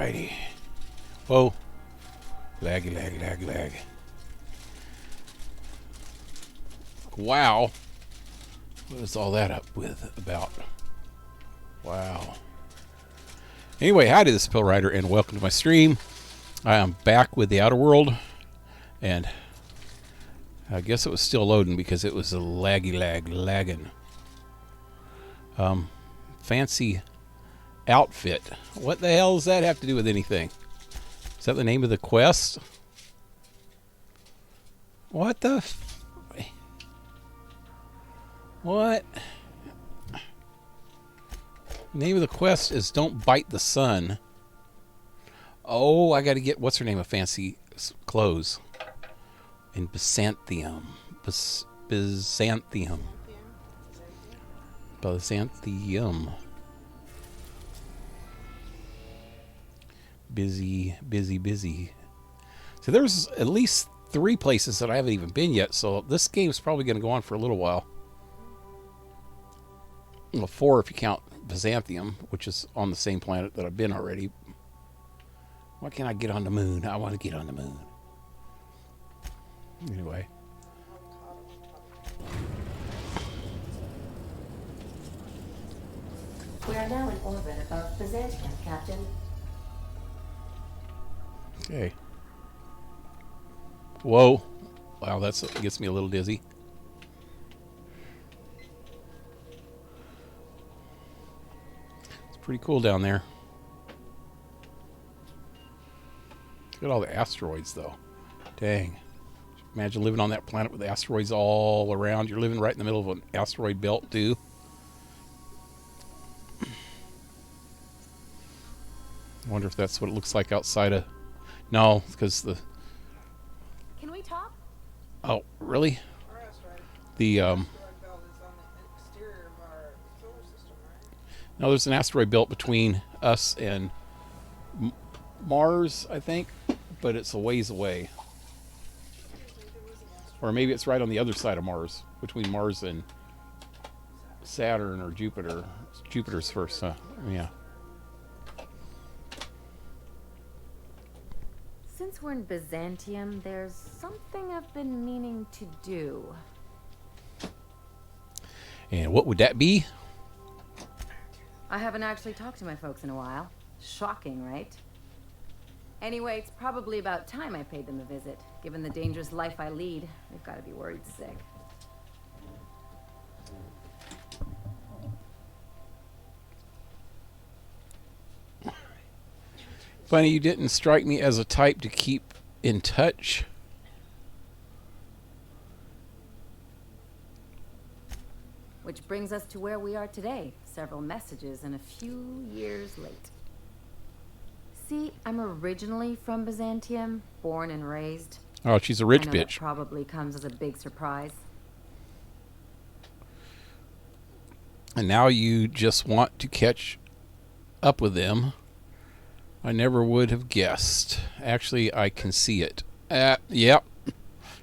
Alrighty. Whoa. Laggy, lag, lag, lag. Wow. What is all that up with about? Wow. Anyway, hi to this PaleRider and welcome to my stream. I am back with the Outer World, and I guess it was still loading because it was a lagging. Fancy outfit. What the hell does that have to do with anything? Is that the name of the quest? What the? What? Name of the quest is Don't Bite the Sun. Oh, I got to get, what's her name, of fancy clothes. In Byzantium. Byzantium. Byzantium. Busy. So there's at least 3 places that I haven't even been yet, so this game's probably going to go on for a little while. Well, 4 if you count Byzantium, which is on the same planet that I've been already. Why can't I get on the moon? I want to get on the moon. Anyway. We are now in orbit above Byzantium, Captain. Okay. Whoa. Wow, that gets me a little dizzy. It's pretty cool down there. Look at all the asteroids, though. Dang. Imagine living on that planet with asteroids all around. You're living right in the middle of an asteroid belt, too. I wonder if that's what it looks like outside of... No, because the... Can we talk? Oh, really? The, No, there's an asteroid belt between us and Mars, I think, but it's a ways away. Or maybe it's right on the other side of Mars, between Mars and Saturn or Jupiter. Jupiter's first, huh? Yeah. Since we're in Byzantium, there's something I've been meaning to do. And what would that be? I haven't actually talked to my folks in a while. Shocking, right? Anyway, it's probably about time I paid them a visit. Given the dangerous life I lead, they've got to be worried sick. Funny, you didn't strike me as a type to keep in touch. Which brings us to where we are today. Several messages and a few years late. See, I'm originally from Byzantium, born and raised. Oh, she's a rich I know bitch. That probably comes as a big surprise. And now you just want to catch up with them. I never would have guessed. Actually, I can see it. Yep.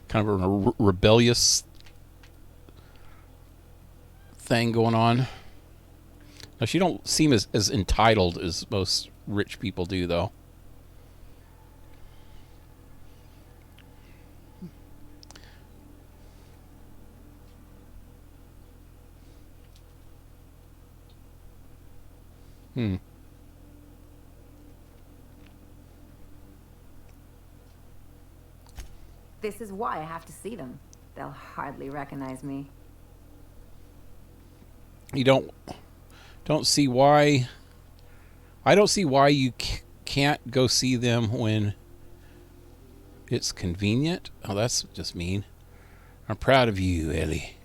Kind of a rebellious thing going on. Now, she don't seem as entitled as most rich people do, though. This is why I have to see them. They'll hardly recognize me. You don't see why. I don't see why you can't go see them when it's convenient. Oh, that's just mean. I'm proud of you, Ellie.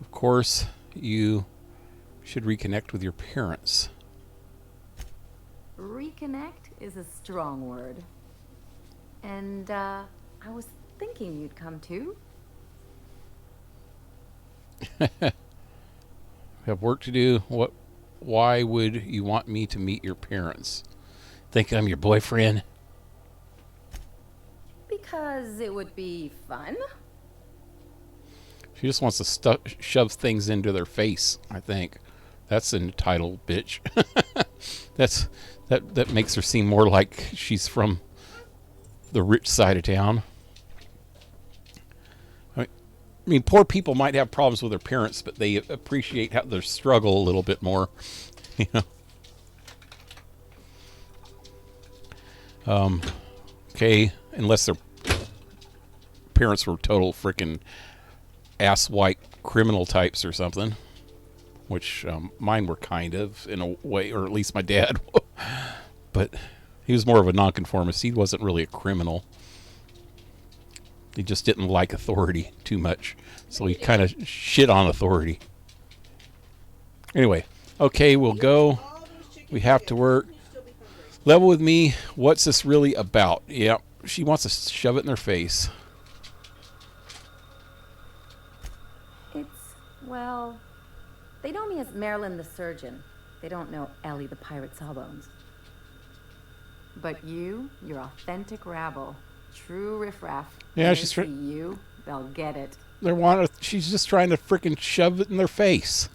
Of course, you should reconnect with your parents. Reconnect is a strong word. And, I was thinking you'd come too. Have work to do. Why would you want me to meet your parents? Think I'm your boyfriend? Because it would be fun. She just wants to shove things into their face, I think. That's an entitled bitch. That makes her seem more like she's from the rich side of town. I mean, poor people might have problems with their parents, but they appreciate their struggle a little bit more, you know. Okay, unless their parents were total freaking ass-white criminal types or something, which mine were kind of, in a way, or at least my dad. But he was more of a nonconformist. He wasn't really a criminal. He just didn't like authority too much, so he kind of shit on authority. Anyway, okay, we'll go. We have to work. Level with me. What's this really about? Yep, she wants to shove it in their face. Well, they know me as Marilyn the surgeon. They don't know Ellie the pirate sawbones. But you're authentic rabble. True riffraff. Yeah, when she's they see you, they'll get it. She's just trying to freaking shove it in their face.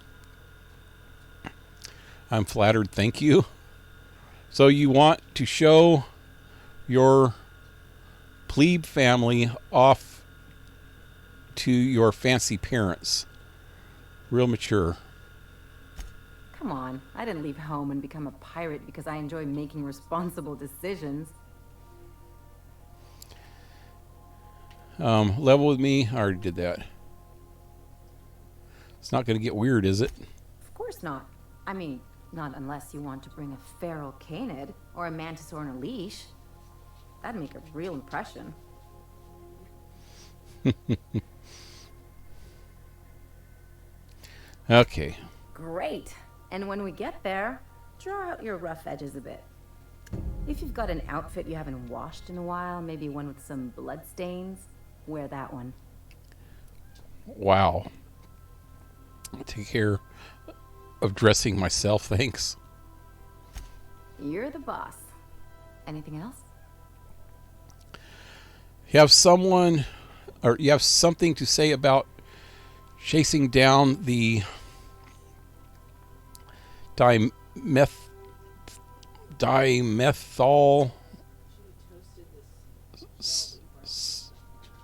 I'm flattered, thank you. So you want to show your plebe family off to your fancy parents. Real mature. Come on, I didn't leave home and become a pirate because I enjoy making responsible decisions. Level with me. I already did that. It's not going to get weird, is it? Of course not. I mean, not unless you want to bring a feral canid or a mantis on a leash. That'd make a real impression. Okay. Great. And when we get there, draw out your rough edges a bit. If you've got an outfit you haven't washed in a while, maybe one with some blood stains, wear that one. Wow. I'll take care of dressing myself, thanks. You're the boss. Anything else? You have something to say about chasing down the dimethyl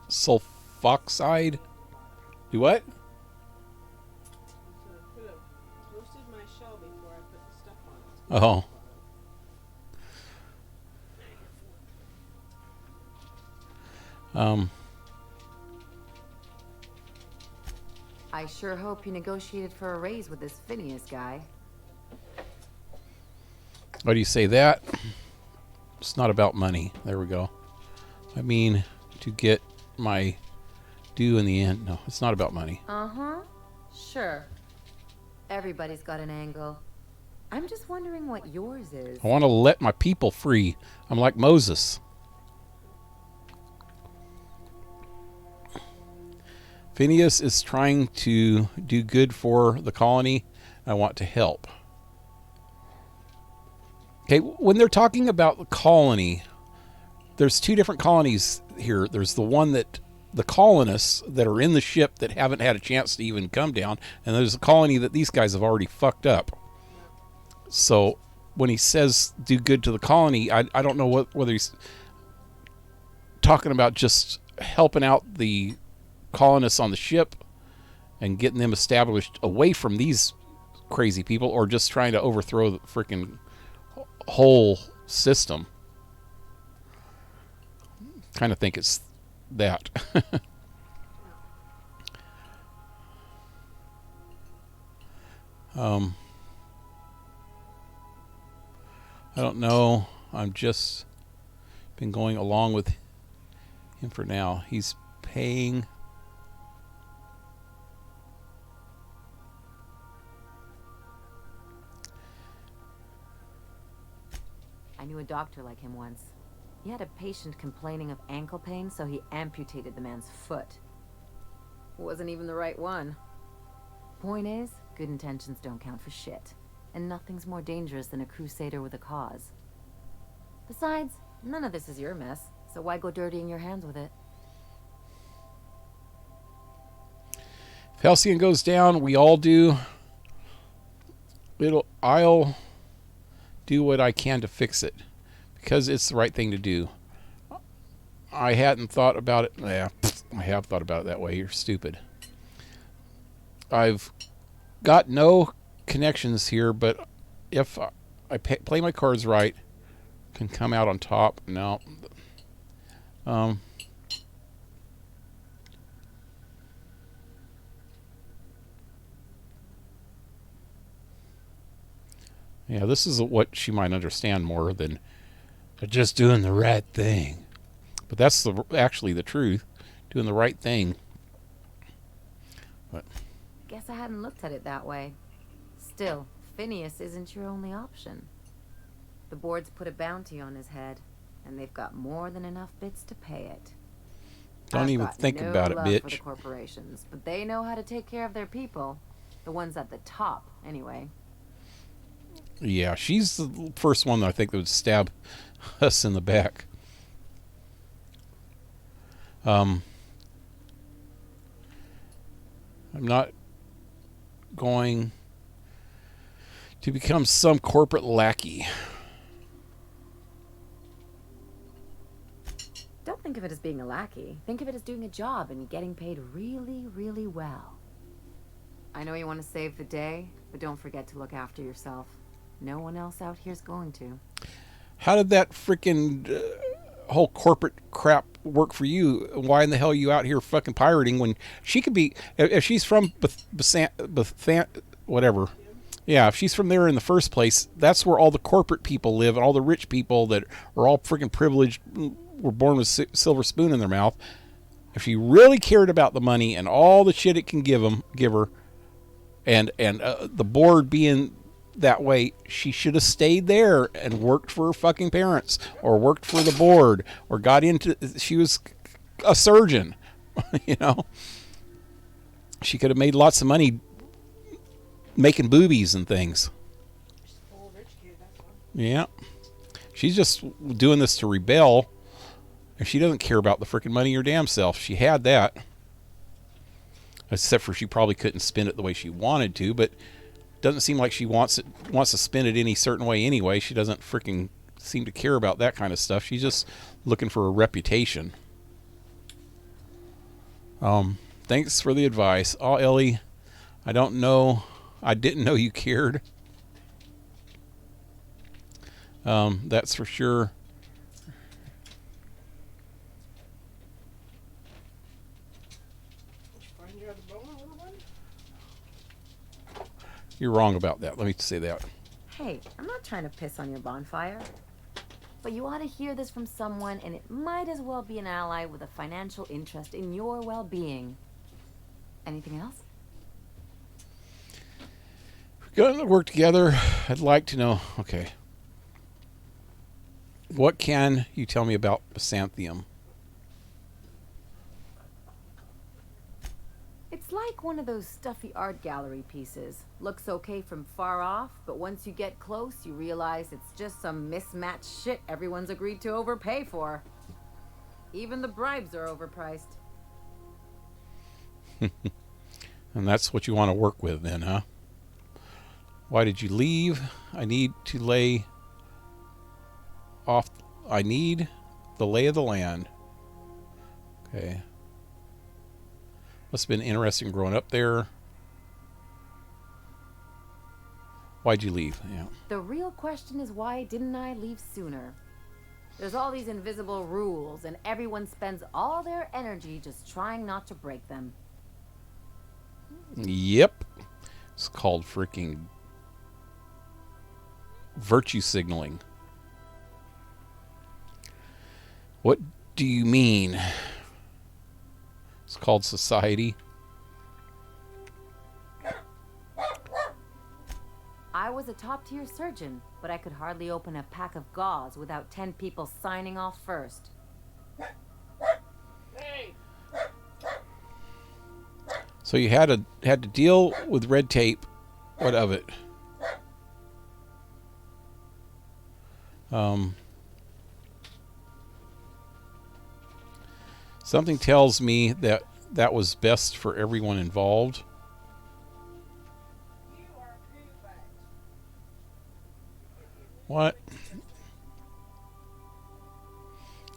sulfoxide? Do what? Oh. I sure hope you negotiated for a raise with this Phineas guy. Why do you say that? It's not about money. There we go. I mean, to get my due in the end. No, it's not about money. Uh-huh. Sure. Everybody's got an angle. I'm just wondering what yours is. I want to let my people free. I'm like Moses. Phineas is trying to do good for the colony. I want to help. Okay, when they're talking about the colony, there's two different colonies here. There's the one that the colonists that are in the ship that haven't had a chance to even come down, and there's a colony that these guys have already fucked up. So when he says do good to the colony, I don't know whether he's talking about just helping out the colonists on the ship and getting them established away from these crazy people, or just trying to overthrow the freaking whole system. Kind of think it's that. I don't know. I'm just been going along with him for now. He's paying. I knew a doctor like him once. He had a patient complaining of ankle pain, so he amputated the man's foot. Wasn't even the right one. Point is, good intentions don't count for shit. And nothing's more dangerous than a crusader with a cause. Besides, none of this is your mess, so why go dirtying your hands with it? If Halcyon goes down, we all do. I'll do what I can to fix it because it's the right thing to do. I hadn't thought about it. Yeah, I have thought about it that way. You're stupid. I've got no connections here, but if I play my cards right, can come out on top. No. Yeah, this is what she might understand more than just doing the right thing. But that's actually the truth. Doing the right thing. But Guess I hadn't looked at it that way. Still, Phineas isn't your only option. The board's put a bounty on his head, and they've got more than enough bits to pay it. Don't even think about it, bitch. For the corporations, but they know how to take care of their people. The ones at the top, anyway. Yeah, she's the first one that I think that would stab us in the back. I'm not going to become some corporate lackey. Don't think of it as being a lackey. Think of it as doing a job and getting paid really, really well. I know you want to save the day, but don't forget to look after yourself. No one else out here's going to. How did that freaking whole corporate crap work for you? Why in the hell are you out here fucking pirating when she could be, if she's from whatever. Yeah, if she's from there in the first place, that's where all the corporate people live and all the rich people that are all freaking privileged, were born with silver spoon in their mouth. If she really cared about the money and all the shit it can give her, and the board being that way, she should have stayed there and worked for her fucking parents or worked for the board or got into, she was a surgeon. You know, she could have made lots of money making boobies and things. Yeah, she's just doing this to rebel, and she doesn't care about the freaking money her damn self. She had that, except for she probably couldn't spend it the way she wanted to, but doesn't seem like she wants to spend it any certain way anyway. She doesn't freaking seem to care about that kind of stuff. She's just looking for a reputation. Thanks for the advice. Oh, Ellie, I didn't know you cared. That's for sure. You're wrong about that. Let me say that. Hey, I'm not trying to piss on your bonfire. But you ought to hear this from someone, and it might as well be an ally with a financial interest in your well-being. Anything else? We're going to work together. I'd like to know. Okay. What can you tell me about Santheim? It's like one of those stuffy art gallery pieces. Looks okay from far off, but once you get close, you realize it's just some mismatched shit everyone's agreed to overpay for. Even the bribes are overpriced. And that's what you want to work with then, huh? Why did you leave? I need the lay of the land. Okay. Must have been interesting growing up there. Why'd you leave? Yeah. The real question is, why didn't I leave sooner? There's all these invisible rules, and everyone spends all their energy just trying not to break them. Yep. It's called freaking virtue signaling. What do you mean? It's called society. I was a top-tier surgeon, but I could hardly open a pack of gauze without 10 people signing off first. So you had to deal with red tape. What of it? Something tells me that that was best for everyone involved. What?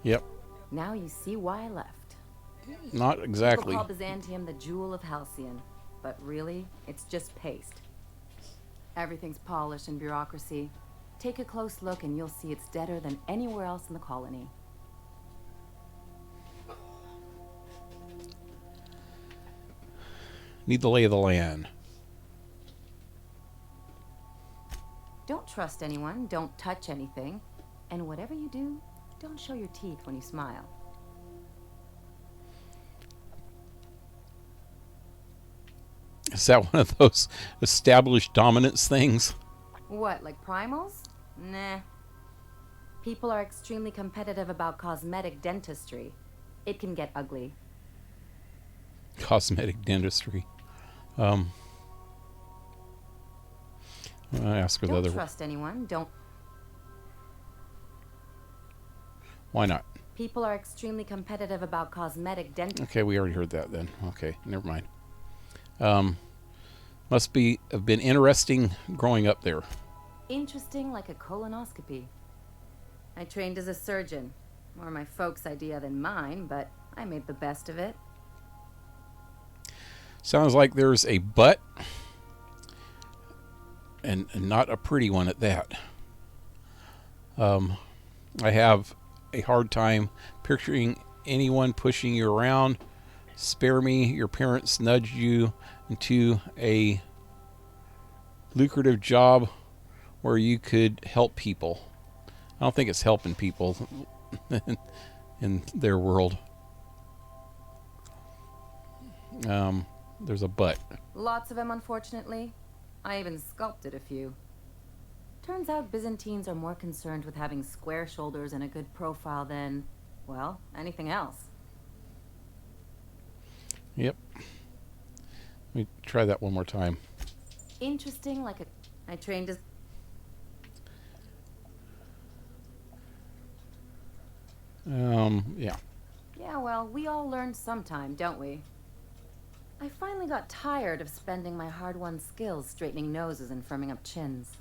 Yep. Now you see why I left. Not exactly. People call Byzantium the jewel of Halcyon, but really, it's just paste. Everything's polished and bureaucracy. Take a close look and you'll see it's deader than anywhere else in the colony. Need the lay of the land. Don't trust anyone, don't touch anything, and whatever you do, don't show your teeth when you smile. Is that one of those established dominance things? What, like primals? Nah. People are extremely competitive about cosmetic dentistry. It can get ugly. Cosmetic dentistry. I ask her the other. Don't trust anyone, don't. Why not? People are extremely competitive about cosmetic dentistry. Okay, we already heard that then. Okay, never mind. Must have been interesting growing up there. Interesting like a colonoscopy. I trained as a surgeon. More my folks' idea than mine, but I made the best of it. Sounds like there's a butt, and not a pretty one at that. I have a hard time picturing anyone pushing you around. Spare me, your parents nudged you into a lucrative job where you could help people. I don't think it's helping people in their world. There's a butt. Lots of them, unfortunately. I even sculpted a few. Turns out Byzantines are more concerned with having square shoulders and a good profile than, well, anything else. Yep. Let me try that one more time. Interesting like a... I trained as... Yeah. Yeah, well, we all learn sometime, don't we? I finally got tired of spending my hard-won skills straightening noses and firming up chins.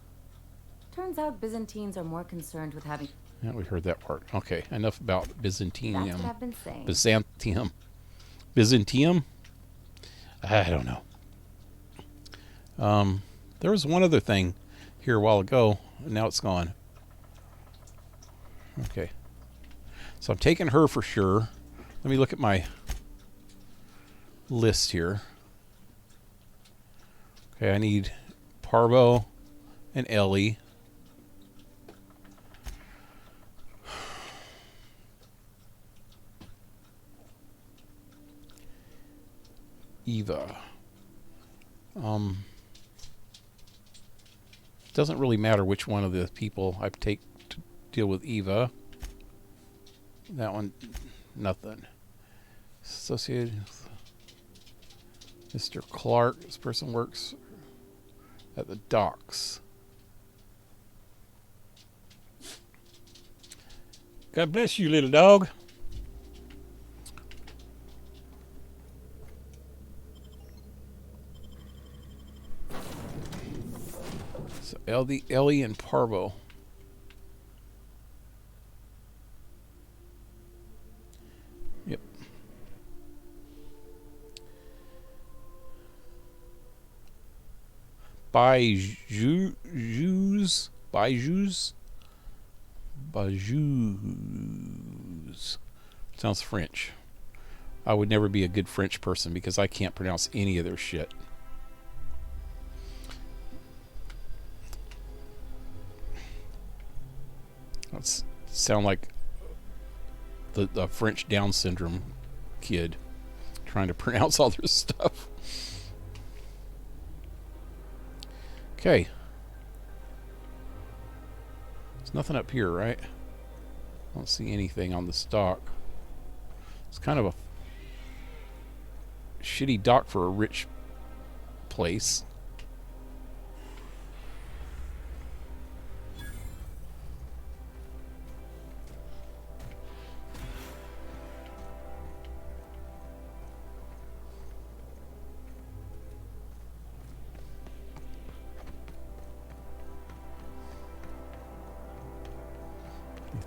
Turns out Byzantines are more concerned with having... Yeah, we heard that part. Okay, enough about Byzantium. That's what I've been saying. Byzantium. Byzantium? I don't know. There was one other thing here a while ago, and now it's gone. Okay. So I'm taking her for sure. Let me look at my list here. Okay, I need Parvo and Ellie. Eva. Doesn't really matter which one of the people I take to deal with Eva. That one, nothing. Associated with Mr. Clark. This person works at the docks. God bless you, little dog. So Ellie and Parvo. Yep. Bijous. Sounds French. I would never be a good French person because I can't pronounce any of their shit. That sound like the French Down syndrome kid trying to pronounce all their stuff. Okay. There's nothing up here, right? I don't see anything on the dock. It's kind of a shitty dock for a rich place.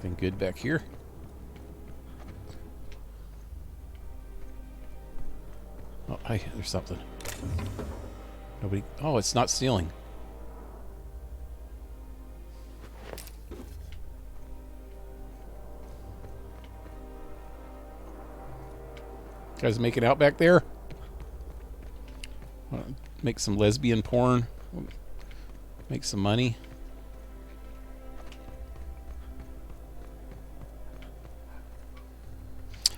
Anything good back here? Oh, hey, there's something. Nobody. Oh, it's not stealing. Guys making out back there? Make some lesbian porn. Make some money.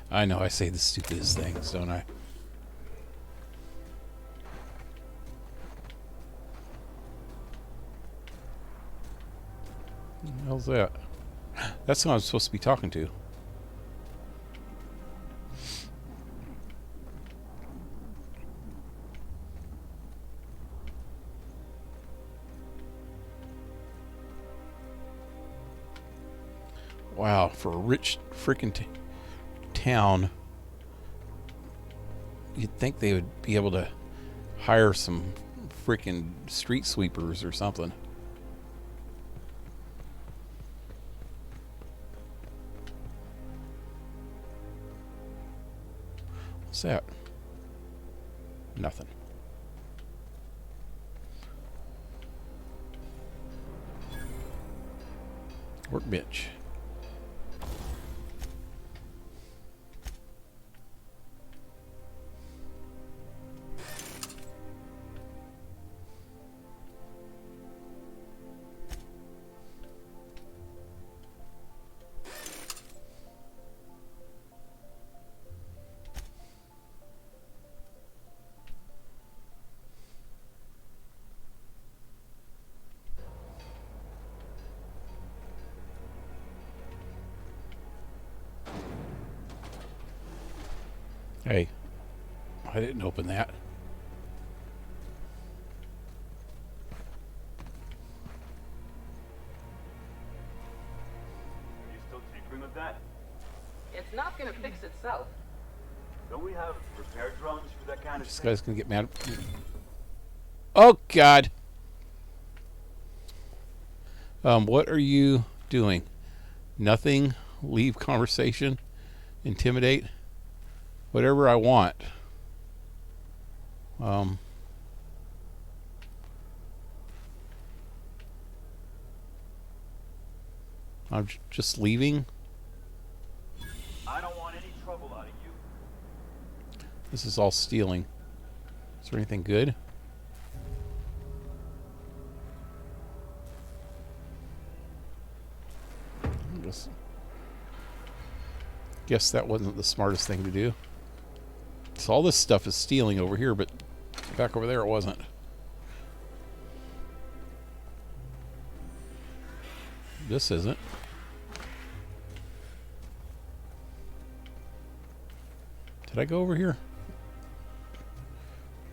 I know I say the stupidest things, don't I? What the hell's that? That's who I'm supposed to be talking to. Wow, for a rich freaking town, you'd think they would be able to hire some freaking street sweepers or something. What's that? Nothing. Workbench. Hey, I didn't open that. You still tinkering with that? It's not gonna fix itself. Don't we have repair drones for that kind of This thing? guy's gonna get mad. Oh God! What are you doing? Nothing. Leave conversation. Intimidate. Whatever I want. I'm just leaving. I don't want any trouble out of you. This is all stealing. Is there anything good? Guess that wasn't the smartest thing to do. So all this stuff is stealing over here, but back over there it wasn't. This isn't. Did I go over here?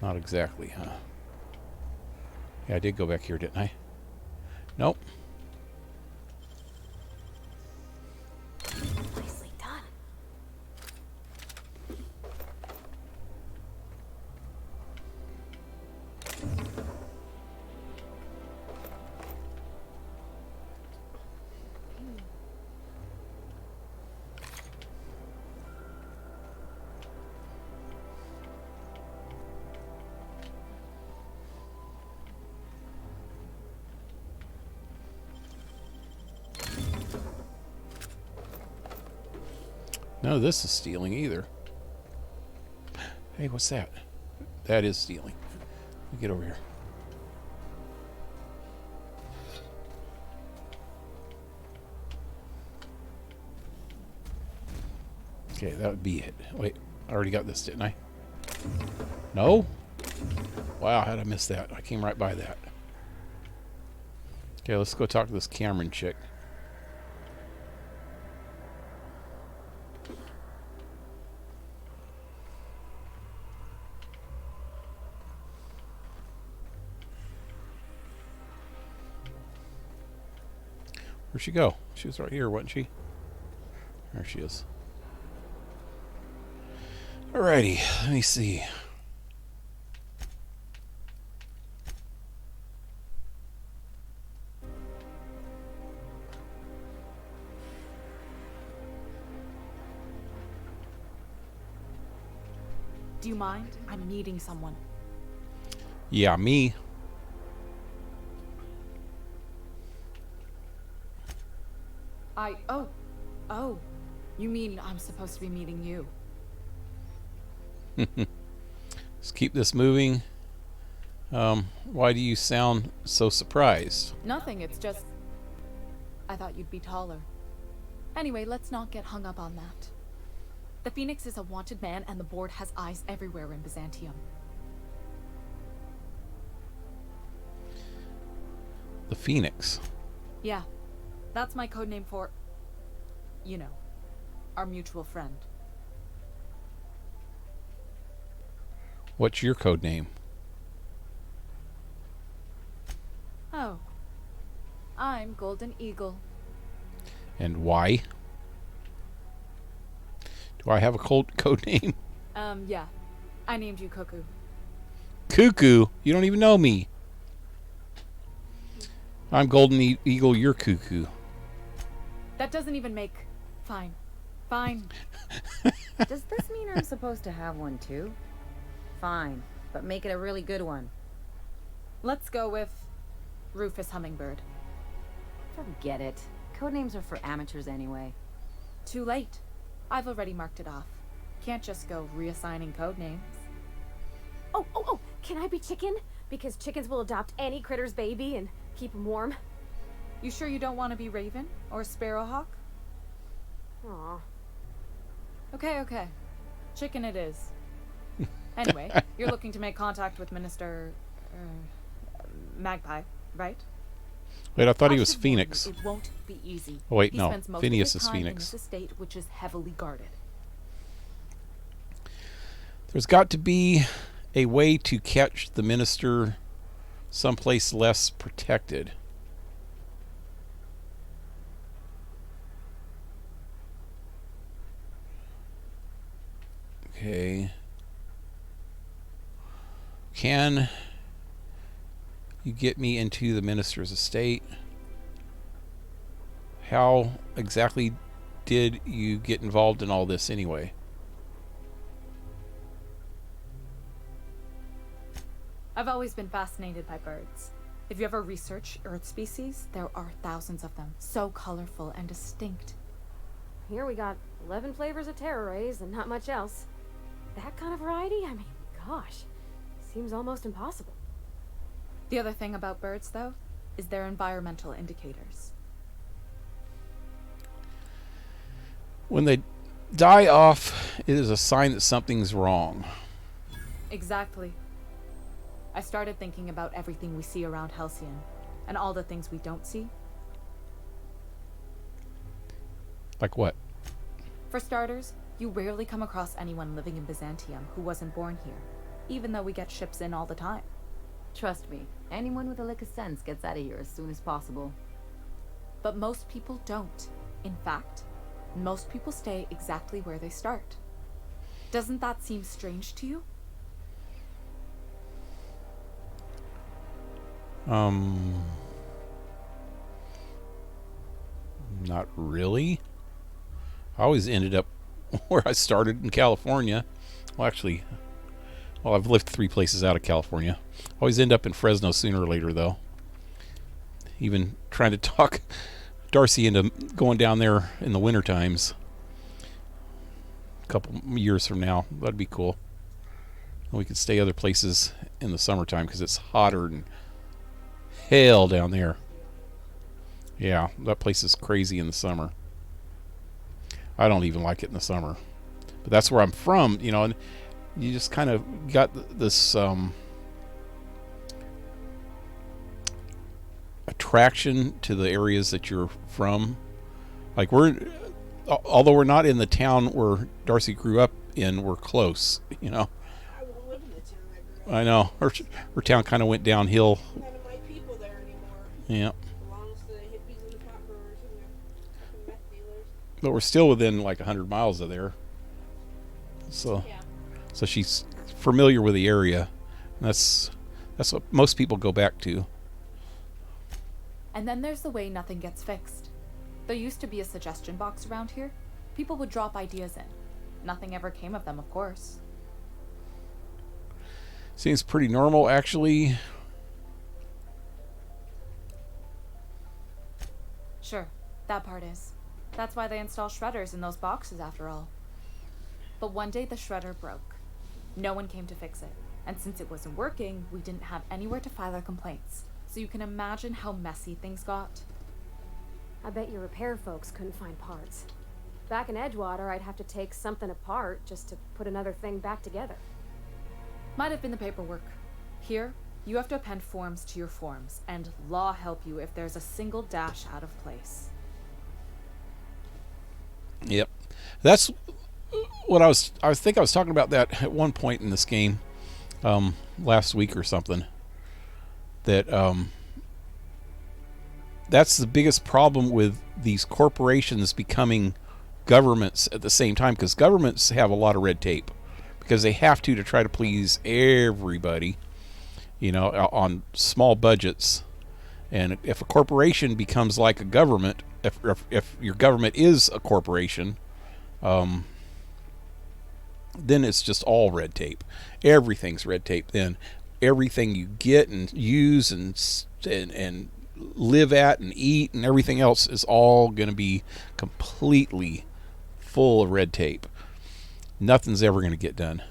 Not exactly, huh? Yeah, I did go back here, didn't I? Nope. Nicely done. None of this is stealing either. Hey, what's that? That is stealing. Let me get over here. Okay, that would be it. Wait, I already got this, didn't I? No? Wow, how'd I miss that? I came right by that. Okay, let's go talk to this Cameron chick. Where'd she go? She was right here, wasn't she? There she is. Alrighty, let me see. Do you mind? I'm meeting someone. Yeah, me. Oh. You mean I'm supposed to be meeting you? Let's keep this moving. Why do you sound so surprised? Nothing, it's just... I thought you'd be taller. Anyway, let's not get hung up on that. The Phoenix is a wanted man, and the board has eyes everywhere in Byzantium. The Phoenix. Yeah, that's my codename for... you know, our mutual friend. What's your code name? Oh. I'm Golden Eagle. And why? Do I have a code name? Yeah. I named you Cuckoo. Cuckoo? You don't even know me. I'm Golden Eagle, you're Cuckoo. That doesn't even make... Fine. Fine. Does this mean I'm supposed to have one too? Fine, but make it a really good one. Let's go with... Rufus Hummingbird. Forget it. Codenames are for amateurs anyway. Too late. I've already marked it off. Can't just go reassigning codenames. Oh, can I be chicken? Because chickens will adopt any critter's baby and keep him warm. You sure you don't want to be Raven or Sparrowhawk? Aw. Okay. Chicken it is. Anyway, you're looking to make contact with Minister... Magpie, right? Wait, I thought he I was should warn you, Phoenix. it won't be easy. Oh, wait, He no. spends most Phineas of his is time in Phoenix. this estate, which is heavily guarded. There's got to be a way to catch the minister someplace less protected. Okay. Can you get me into the minister's estate? How exactly did you get involved in all this anyway? I've always been fascinated by birds. If you ever research Earth species, there are thousands of them, so colorful and distinct. Here we got 11 flavors of terror rays and not much else. That kind of variety? I mean, gosh. Seems almost impossible. The other thing about birds, though, is their environmental indicators. When they die off, it is a sign that something's wrong. Exactly. I started thinking about everything we see around Halcyon, and all the things we don't see. Like what? For starters, you rarely come across anyone living in Byzantium who wasn't born here, even though we get ships in all the time. Trust me, anyone with a lick of sense gets out of here as soon as possible. But most people don't. In fact, most people stay exactly where they start. Doesn't that seem strange to you? Not really. I always ended up where I started in California. Well, actually, I've lived 3 places out of California. Always end up in Fresno sooner or later, though. Even trying to talk Darcy into going down there in the winter times. A couple years from now. That'd be cool. And we could stay other places in the summertime because it's hotter than hell down there. Yeah, that place is crazy in the summer. I don't even like it in the summer. But that's where I'm from, you know, and you just kind of got this attraction to the areas that you're from. Like although we're not in the town where Darcy grew up in, we're close, you know. I won't live in the town I grew up I know. Her town kind of went downhill. in. None of my people there anymore. Yeah. Belongs to the hippies and the pot growers and the fucking meth dealers. But we're still within like 100 miles of there. So Yeah. so she's familiar with the area. And that's what most people go back to. And then there's the way nothing gets fixed. There used to be a suggestion box around here. People would drop ideas in. Nothing ever came of them, of course. Seems pretty normal, actually. Sure, that part is. That's why they install shredders in those boxes after all. But one day the shredder broke. No one came to fix it. And since it wasn't working, we didn't have anywhere to file our complaints. So you can imagine how messy things got. I bet your repair folks couldn't find parts. Back in Edgewater, I'd have to take something apart just to put another thing back together. Might have been the paperwork. Here, you have to append forms to your forms, and law help you if there's a single dash out of place. Yep. That's what I think I was talking about that at one point in this game, last week or something. That that's the biggest problem with these corporations becoming governments at the same time, because governments have a lot of red tape because they have to try to please everybody, you know, on small budgets. And if a corporation becomes like a government, if your government is a corporation, then it's just all red tape. Everything's red tape. Then everything you get and use and live at and eat and everything else is all going to be completely full of red tape. Nothing's ever going to get done.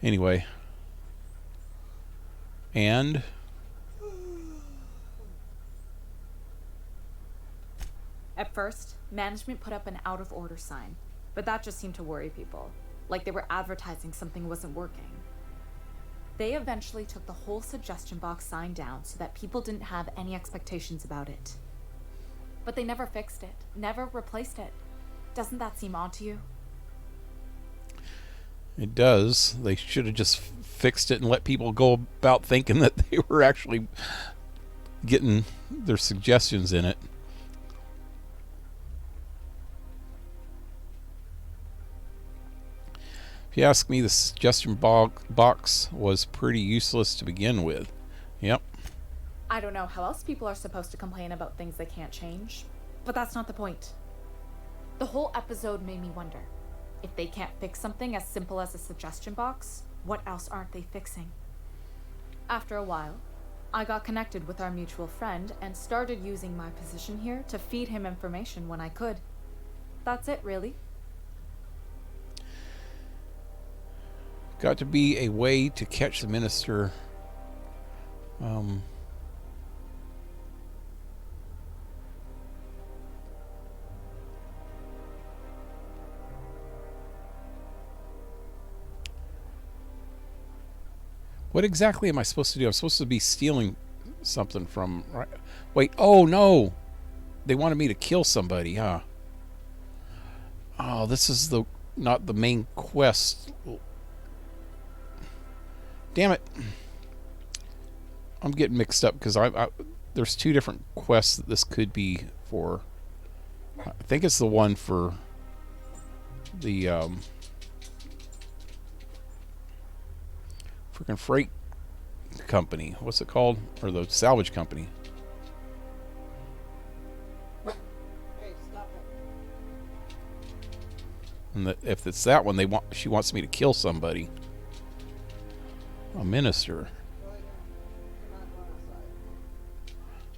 Anyway, and at first, management put up an out of order sign, but that just seemed to worry people, like they were advertising something wasn't working. They eventually took the whole suggestion box sign down so that people didn't have any expectations about it. But they never fixed it, never replaced it. Doesn't that seem odd to you? it does. They should have just fixed it and let people go about thinking that they were actually getting their suggestions in it. If you ask me, the suggestion box was pretty useless to begin with. Yep. I don't know how else people are supposed to complain about things they can't change, but that's not the point. The whole episode made me wonder, if they can't fix something as simple as a suggestion box, what else aren't they fixing? After a while, I got connected with our mutual friend and started using my position here to feed him information when I could. That's it, really. Got to be a way to catch the minister. What exactly am I supposed to do? I'm supposed to be stealing something from... Right? Wait, oh no! They wanted me to kill somebody, huh? Oh, this is not the main quest. Damn it. I'm getting mixed up because there's two different quests that this could be for. I think it's the one for the freaking freight company. What's it called? Or the salvage company. Hey, stop it. And if it's that one, she wants me to kill somebody. A minister.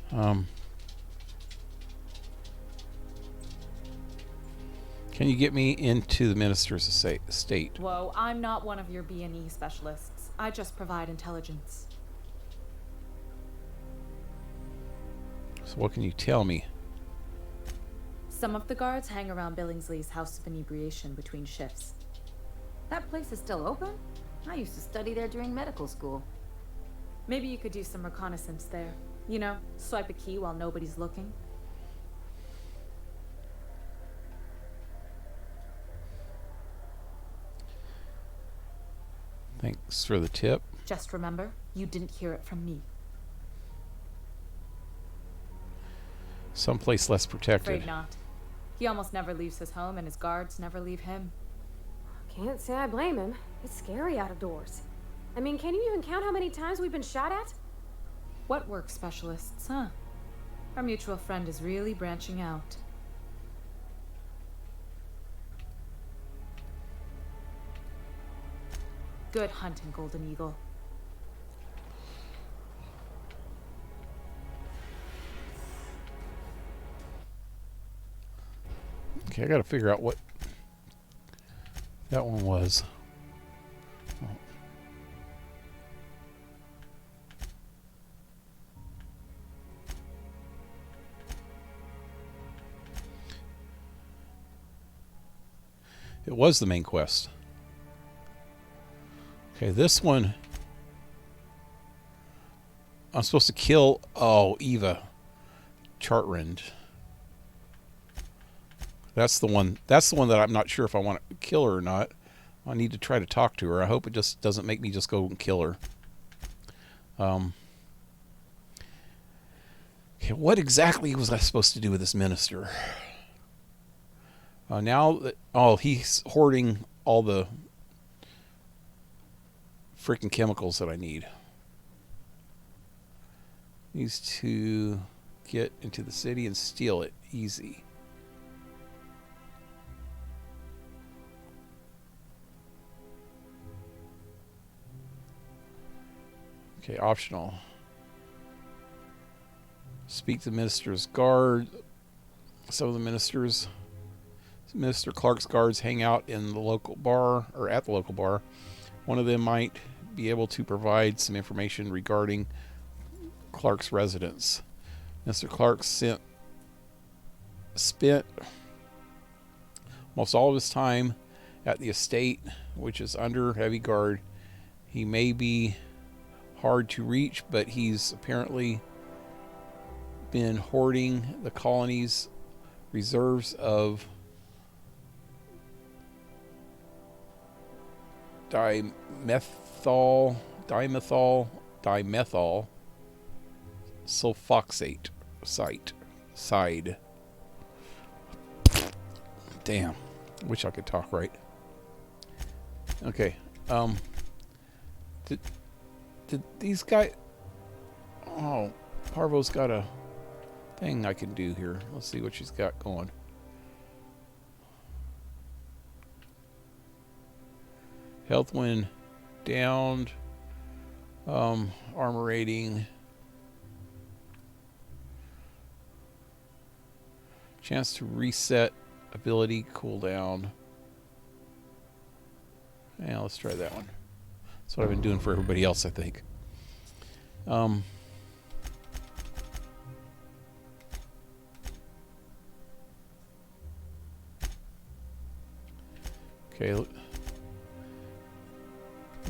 Can you get me into the minister's estate? Whoa, I'm not one of your B&E specialists. I just provide intelligence. So what can you tell me? Some of the guards hang around Billingsley's House of Inebriation between shifts. That place is still open? I used to study there during medical school. Maybe you could do some reconnaissance there. You know, swipe a key while nobody's looking. Thanks for the tip. Just remember, you didn't hear it from me. Someplace less protected. Afraid not. He almost never leaves his home, and his guards never leave him. Can't say I blame him. It's scary out of doors. I mean, can you even count how many times we've been shot at? What work specialists, huh? Our mutual friend is really branching out. Good hunting, Golden Eagle. Okay, I gotta figure out what that one was. Oh. It was the main quest. Okay, this one I'm supposed to kill. Oh, Eva Chartrand. That's the one. That's the one that I'm not sure if I want to kill her or not. I need to try to talk to her. I hope it just doesn't make me just go and kill her. Okay, what exactly was I supposed to do with this minister? Now that he's hoarding all the freaking chemicals that I need. Needs to get into the city and steal it. Easy. Okay, optional. Speak to the minister's guard. Some of the Minister Clark's guards hang out in the local bar, or at the local bar. One of them might be able to provide some information regarding Clark's residence. Mr. Clark spent most all of his time at the estate, which is under heavy guard. He may be hard to reach, but he's apparently been hoarding the colony's reserves of dimethyl sulfoxate side. Damn, wish I could talk right. Okay, did these guys? Oh, Parvo's got a thing I can do here. Let's see what she's got going. Health when downed. Armor rating. Chance to reset ability cooldown. Yeah, let's try that one. That's what I've been doing for everybody else, I think. Okay, let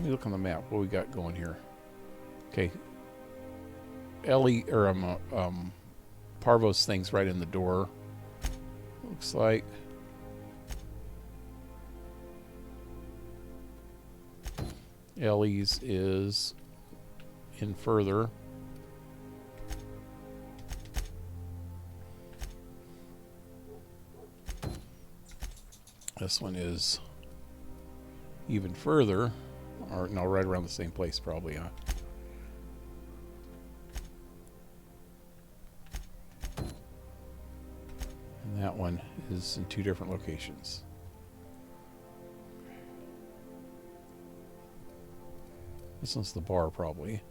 me look on the map. What we got going here? Okay, Ellie or Parvo's thing's right in the door. Looks like. Ellie's is in further. This one is even further, or no, right around the same place probably, huh? And that one is in 2 different locations. This one's the bar, probably.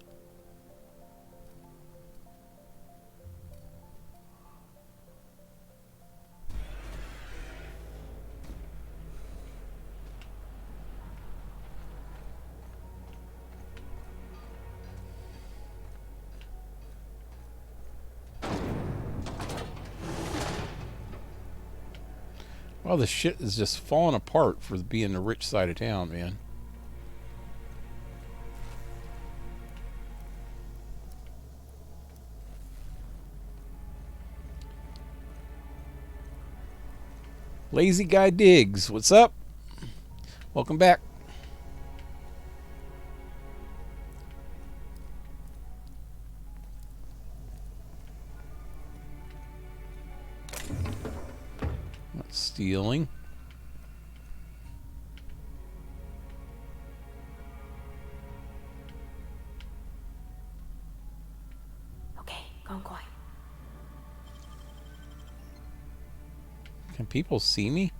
Wow, this shit is just falling apart for being the rich side of town, man. Lazy Guy Diggs, what's up? Welcome back. Not stealing. Okay, going quiet. Can people see me?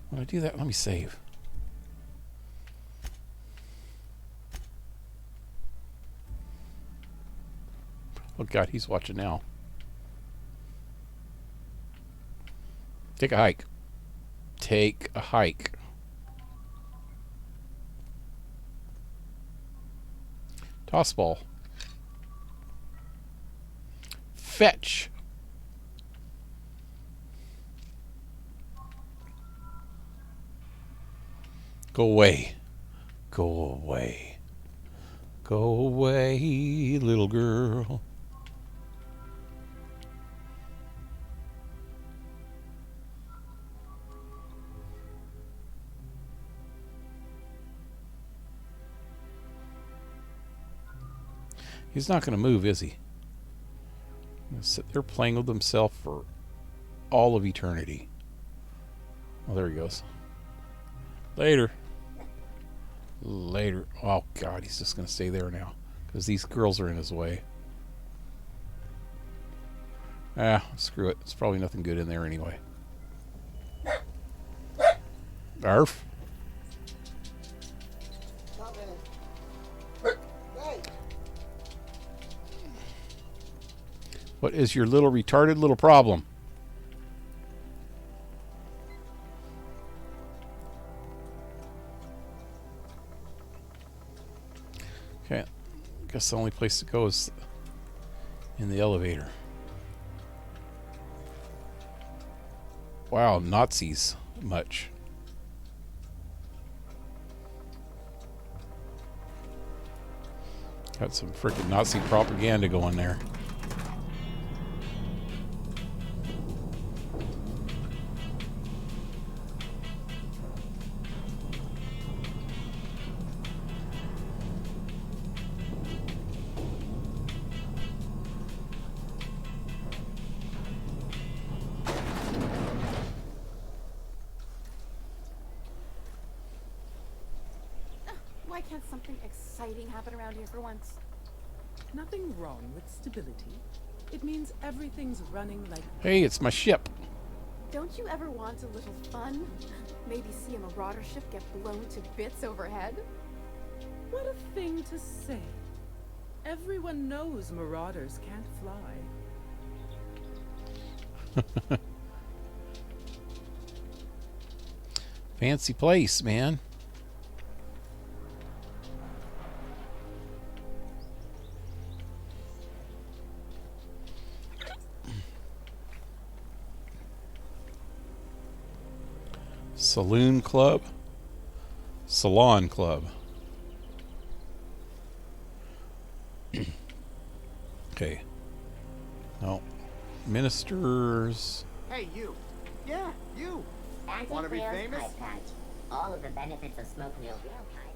When I do that, let me save. Oh God, he's watching now. Take a hike. Take a hike. Toss ball. Fetch. Go away. Go away. Go away, little girl. He's not going to move, is he? He's going to sit there playing with himself for all of eternity. Oh, there he goes. Later. Later. Oh, God, he's just going to stay there now. Because these girls are in his way. Ah, screw it. It's probably nothing good in there anyway. Arf. What is your little retarded little problem? Okay, guess the only place to go is in the elevator. Wow, Nazis much. Got some freaking Nazi propaganda going there. Why can't something exciting happen around here for once? Nothing wrong with stability. It means everything's running like... Hey, it's my ship. Don't you ever want a little fun? Maybe see a marauder ship get blown to bits overhead? What a thing to say. Everyone knows marauders can't fly. Fancy place, man. Saloon club. Salon club. Okay. No. Ministers. Hey, you. Yeah, you. Want to be famous? All of the benefits of smoking your real pipe.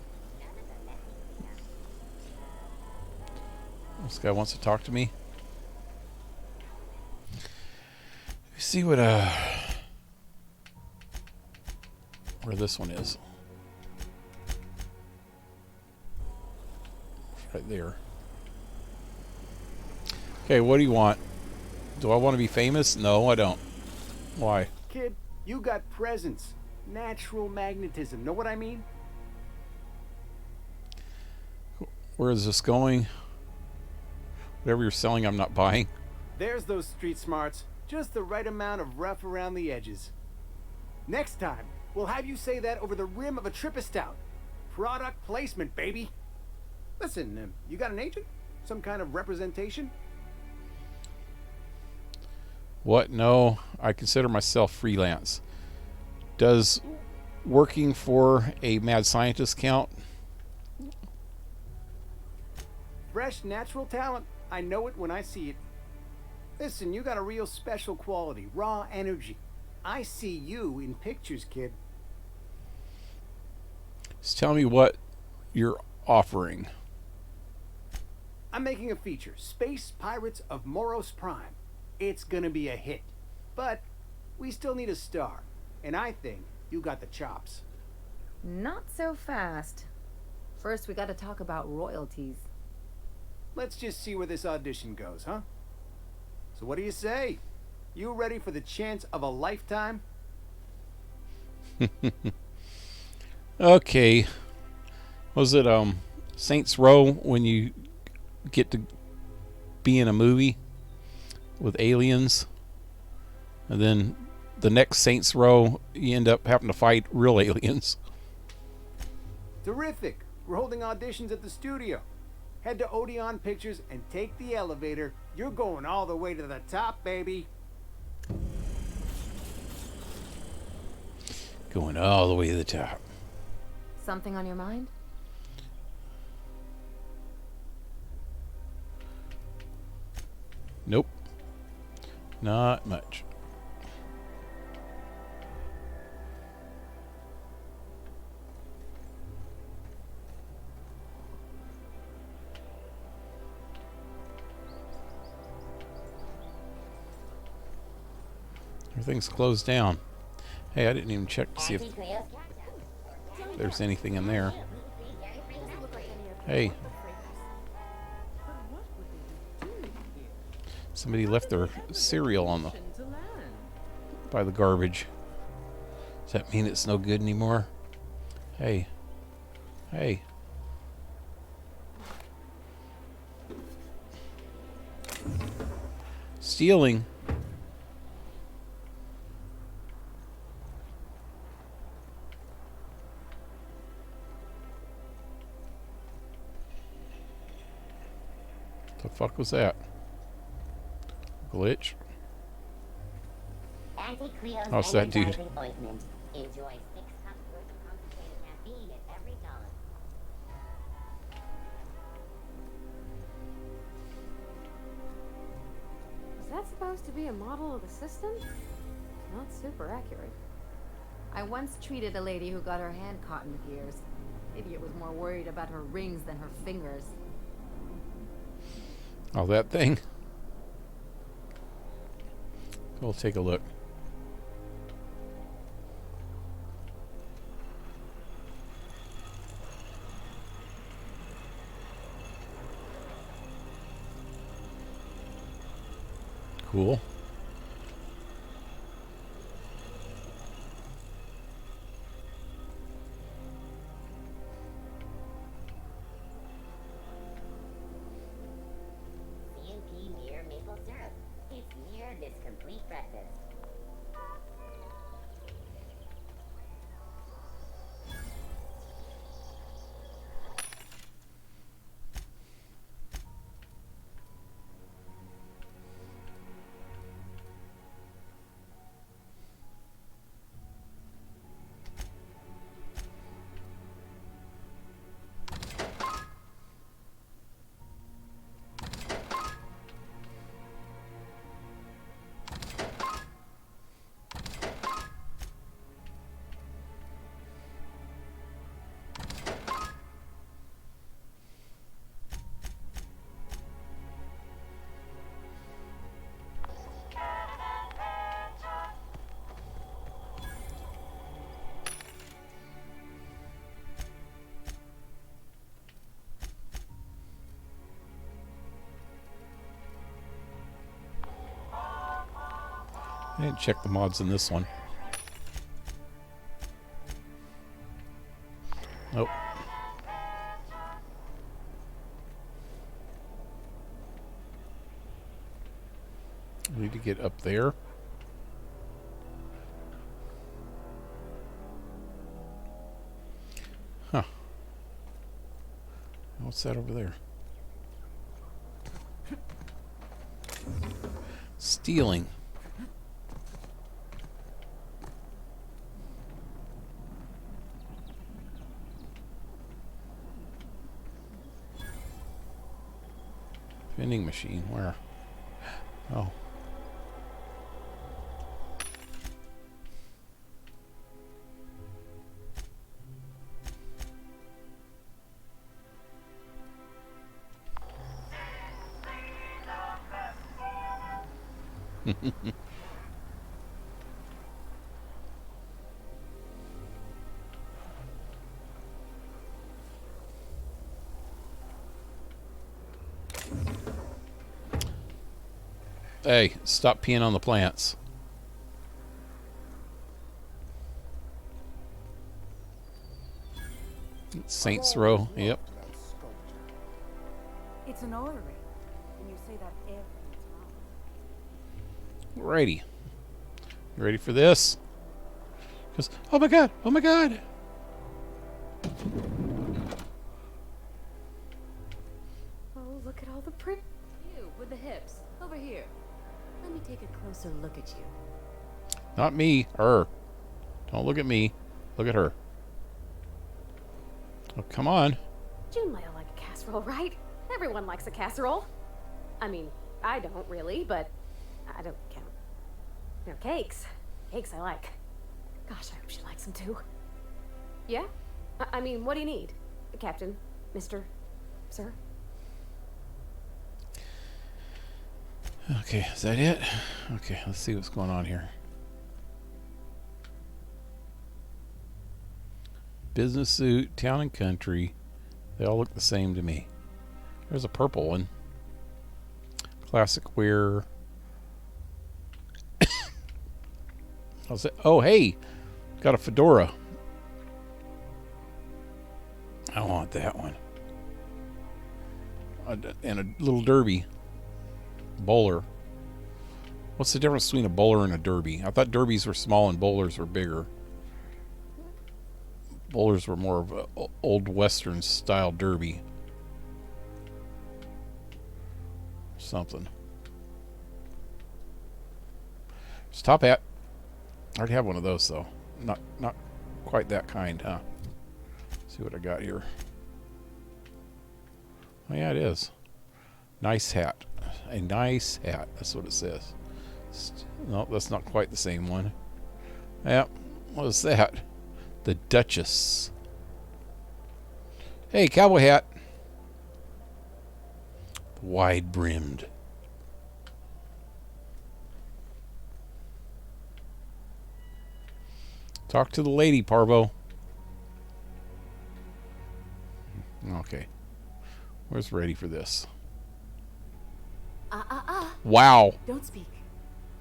This guy wants to talk to me. Let's see what where this one is. Right there. Okay, what do you want? Do I want to be famous? No, I don't. Why? Kid, you got presence. Natural magnetism. Know what I mean? Where is this going? Whatever you're selling, I'm not buying. There's those street smarts. Just the right amount of rough around the edges. Next time, we'll have you say that over the rim of a Trippistout. Product placement, baby. Listen, you got an agent? Some kind of representation? What? No, I consider myself freelance. Does working for a mad scientist count? Fresh, natural talent. I know it when I see it. Listen, you got a real special quality, raw energy. I see you in pictures, kid. Just tell me what you're offering. I'm making a feature, Space Pirates of Moros Prime. It's gonna be a hit. But we still need a star. And I think you got the chops. Not so fast. First, we gotta talk about royalties. Let's just see where this audition goes, huh? So what do you say? You ready for the chance of a lifetime? Okay. Was it Saints Row when you get to be in a movie with aliens, and then the next Saints Row, you end up having to fight real aliens. Terrific. We're holding auditions at the studio. Head to Odeon Pictures and take the elevator. You're going all the way to the top, baby. Going all the way to the top. Something on your mind? Nope. Not much. Everything's closed down. Hey, I didn't even check to see if there's anything in there. Hey. Somebody left their cereal on by the garbage. Does that mean it's no good anymore? Hey. Hey. Stealing. The fuck was that? Glitch? Oh, it's that dude. Is that supposed to be a model of the system? It's not super accurate. I once treated a lady who got her hand caught in the gears. Idiot was more worried about her rings than her fingers. Oh, that thing? We'll take a look. Cool. I didn't check the mods in this one. Nope. I need to get up there. Huh. What's that over there? Stealing. Vending machine, where? Oh. Hey, stop peeing on the plants. Saints Row, yep. It's an orrery. Can you say that every time. Alrighty. You ready for this? Because, oh my god! Oh my god! Oh, look at all the print. You, with the hips. Over here. Let me take a closer look at you. Not me. Her. Don't look at me. Look at her. Oh, come on. June might like a casserole, right? Everyone likes a casserole. I mean, I don't really, but I don't count. No, cakes. Cakes I like. Gosh, I hope she likes them too. Yeah? I mean, what do you need? Captain? Mr. Sir? Okay, is that it? Okay, let's see what's going on here. Business suit, town and country. They all look the same to me. There's a purple one. Classic wear. I'll say, oh, hey, got a fedora. I want that one. And a little derby. Bowler. What's the difference between a bowler and a derby? I thought derbies were small and bowlers were bigger. Bowlers were more of an old western style derby. Something. It's top hat. I already have one of those though. Not quite that kind, huh? Let's see what I got here. Oh yeah, it is. Nice hat. A nice hat. That's what it says. No, that's not quite the same one. Yeah, what is that? The Duchess. Hey, cowboy hat. Wide brimmed. Talk to the lady, Parvo. Okay. Where's ready for this? Wow. Don't speak.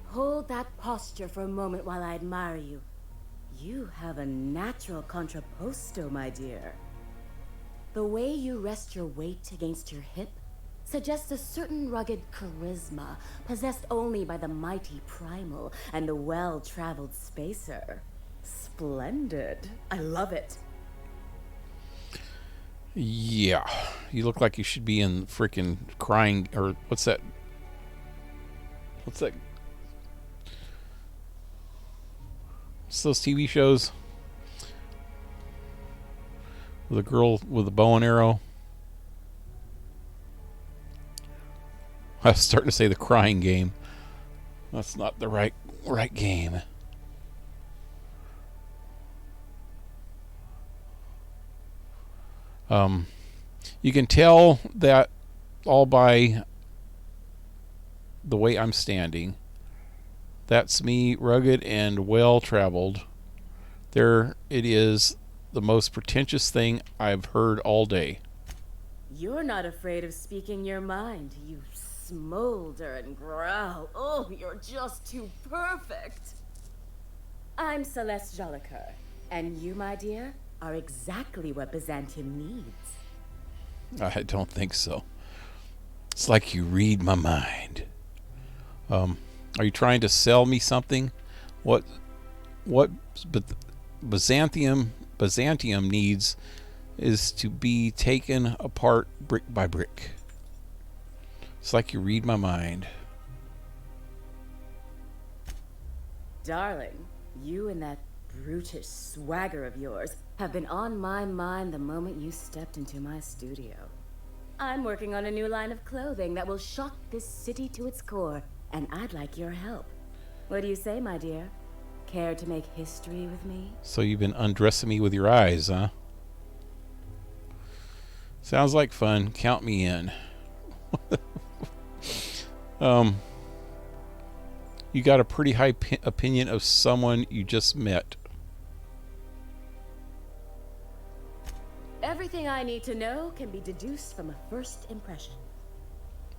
Hold that posture for a moment while I admire you. You have a natural contrapposto, my dear. The way you rest your weight against your hip suggests a certain rugged charisma possessed only by the mighty primal and the well-traveled spacer. Splendid. I love it. Yeah. You look like you should be in freaking crying, or what's that? What's that? What's those TV shows? With a girl with a bow and arrow. I was starting to say The Crying Game. That's not the right game. You can tell that all by the way I'm standing. That's me, rugged and well-traveled. There it is, the most pretentious thing I've heard all day. You're not afraid of speaking your mind. You smolder and growl. Oh, you're just too perfect. I'm Celeste Jolicoeur, and you, my dear, are exactly what Byzantium needs. I don't think so. It's like you read my mind. Are you trying to sell me something? What Byzantium needs is to be taken apart brick by brick. It's like you read my mind. Darling, you and that brutish swagger of yours have been on my mind the moment you stepped into my studio. I'm working on a new line of clothing that will shock this city to its core, and I'd like your help. What do you say, my dear? Care to make history with me? So you've been undressing me with your eyes, huh? Sounds like fun. Count me in. You got a pretty high opinion of someone you just met. Everything I need to know can be deduced from a first impression.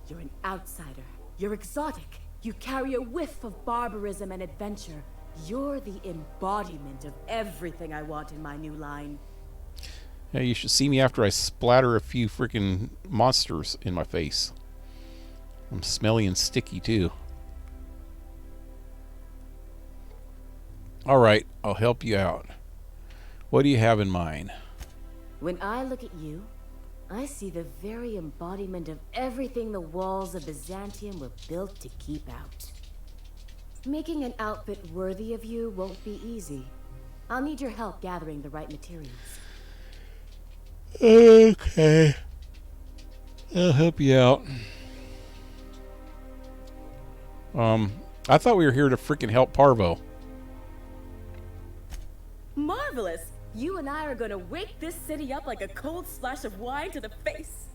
You're an outsider. You're exotic. You carry a whiff of barbarism and adventure. You're the embodiment of everything I want in my new line. Yeah, you should see me after I splatter a few freaking monsters in my face. I'm smelly and sticky too. All right, I'll help you out. What do you have in mind? When I look at you, I see the very embodiment of everything the walls of Byzantium were built to keep out. Making an outfit worthy of you won't be easy. I'll need your help gathering the right materials. Okay. I'll help you out. I thought we were here to freaking help Parvo. Marvelous! You and I are gonna wake this city up like a cold splash of wine to the face.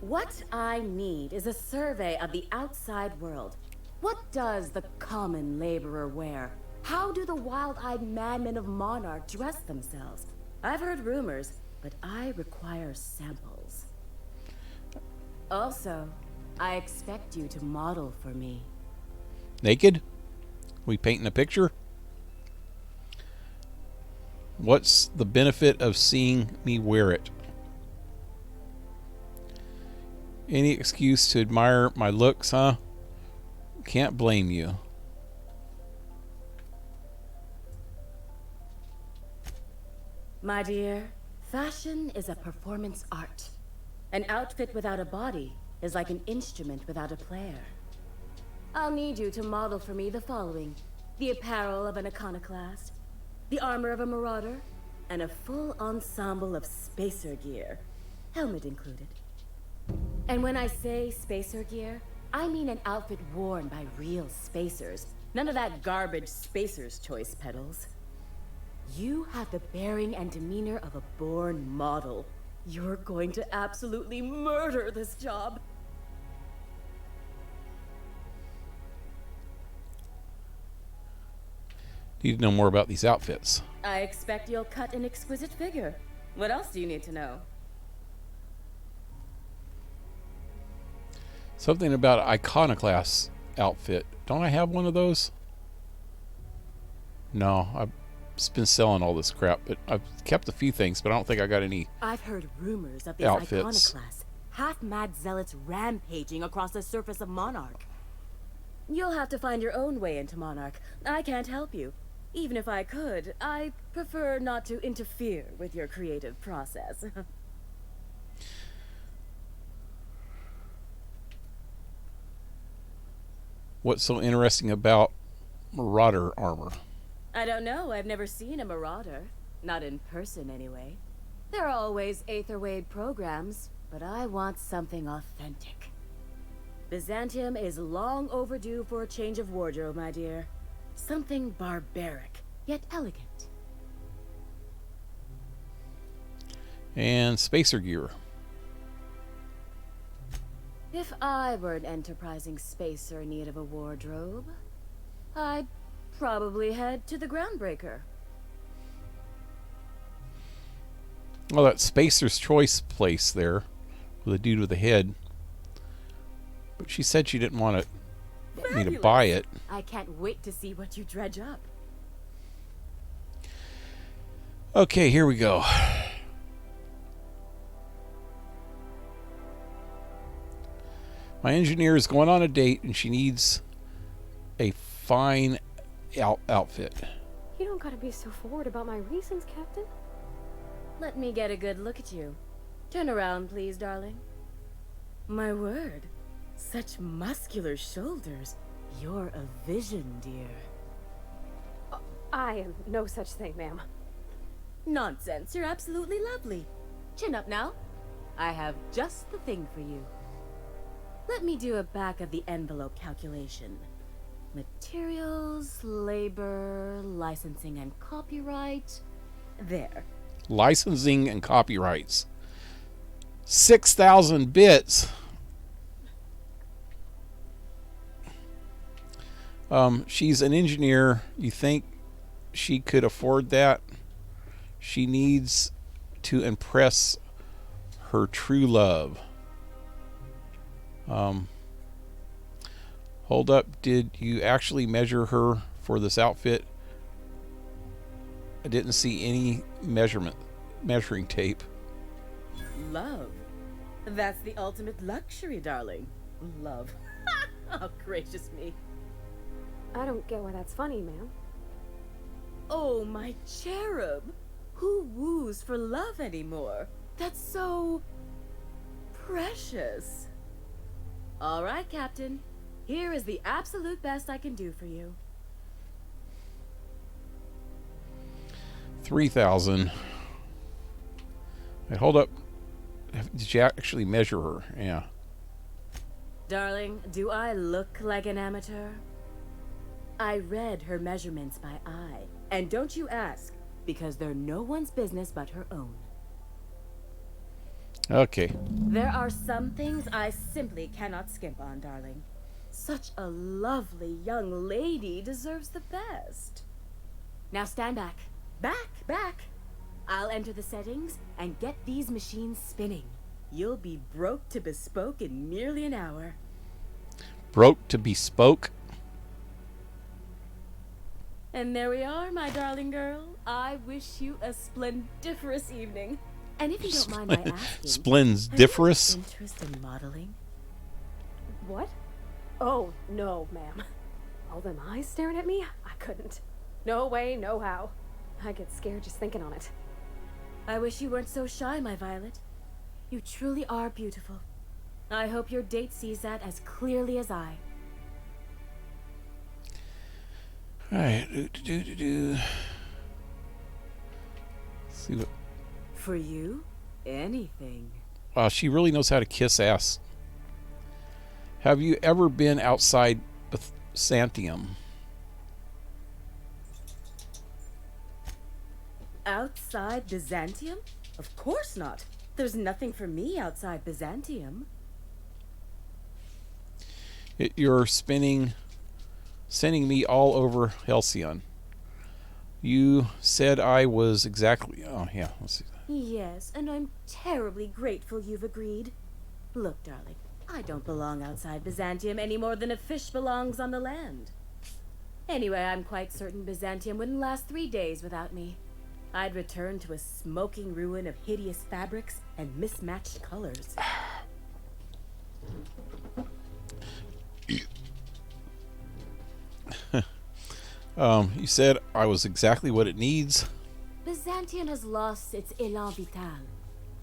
What I need is a survey of the outside world. What does the common laborer wear? How do the wild-eyed madmen of Monarch dress themselves? I've heard rumors, but I require samples. Also, I expect you to model for me. Naked? We painting a picture? What's the benefit of seeing me wear it? Any excuse to admire my looks, huh? Can't blame you. My dear, fashion is a performance art. An outfit without a body is like an instrument without a player. I'll need you to model for me the following: the apparel of an iconoclast, the armor of a marauder, and a full ensemble of spacer gear, helmet included. And when I say spacer gear, I mean an outfit worn by real spacers. None of that garbage spacer's choice pedals. You have the bearing and demeanor of a born model. You're going to absolutely murder this job. Need to know more about these outfits. I expect you'll cut an exquisite figure. What else do you need to know? Something about an iconoclast outfit. Don't I have one of those? No, I've been selling all this crap, but I've kept a few things, but I don't think I got any. I've heard rumors of these outfits. iconoclasts, half-mad zealots rampaging across the surface of Monarch. You'll have to find your own way into Monarch. I can't help you. Even if I could, I prefer not to interfere with your creative process. What's so interesting about Marauder armor? I don't know. I've never seen a marauder. Not in person, anyway. There are always Aetherwade programs, but I want something authentic. Byzantium is long overdue for a change of wardrobe, my dear. Something barbaric, yet elegant. And spacer gear. If I were an enterprising spacer in need of a wardrobe, I'd probably head to the Groundbreaker. Well, that Spacer's Choice place there with the dude with the head. But she said she didn't want me to buy it. I can't wait to see what you dredge up. Okay, here we go. My engineer is going on a date and she needs a fine outfit. You don't gotta be so forward about my reasons, Captain. Let me get a good look at you. Turn around, please, darling. My word, such muscular shoulders. You're a vision, dear. I am no such thing, ma'am. Nonsense, you're absolutely lovely. Chin up now. I have just the thing for you. Let me do a back-of-the-envelope calculation. Materials, labor, licensing and copyright. There. Licensing and copyrights. 6,000 bits. She's an engineer. You think she could afford that? She needs to impress her true love. Hold up. Did you actually measure her for this outfit? I didn't see any measuring tape. Love. That's the ultimate luxury, darling. Love. Oh, gracious me. I don't get why that's funny, ma'am. Oh, my cherub. Who woos for love anymore? That's so... precious. All right, Captain. Here is the absolute best I can do for you. 3,000. Wait, hold up. Did you actually measure her? Yeah. Darling, do I look like an amateur? I read her measurements by eye. And don't you ask, because they're no one's business but her own. Okay. There are some things I simply cannot skimp on, darling. Such a lovely young lady deserves the best. Now stand back. Back! I'll enter the settings and get these machines spinning. You'll be broke to bespoke in merely an hour. Broke to bespoke? And there we are, my darling girl. I wish you a splendiferous evening. And if you don't mind my asking, Splendiferous? interest in modeling? What? Oh, no, ma'am. All them eyes staring at me? I couldn't. No way, no how. I get scared just thinking on it. I wish you weren't so shy, my Violet. You truly are beautiful. I hope your date sees that as clearly as I. Alright. Let's see what... For you, anything. Wow, she really knows how to kiss ass. Have you ever been outside Santheim? Outside Byzantium? Of course not. There's nothing for me outside Byzantium. You're sending me all over Halcyon. You said I was exactly... Oh, yeah. Let's see. Yes, and I'm terribly grateful you've agreed. Look, darling, I don't belong outside Byzantium any more than a fish belongs on the land. Anyway, I'm quite certain Byzantium wouldn't last 3 days without me. I'd return to a smoking ruin of hideous fabrics and mismatched colors. You said I was exactly what it needs. Byzantium has lost its élan vital.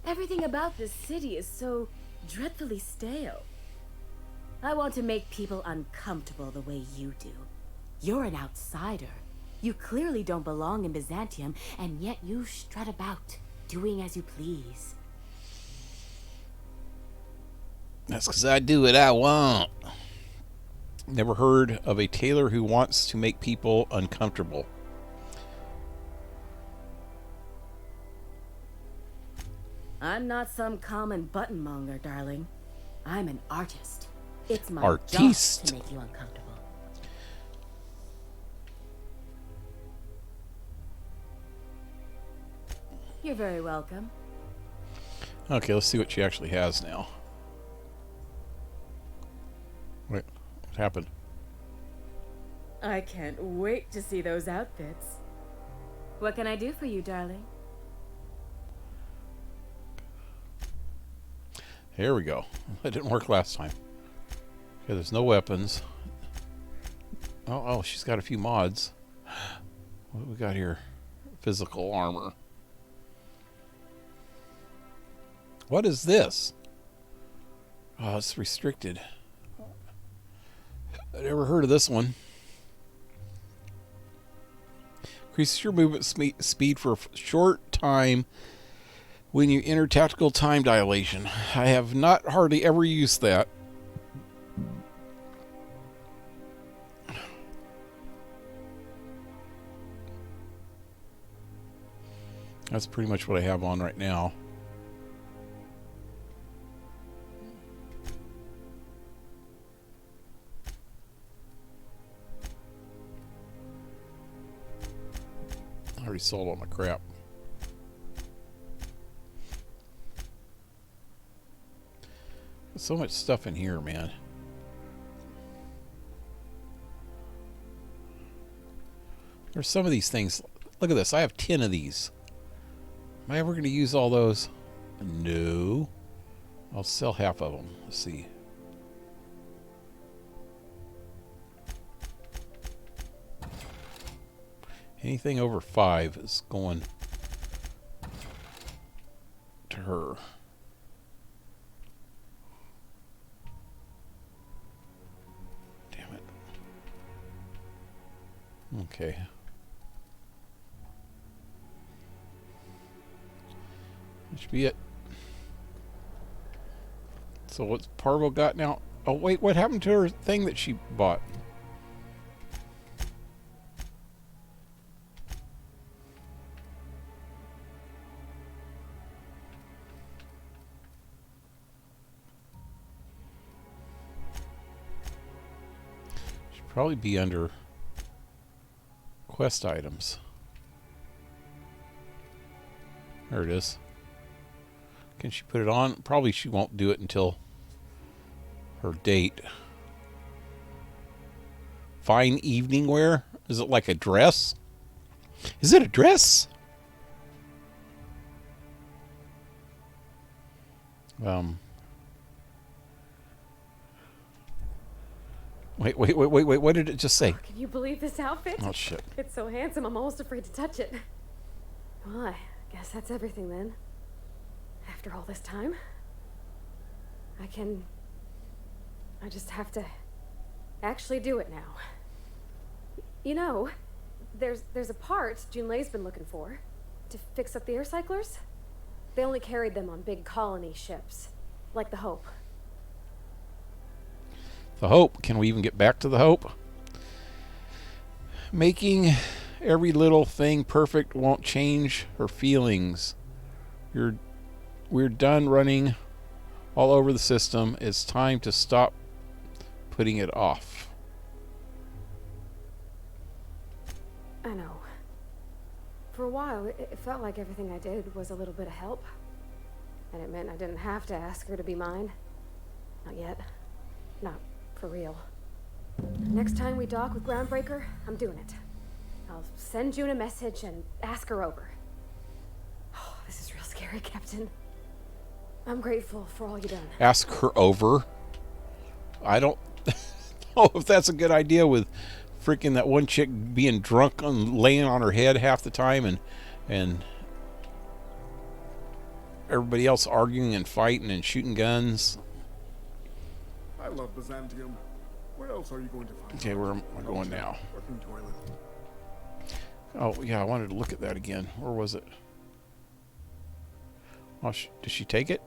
Everything about this city is so dreadfully stale. I want to make people uncomfortable the way you do. You're an outsider. You clearly don't belong in Byzantium, and yet you strut about, doing as you please. That's because I do what I want. Never heard of a tailor who wants to make people uncomfortable. I'm not some common buttonmonger, darling. I'm an artist. It's my Artiste. job to make you uncomfortable. You're very welcome. Okay, let's see what she actually has now. Wait, what happened? I can't wait to see those outfits. What can I do for you, darling? Here we go. That didn't work last time. Okay, there's no weapons. Oh, she's got a few mods. What do we got here? Physical armor. What is this? Oh, it's restricted. I never heard of this one. Increases your movement speed for a short time when you enter tactical time dilation. I have not hardly ever used that. That's pretty much what I have on right now. I already sold all my crap. There's so much stuff in here, man. There's some of these things. Look at this. I have 10 of these. Am I ever going to use all those? No. I'll sell half of them. Let's see. Anything over 5 is going to her. Damn it. Okay. That should be it. So what's Parvo got now? Oh wait, what happened to her thing that she bought? Should probably be under quest items. There it is. Can she put it on? Probably she won't do it until her date. Fine evening wear? Is it like a dress? Is it a dress? Wait, what did it just say? Can you believe this outfit? Oh shit. It's so handsome, I'm almost afraid to touch it. Well, I guess that's everything then. After all this time, I just have to actually do it now. You know, there's a part Junlei's been looking for to fix up the air cyclers. They only carried them on big colony ships, like the Hope. The Hope. Can we even get back to the Hope? Making every little thing perfect won't change her feelings. We're done running all over the system. It's time to stop putting it off. I know. For a while, it felt like everything I did was a little bit of help. And it meant I didn't have to ask her to be mine. Not yet. Not for real. Next time we dock with Groundbreaker, I'm doing it. I'll send June a message and ask her over. Oh, this is real scary, Captain. I'm grateful for all you've done. Ask her over? I don't know if that's a good idea with freaking that one chick being drunk and laying on her head half the time and everybody else arguing and fighting and shooting guns. I love Byzantium. Where else are you going to find? Okay, where am I going now? Working toilet. Oh, yeah, I wanted to look at that again. Where was it? Oh, did she take it?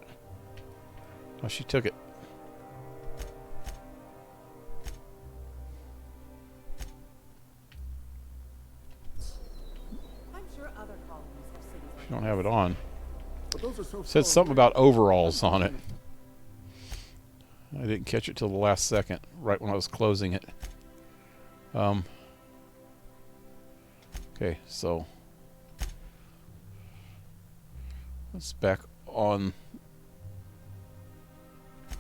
Oh, she took it. I'm sure other colonies have cities. She don't have it on. But those are so Said something about overalls on it. I didn't catch it till the last second, right when I was closing it. Okay, so let's back on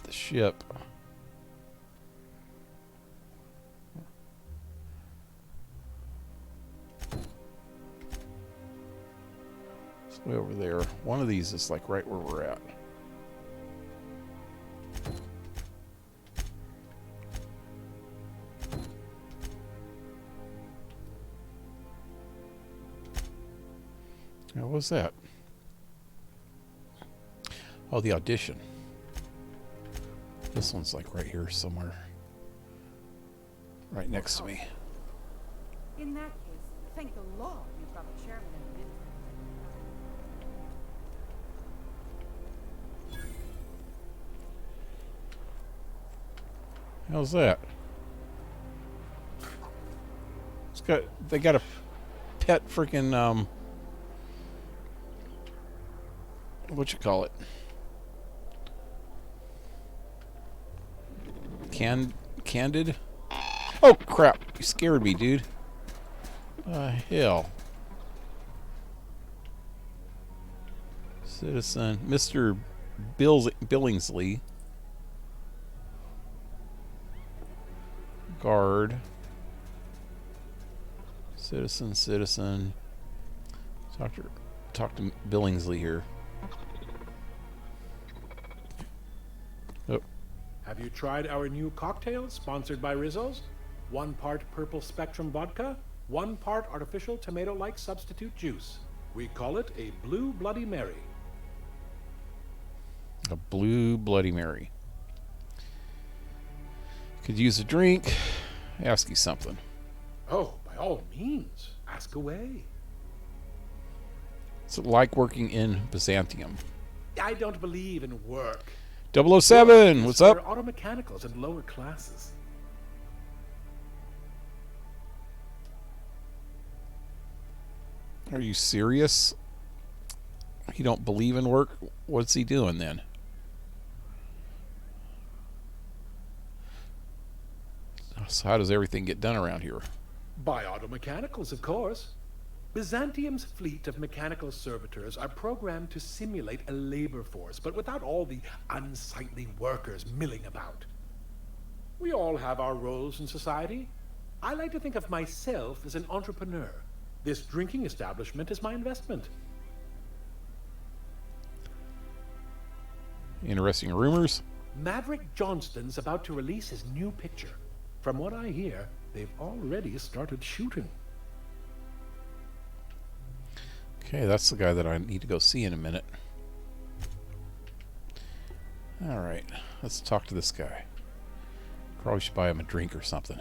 the ship. It's way over there. One of these is like right where we're at. What was that? Oh, the audition. This one's like right here somewhere. Right next to me. In that case, thank the Lord you've got a chairman in the How's that? They got a pet freaking what you call it? Candid? Oh crap! You scared me, dude. Hell. Citizen, Mr. Billingsley. Guard. Citizen. Talk to Billingsley here. Oh. Have you tried our new cocktail sponsored by Rizzo's? 1 part Purple Spectrum vodka, 1 part artificial tomato-like substitute juice. We call it a Blue Bloody Mary. A Blue Bloody Mary. Could use a drink. Ask you something. Oh, by all means, ask away. It's like working in Byzantium. I don't believe in work. 007, what's up? Auto mechanicals and lower classes. Are you serious? He don't believe in work? What's he doing then? So how does everything get done around here? By auto mechanicals, of course. Byzantium's fleet of mechanical servitors are programmed to simulate a labor force, but without all the unsightly workers milling about. We all have our roles in society. I like to think of myself as an entrepreneur. This drinking establishment is my investment. Interesting rumors. Maverick Johnston's about to release his new picture. From what I hear, they've already started shooting. Okay, that's the guy that I need to go see in a minute. Alright, let's talk to this guy. Probably should buy him a drink or something.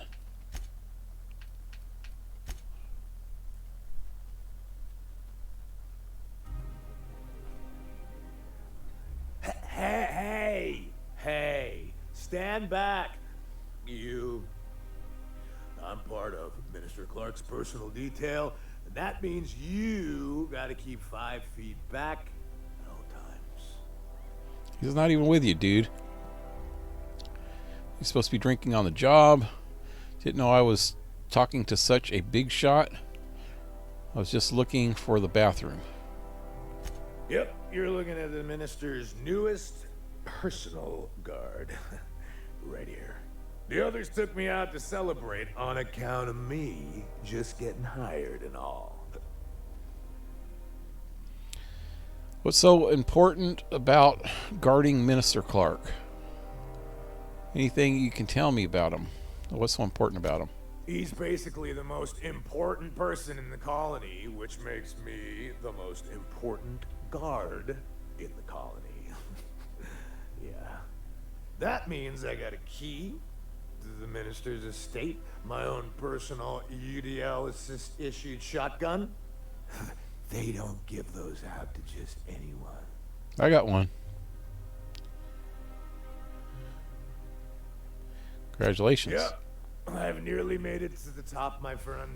Hey, stand back, you. I'm part of Minister Clark's personal detail, and that means you gotta keep 5 feet back at all times. He's not even with you, dude. He's supposed to be drinking on the job. Didn't know I was talking to such a big shot. I was just looking for the bathroom. Yep, you're looking at the minister's newest personal guard. Right here. The others took me out to celebrate on account of me just getting hired and all. What's so important about guarding Minister Clark? Anything you can tell me about him? What's so important about him? He's basically the most important person in the colony, which makes me the most important guard in the colony. Yeah. That means I got a key to the minister's estate, my own personal UDL issued shotgun. They don't give those out to just anyone. I got one. Congratulations. Yep. I've nearly made it to the top, my friend.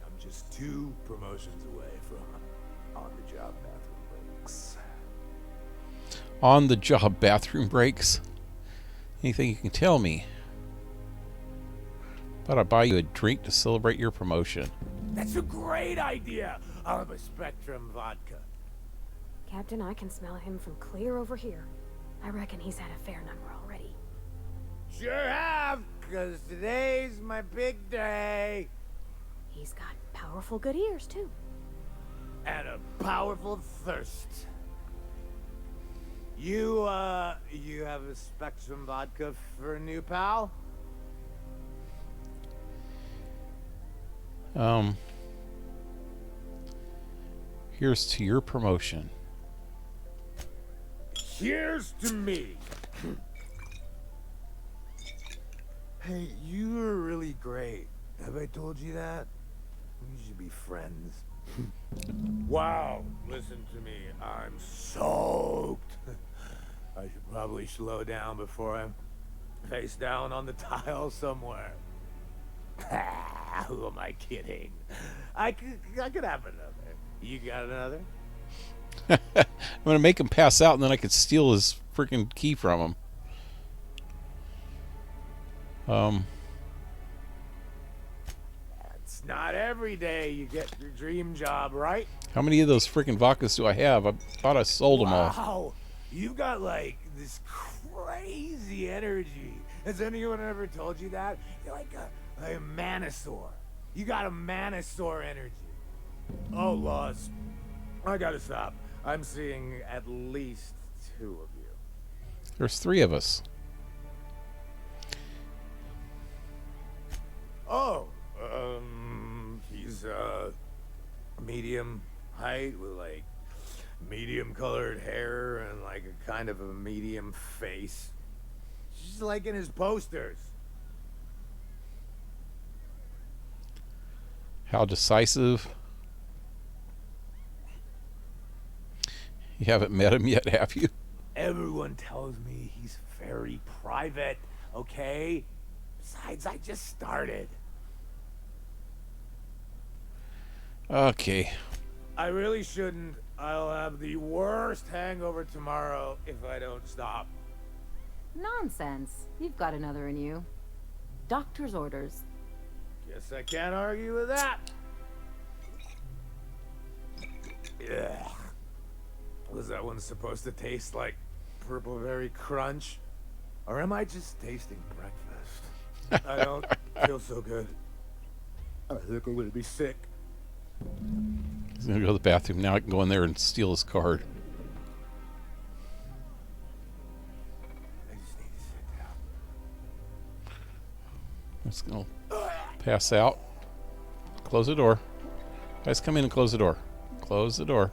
I'm just 2 promotions away from on-the-job bathroom breaks. On-the-job bathroom breaks? Anything you can tell me? Thought I'd buy you a drink to celebrate your promotion. That's a great idea! I'll have a Spectrum vodka. Captain, I can smell him from clear over here. I reckon he's had a fair number already. Sure have, because today's my big day. He's got powerful good ears, too. And a powerful thirst. You have a Spectrum vodka for a new pal? Here's to your promotion. Here's to me. Hey, you were really great. Have I told you that? We should be friends. Wow, listen to me. I'm soaked. I should probably slow down before I'm face down on the tile somewhere. Who am I kidding? I could have another. You got another? I'm gonna make him pass out, and then I could steal his freaking key from him. It's not every day you get your dream job, right? How many of those freaking vodkas do I have? I thought I sold them all. Wow, you've got like this crazy energy. Has anyone ever told you that? You're like a manosaur. You got a manosaur energy. Oh, Laws. I gotta stop. I'm seeing at least 2 of you. There's 3 of us. Oh, medium height with like medium colored hair and like a kind of a medium face. Just like in his posters. How decisive. You haven't met him yet, have you? Everyone tells me he's very private, okay? Besides, I just started. Okay. I really shouldn't. I'll have the worst hangover tomorrow if I don't stop. Nonsense. You've got another in you. Doctor's orders. Guess I can't argue with that. Yeah. Was that one supposed to taste like purple berry crunch? Or am I just tasting breakfast? I don't feel so good. I think I'm gonna be sick. He's gonna go to the bathroom. Now I can go in there and steal his card. I just need to sit down. Let's go. Pass out. Close the door. Guys, come in and close the door. Close the door.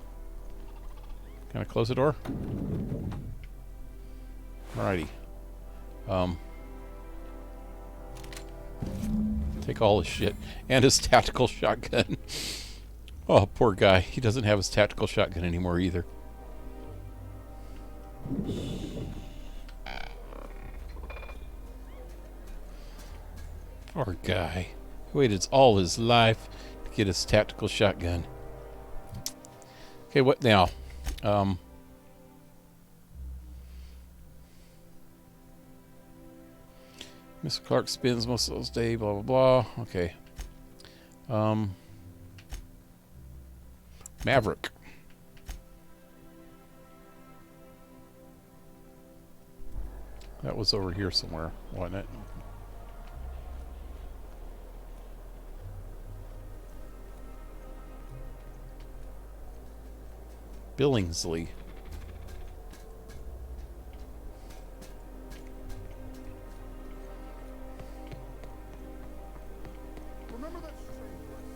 Can I close the door? Alrighty. Take all his shit. And his tactical shotgun. Oh, poor guy. He doesn't have his tactical shotgun anymore either. Poor guy. He waited all his life to get his tactical shotgun. Okay, what now? Mr. Clark spends most of those days, blah, blah, blah. Okay. Maverick. That was over here somewhere, wasn't it? Billingsley. Remember that strange Wesley?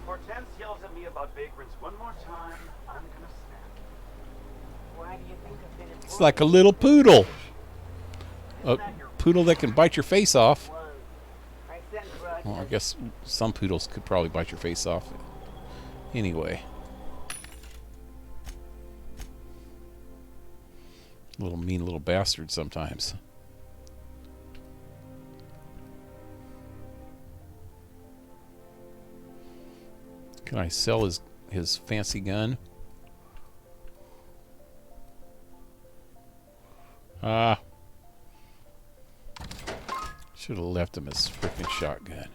Hortense yells at me about vagrants one more time, I'm gonna snap. Why do you think I've been It's like a little poodle. A poodle that can bite your face off. Well, I guess some poodles could probably bite your face off. Anyway. Little mean little bastard sometimes. Can I sell his fancy gun? Ah. Should have left him his freaking shotgun.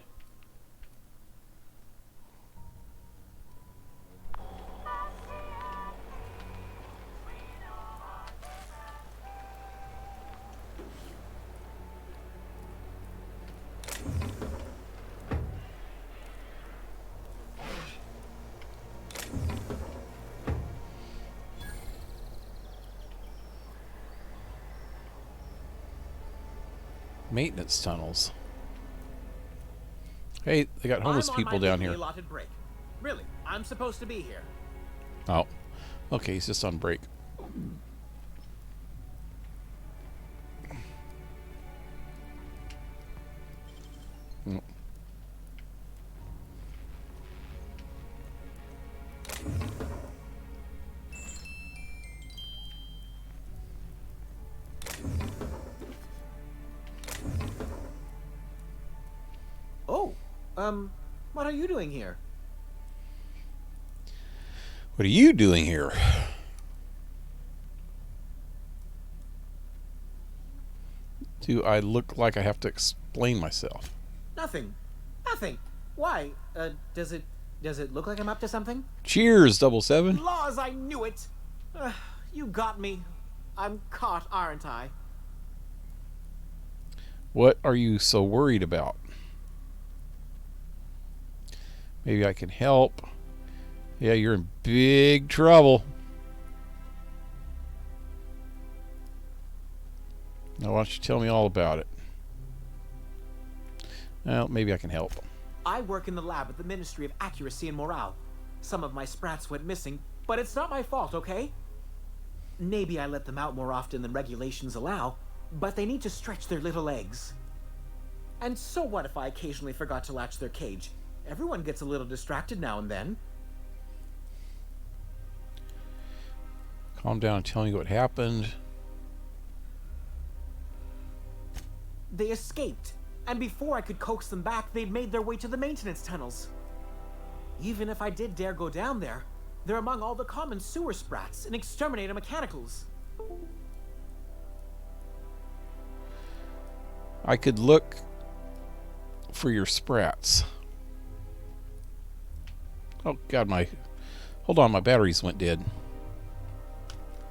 Maintenance tunnels. Hey, they got homeless people down here. Allotted break. Really, I'm supposed to be here. Oh, okay, he's just on break. Mm. What are you doing here? What are you doing here? Do I look like I have to explain myself? Nothing. Nothing. Why? Does it look like I'm up to something? Cheers, 77. Laws, I knew it. You got me. I'm caught, aren't I? What are you so worried about? Maybe I can help. Yeah, you're in big trouble. Now, why don't you tell me all about it? Well, maybe I can help. I work in the lab at the Ministry of Accuracy and Morale. Some of my sprats went missing, but it's not my fault, okay? Maybe I let them out more often than regulations allow, but they need to stretch their little legs. And so what if I occasionally forgot to latch their cage? Everyone gets a little distracted now and then. Calm down and tell me what happened. They escaped, and before I could coax them back, they'd made their way to the maintenance tunnels. Even if I did dare go down there, they're among all the common sewer sprats and exterminator mechanicals. I could look for your sprats. Oh God, hold on, my batteries went dead.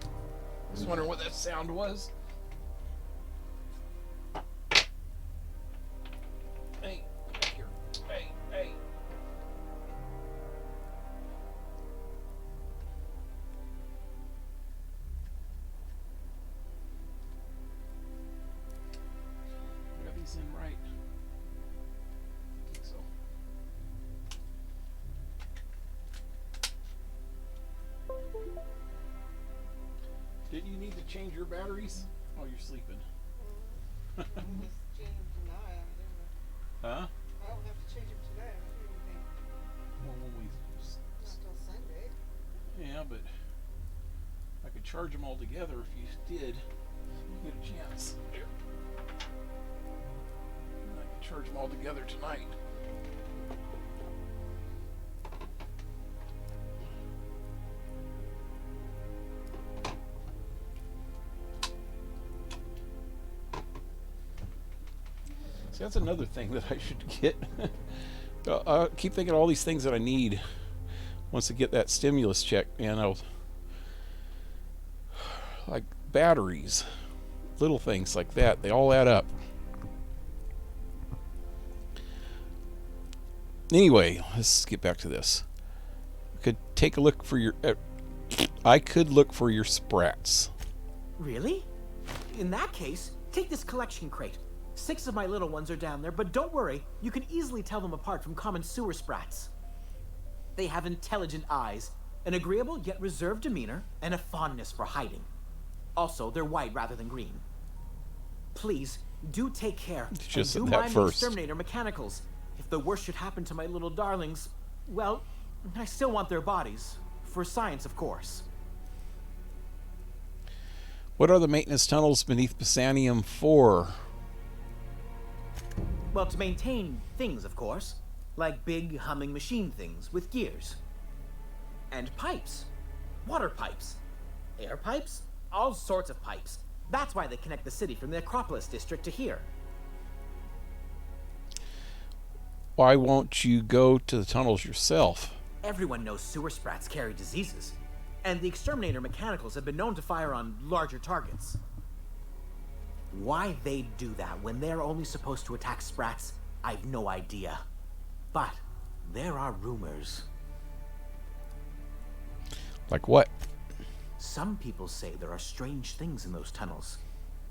I was wondering what that sound was. Hey, here. Hey. Got these in right. I think so. Didn't you need to change your batteries? Oh, you're sleeping. Huh? Huh? I don't have to change them today. I don't do anything. Well, when we... Not till Sunday. Yeah, but I could charge them all together if you did. You get a chance. Here. I could charge them all together tonight. See, that's another thing that I should get. I keep thinking of all these things that I need once I get that stimulus check, like batteries, little things like that, they all add up. Anyway, let's get back to this. I could take a look for your sprats. Really? In that case, take this collection crate. 6 of my little ones are down there, but don't worry, you can easily tell them apart from common sewer sprats. They have intelligent eyes, an agreeable yet reserved demeanor, and a fondness for hiding. Also, they're white rather than green. Please, do take care. Just and do that mind first. the exterminator mechanicals. If the worst should happen to my little darlings, well, I still want their bodies. For science, of course. What are the maintenance tunnels beneath Byzantium for? Well, to maintain things, of course. Like big, humming machine things with gears. And pipes. Water pipes. Air pipes. All sorts of pipes. That's why they connect the city from the Acropolis district to here. Why won't you go to the tunnels yourself? Everyone knows sewer sprats carry diseases. And the exterminator mechanicals have been known to fire on larger targets. Why they'd do that when they're only supposed to attack sprats, I've no idea. But there are rumors. Like what? Some people say there are strange things in those tunnels.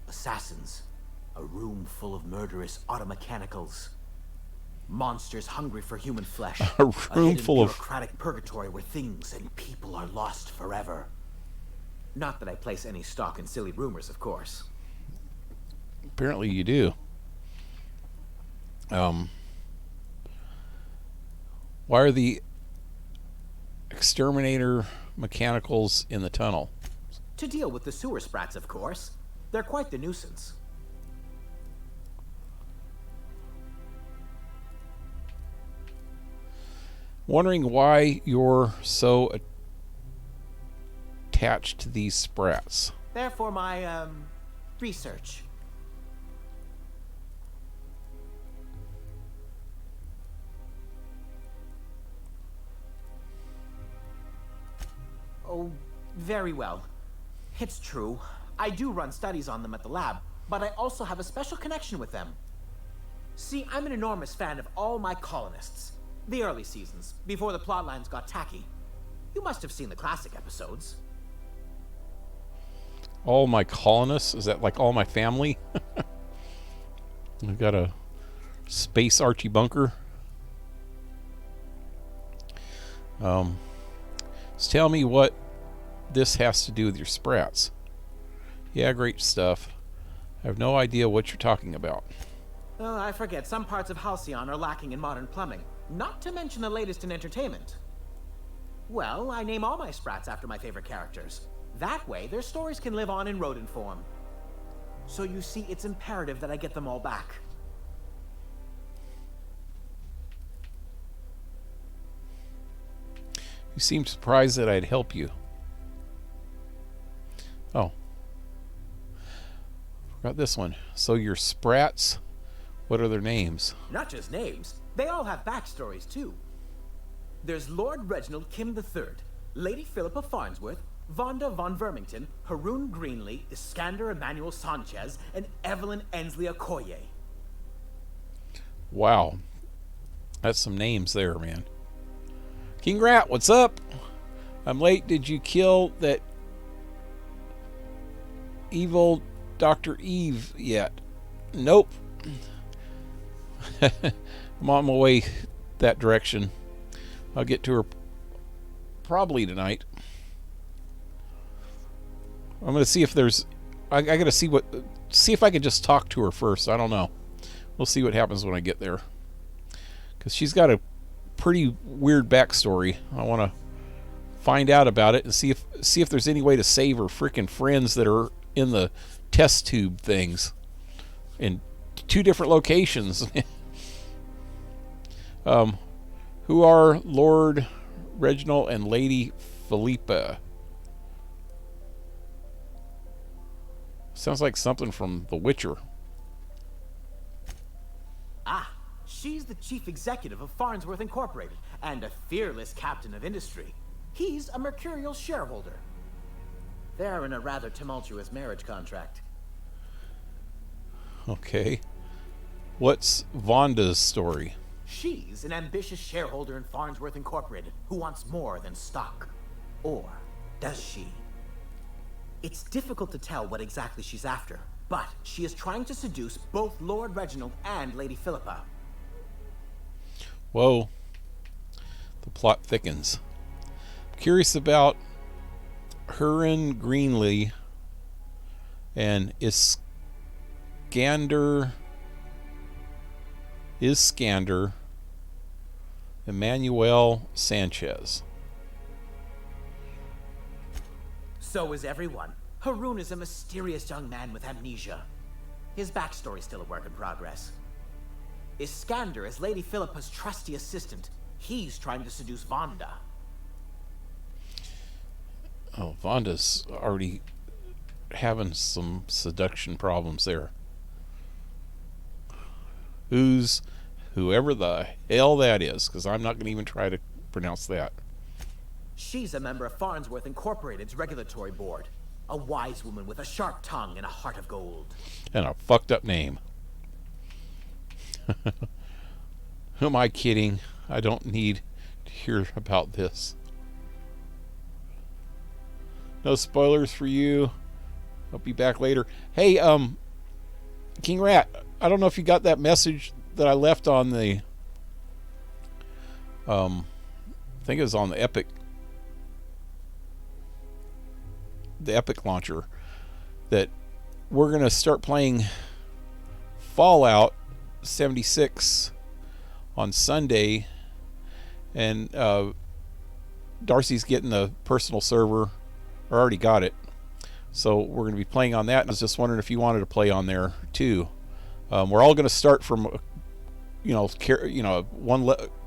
Assassins. A room full of murderous automechanicals. Monsters hungry for human flesh. A room full of bureaucratic purgatory where things and people are lost forever. Not that I place any stock in silly rumors, of course. Apparently you do. Why are the exterminator mechanicals in the tunnel? To deal with the sewer sprats, of course. They're quite the nuisance. Wondering why you're so attached to these sprats. They're for my, research. Oh, very well. It's true. I do run studies on them at the lab, but I also have a special connection with them. See, I'm an enormous fan of all my colonists. The early seasons, before the plotlines got tacky. You must have seen the classic episodes. All my colonists? Is that like all my family? I've got a space Archie bunker. So tell me what this has to do with your sprats. Yeah, great stuff. I have no idea what you're talking about. Oh, I forget. Some parts of Halcyon are lacking in modern plumbing. Not to mention the latest in entertainment. Well, I name all my sprats after my favorite characters. That way, their stories can live on in rodent form. So you see, it's imperative that I get them all back. You seem surprised that I'd help you. Oh. Forgot this one. So your sprats, what are their names? Not just names. They all have backstories, too. There's Lord Reginald Kim III, Lady Philippa Farnsworth, Vonda von Vermington, Haroon Greenlee, Iskander Emmanuel Sanchez, and Evelyn Ensley Okoye. Wow. That's some names there, man. KingRat, what's up? I'm late. Did you kill that evil Dr. Eve yet? Nope. I'm on my way that direction. I'll get to her probably tonight. I'm going to see if there's... I got to see if I can just talk to her first. I don't know. We'll see what happens when I get there. Because she's got a pretty weird backstory. I want to find out about it and see if there's any way to save her freaking friends that are in the test tube things in 2 different locations. Who are Lord Reginald and Lady Philippa? Sounds like something from The Witcher. Ah, she's the chief executive of Farnsworth Incorporated and a fearless captain of industry. He's a mercurial shareholder. They're in a rather tumultuous marriage contract. Okay. What's Vonda's story? She's an ambitious shareholder in Farnsworth Incorporated who wants more than stock. Or does she? It's difficult to tell what exactly she's after, but she is trying to seduce both Lord Reginald and Lady Philippa. Whoa. The plot thickens. I'm curious about Haroon Greenlee and Iskander Emmanuel Sanchez. So is everyone. Haroon is a mysterious young man with amnesia. His backstory's still a work in progress. Iskander is Lady Philippa's trusty assistant. He's trying to seduce Vonda. Oh, Vonda's already having some seduction problems there. Whoever the hell that is, because I'm not going to even try to pronounce that. She's a member of Farnsworth Incorporated's regulatory board. A wise woman with a sharp tongue and a heart of gold. And a fucked up name. Who am I kidding? I don't need to hear about this. No spoilers for you. I'll be back later. Hey, KingRat, I don't know if you got that message that I left on the I think it was on the Epic launcher, that we're going to start playing Fallout 76 on Sunday, and Darcy's getting the personal server, or already got it, so we're going to be playing on that. And I was just wondering if you wanted to play on there too. We're all going to start from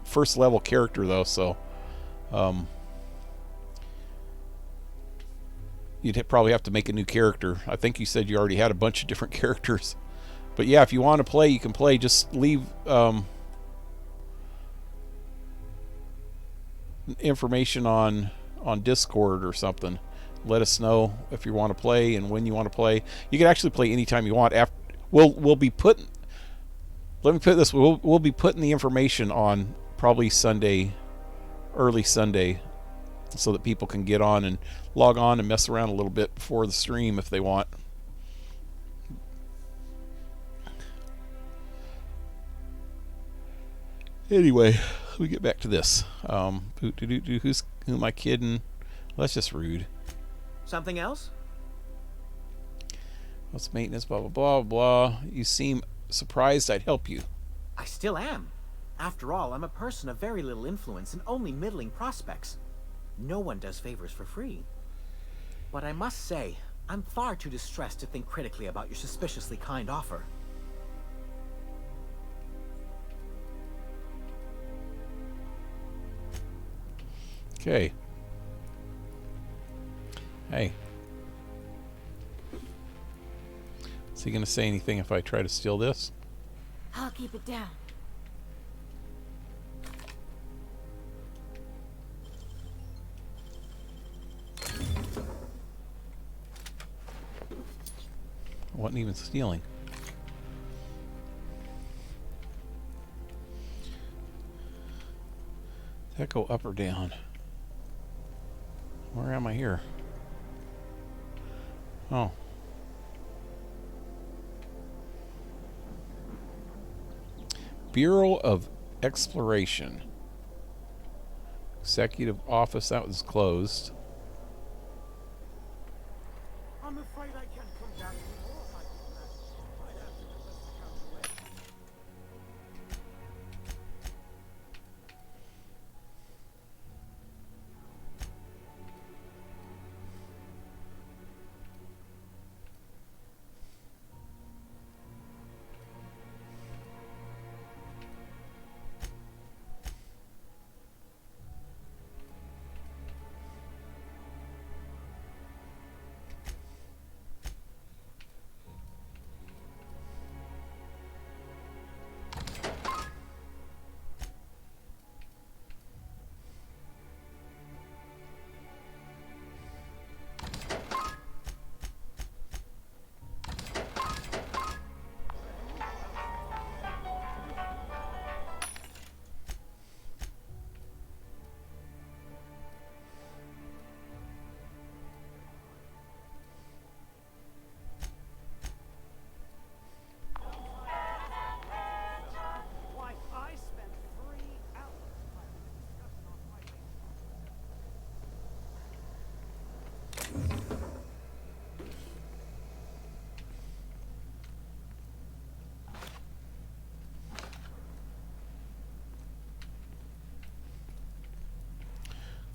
first level character though, so you'd probably have to make a new character. I think you said you already had a bunch of different characters, but yeah, if you want to play, you can play. Just leave information on Discord or something. Let us know if you want to play and when you want to play. You can actually play anytime you want. After we'll be putting. Let me put it this way: we'll be putting the information on probably Sunday, early Sunday, so that people can get on and log on and mess around a little bit before the stream if they want. Anyway, let me get back to this. Who am I kidding? Well, that's just rude. Something else? What's maintenance? Blah, blah, blah, blah. You seem surprised I'd help you. I still am. After all, I'm a person of very little influence and only middling prospects. No one does favors for free. But I must say, I'm far too distressed to think critically about your suspiciously kind offer. Okay. Hey. Is he going to say anything if I try to steal this? I'll keep it down. I wasn't even stealing. Does that go up or down? Where am I here? Oh. Bureau of Exploration. Executive Office, that was closed. I'm afraid I can't come down anymore, my good man. I'd have to let the count away.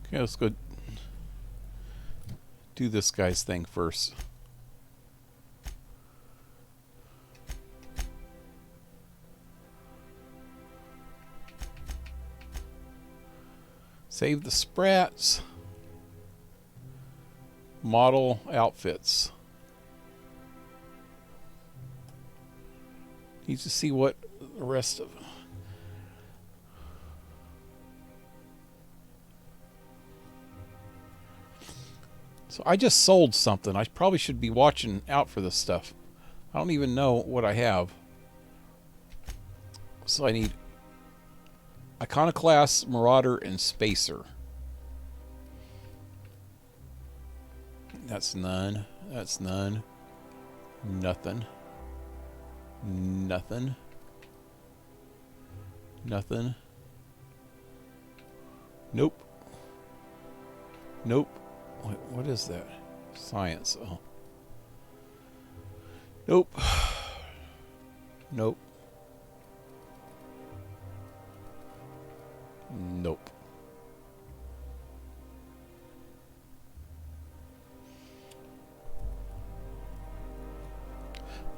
Okay, let's go do this guy's thing first. Save the sprats. Model outfits. Need to see what the rest of. So I just sold something. I probably should be watching out for this stuff. I don't even know what I have. So I need Iconoclast, Marauder, and Spacer. That's none. That's none. Nothing. Nothing. Nothing. Nope. Nope. What is that? Science. Oh. Nope. Nope. Nope.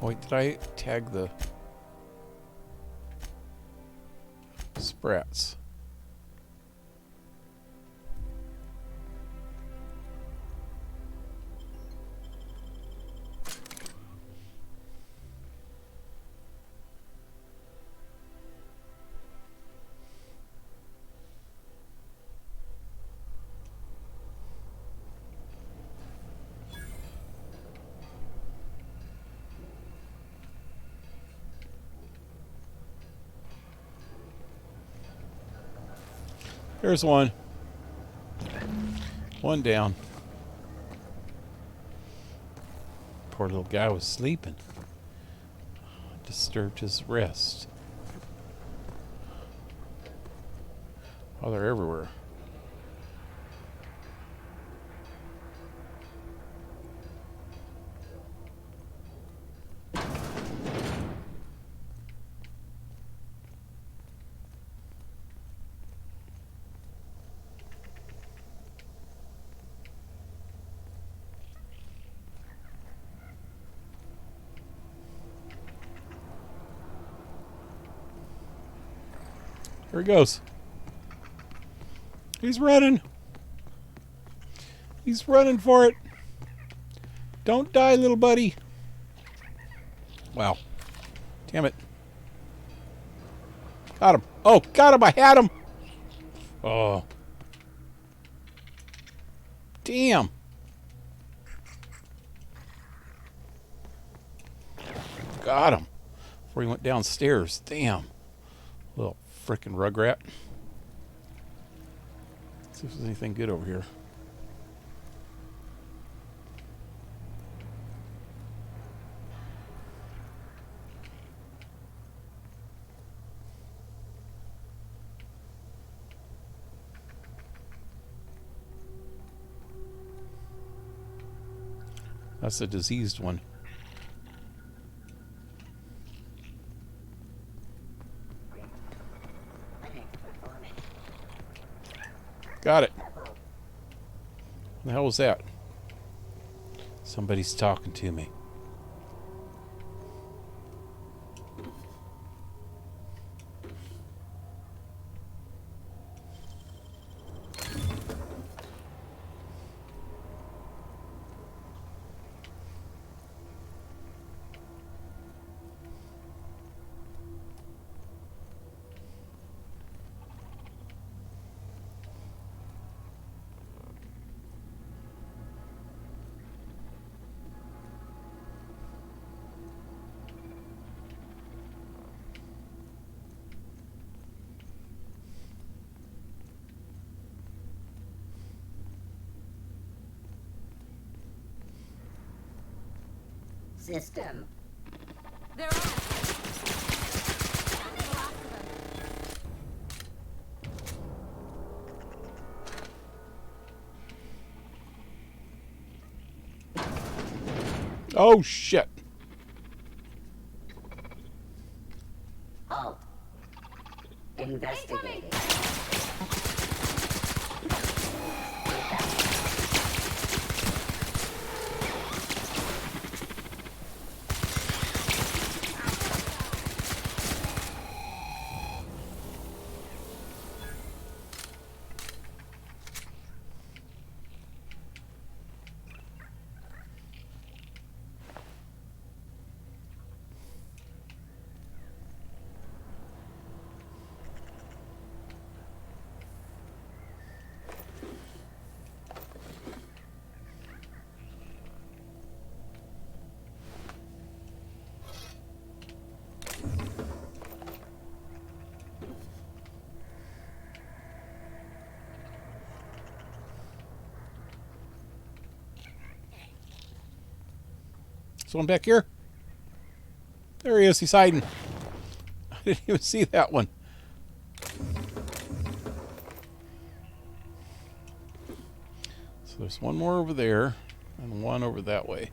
Wait, did I tag the sprats? There's one. One down. Poor little guy was sleeping. Disturbed his rest. Oh, they're everywhere. Here he goes. He's running. He's running for it. Don't die, little buddy. Wow. Damn it. Got him. Oh, got him. I had him. Oh. Damn. Got him. Before he went downstairs. Damn. Little frickin' rugrat. See if there's anything good over here. That's a diseased one. Got it. What the hell was that? Somebody's talking to me. System. They're on. Oh shit. Oh. Investigating. Someone back here? There he is. He's hiding. I didn't even see that one. So there's one more over there and one over that way.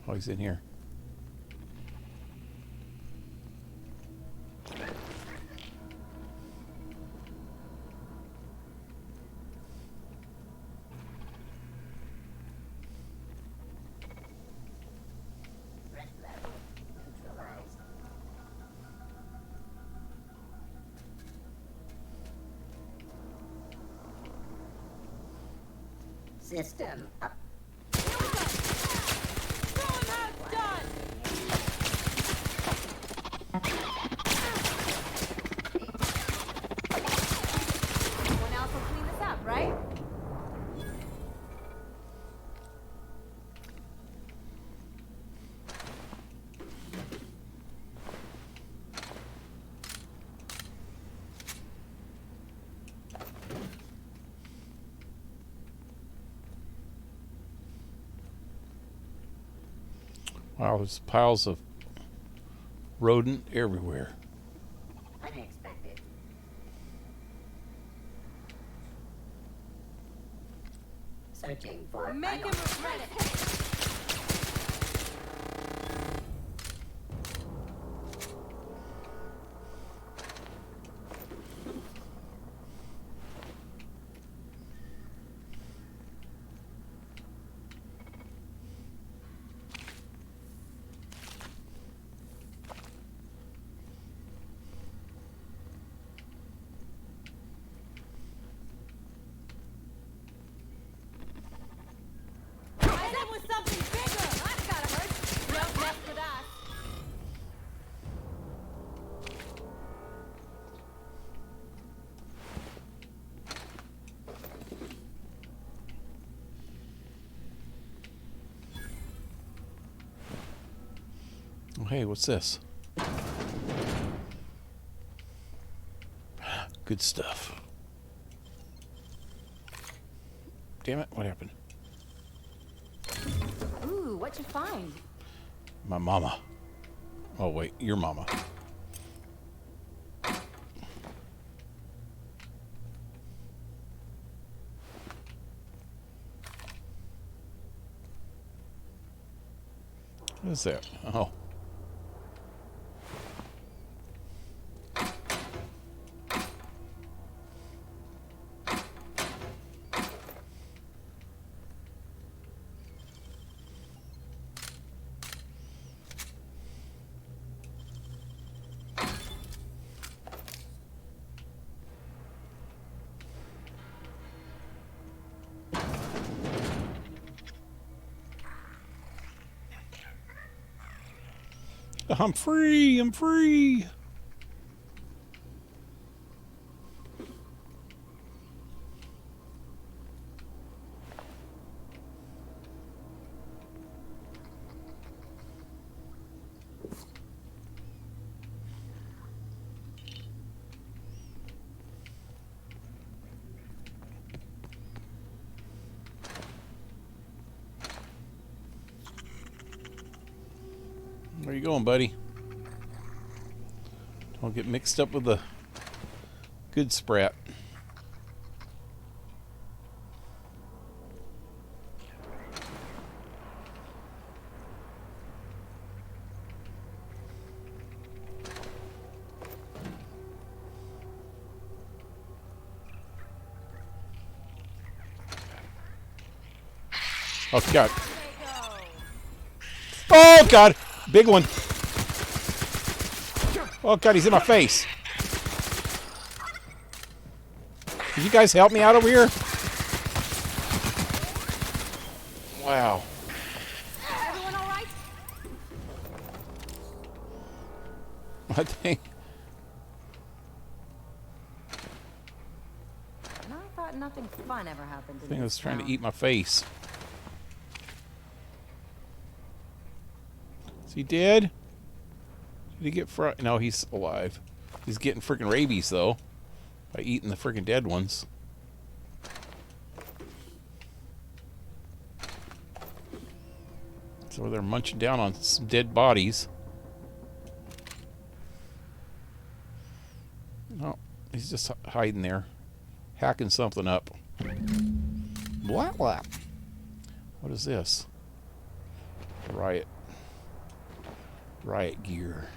Oh, he's in here. System up. Someone else will clean this up, right? Wow, there's piles of rodent everywhere. Unexpected. Searching for Make him regret it. Oh, hey, what's this? Good stuff. Damn it, what happened? Ooh, what'd you find? My mama. Oh, wait, your mama. What is that? Oh. I'm free! I'm free! Where you going, buddy? Don't get mixed up with the good sprat. Oh, God. Oh, God. Big one. Oh, God, he's in my face. Can you guys help me out over here? Wow. Everyone all right? I think. And I thought nothing fun ever happened in I think I was this trying to town. eat my face. Is he dead? Did he get fried? No, he's alive. He's getting freaking rabies, though, by eating the freaking dead ones. So they're munching down on some dead bodies. No, he's just hiding there, hacking something up. Blah, blah. What is this? Riot gear.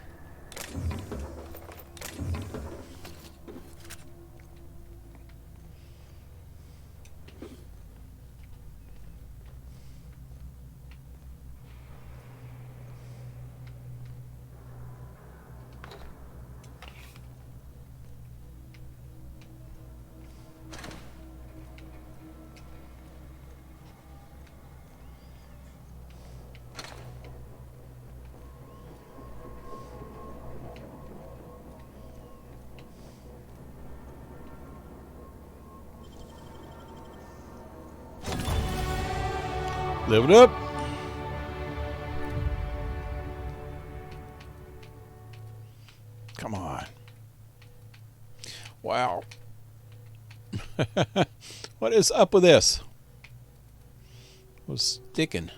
Live it up. Come on. Wow. What is up with this? Was sticking.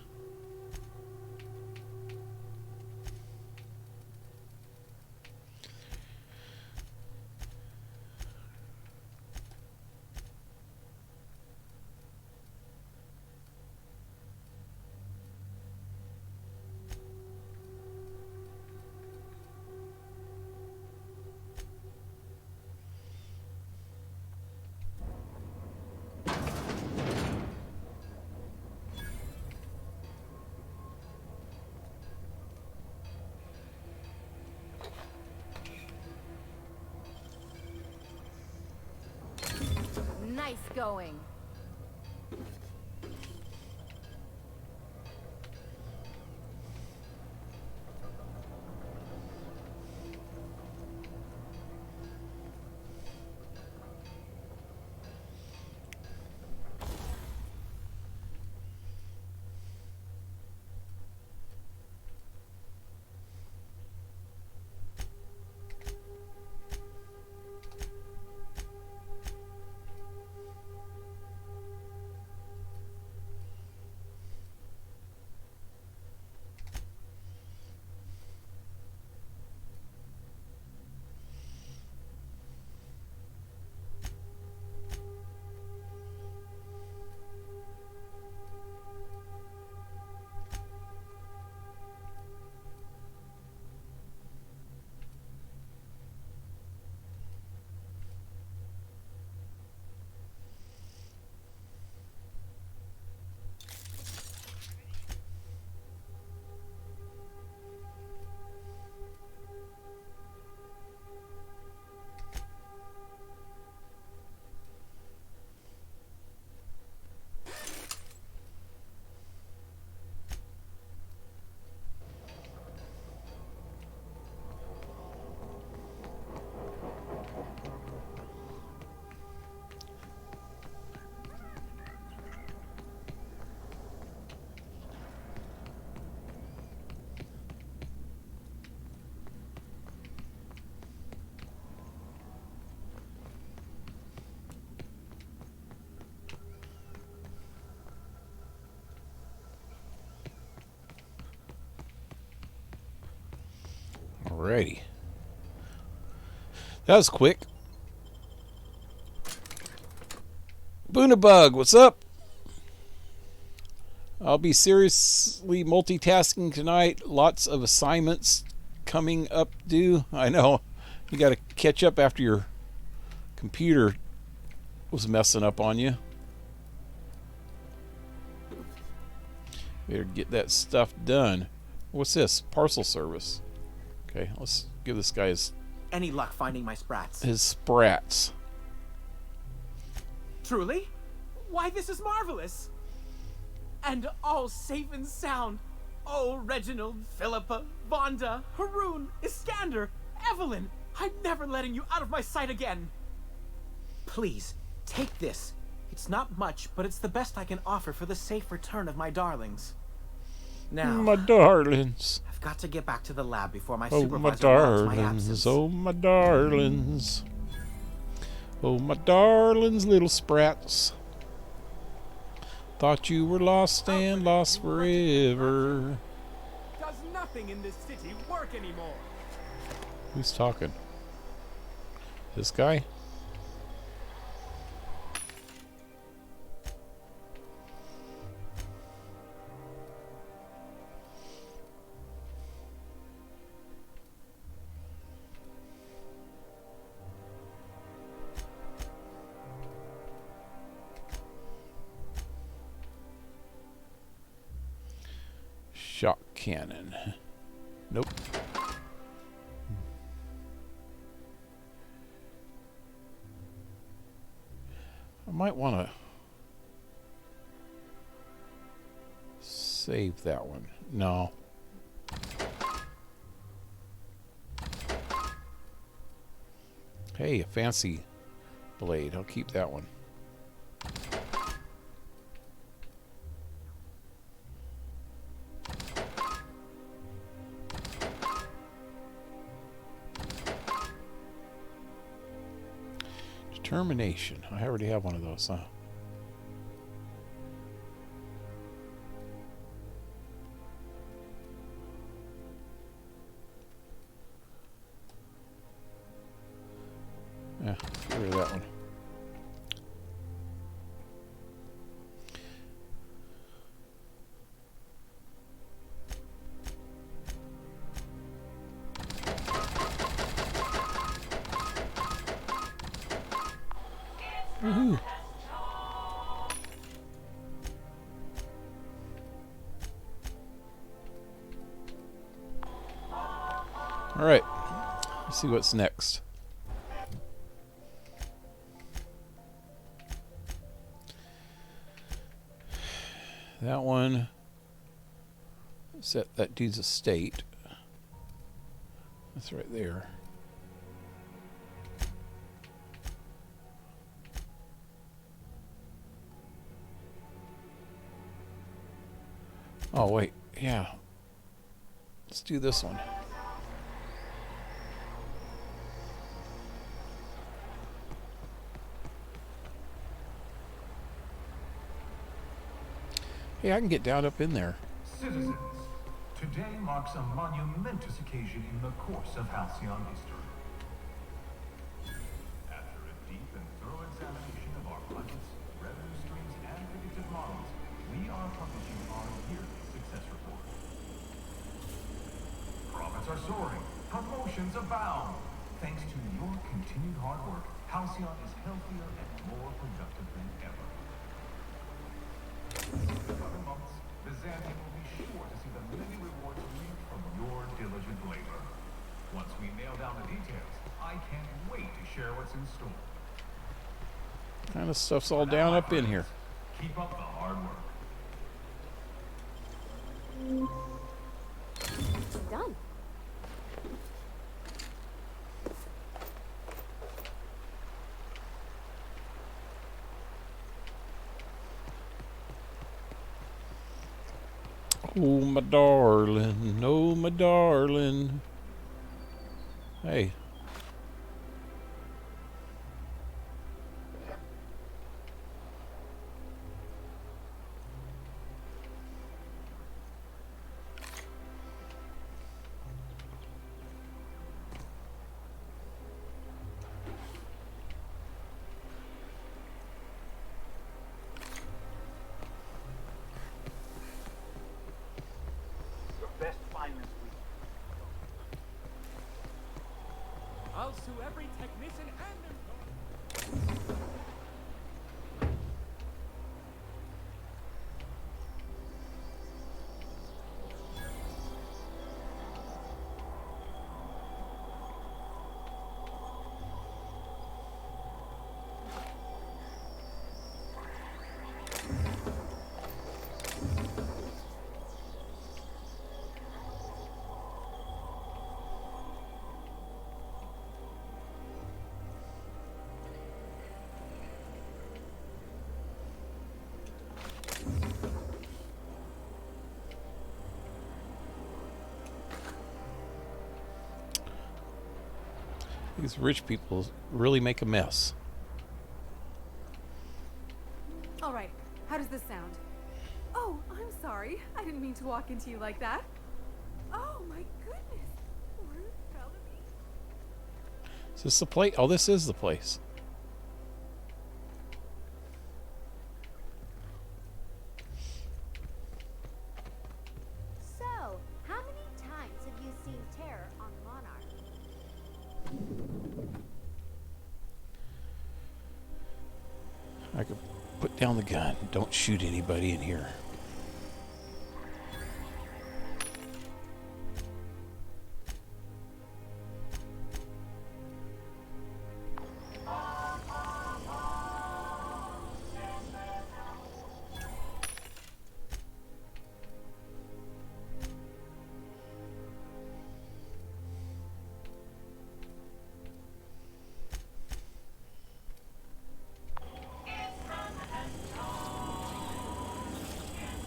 going? Alrighty. That was quick. TheBunaBug, what's up? I'll be seriously multitasking tonight. Lots of assignments coming up due. I know. You got to catch up after your computer was messing up on you. Better get that stuff done. What's this? Parcel service. Okay, let's give this guy his... Any luck finding my sprats? His sprats. Truly? Why, this is marvelous! And all safe and sound. Oh, Reginald, Philippa, Vonda, Haroon, Iskander, Evelyn, I'm never letting you out of my sight again. Please, take this. It's not much, but it's the best I can offer for the safe return of my darlings. Now, my darlings. I've got to get back to the lab before my Oh, supervisor my wants my darlings. absence. Oh, my darlings. Oh, my darlings, little sprats. Thought you were lost and lost forever. Does nothing in this city work anymore? Who's talking? This guy? Shock cannon. Nope. I might want to save that one. No. Hey, a fancy blade. I'll keep that one. Determination. I already have one of those, huh? Yeah, get rid of that one. Woohoo. All right, let's see what's next. That one. Set that dude's estate. That's right there. Oh, wait. Yeah. Let's do this one. Hey, I can get down up in there. Citizens, today marks a monumentous occasion in the course of Halcyon history. After a deep and thorough examination of our budgets, revenue streams, and predictive models, we are publishing our yearly success report. Profits are soaring, promotions abound. Thanks to your continued hard work, Halcyon is healthier and more productive than ever. In the coming months, Byzantium will be sure to see the many rewards reaped from your diligent labor. Once we nail down the details, I can't wait to share what's in store. What kind of stuff's all down up in here? Keep up the hard work. Done. Oh, my darling. Oh, my darling. Hey. Your best find this week. I'll sue every technician and These rich people really make a mess. All right, how does this sound? Oh, I'm sorry. I didn't mean to walk into you like that. Oh my goodness. Rude Bellamy. Is this the place? Oh, this is the place. So, how many times have you seen terror on Monarch? I could put down the gun. Don't shoot anybody in here.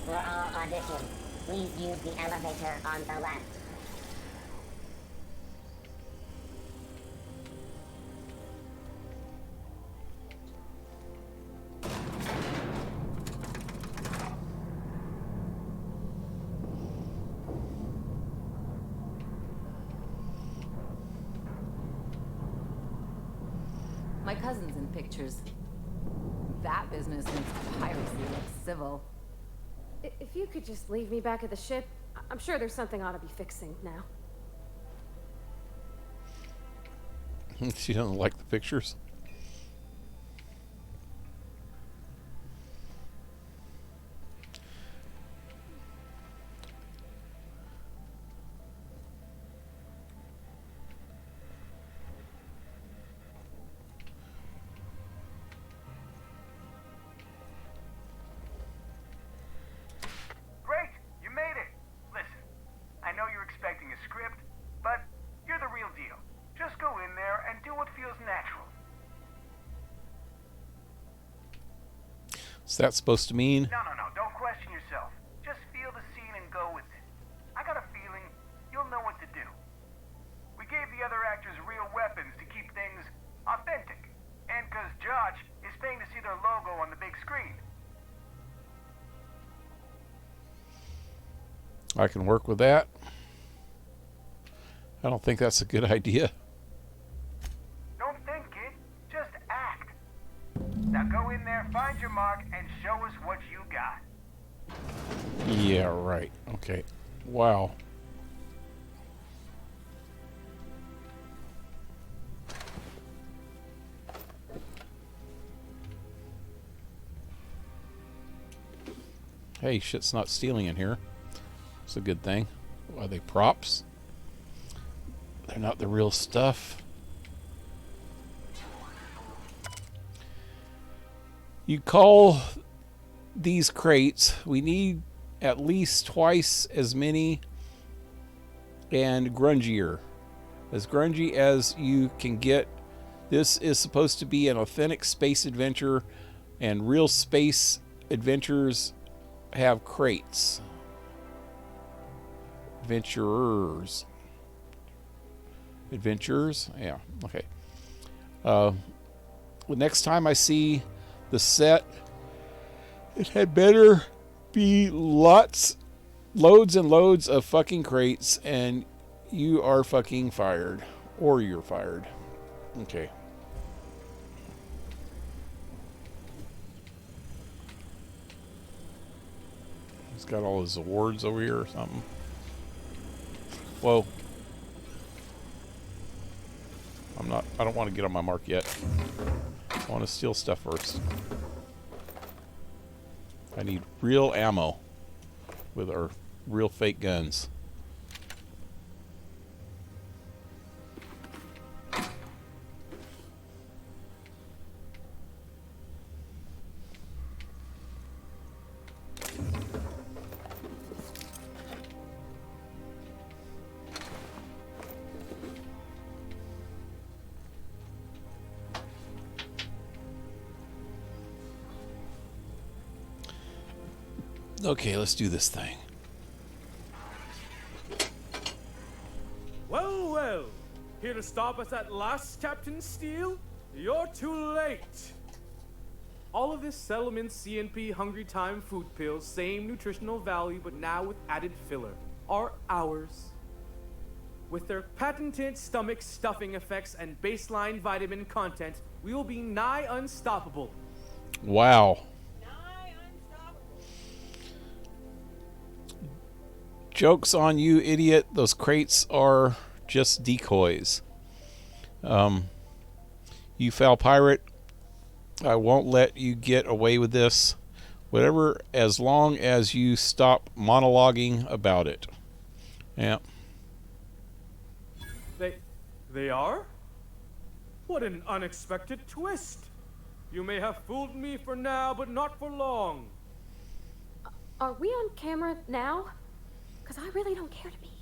For all auditions, please use the elevator on the left. My cousin's in pictures. That business makes piracy look civil. If you could just leave me back at the ship, I'm sure there's something I ought to be fixing now. She doesn't like the pictures. What's that supposed to mean? No, don't question yourself. Just feel the scene and go with it. I got a feeling you'll know what to do. We gave the other actors real weapons to keep things authentic. And because Josh is paying to see their logo on the big screen. I can work with that. I don't think that's a good idea. Don't think, kid. Just act. Now go in there, find your mark, and show us what you got. Yeah, right. Okay. Wow. Hey, shit's not stealing in here. It's a good thing. Are they props? They're not the real stuff. You call these crates. We need at least twice as many and grungier. As grungy as you can get. This is supposed to be an authentic space adventure, and real space adventures have crates. Adventurers. Yeah, okay. The next time I see the set, it had better be loads and loads of fucking crates, and you are fucking fired. Or you're fired. Okay. He's got all his awards over here or something. Whoa. I don't want to get on my mark yet. I want to steal stuff first. I need real ammo with our real fake guns. Okay, let's do this thing. Well, well. Here to stop us at last, Captain Steele? You're too late. All of this settlement CNP Hungry Time food pills, same nutritional value, but now with added filler, are ours. With their patented stomach stuffing effects and baseline vitamin content, we will be nigh unstoppable. Wow. Joke's on you, idiot. Those crates are just decoys. You foul pirate. I won't let you get away with this. Whatever, as long as you stop monologuing about it. Yeah. They are? What an unexpected twist. You may have fooled me for now, but not for long. Are we on camera now? Because I really don't care to be.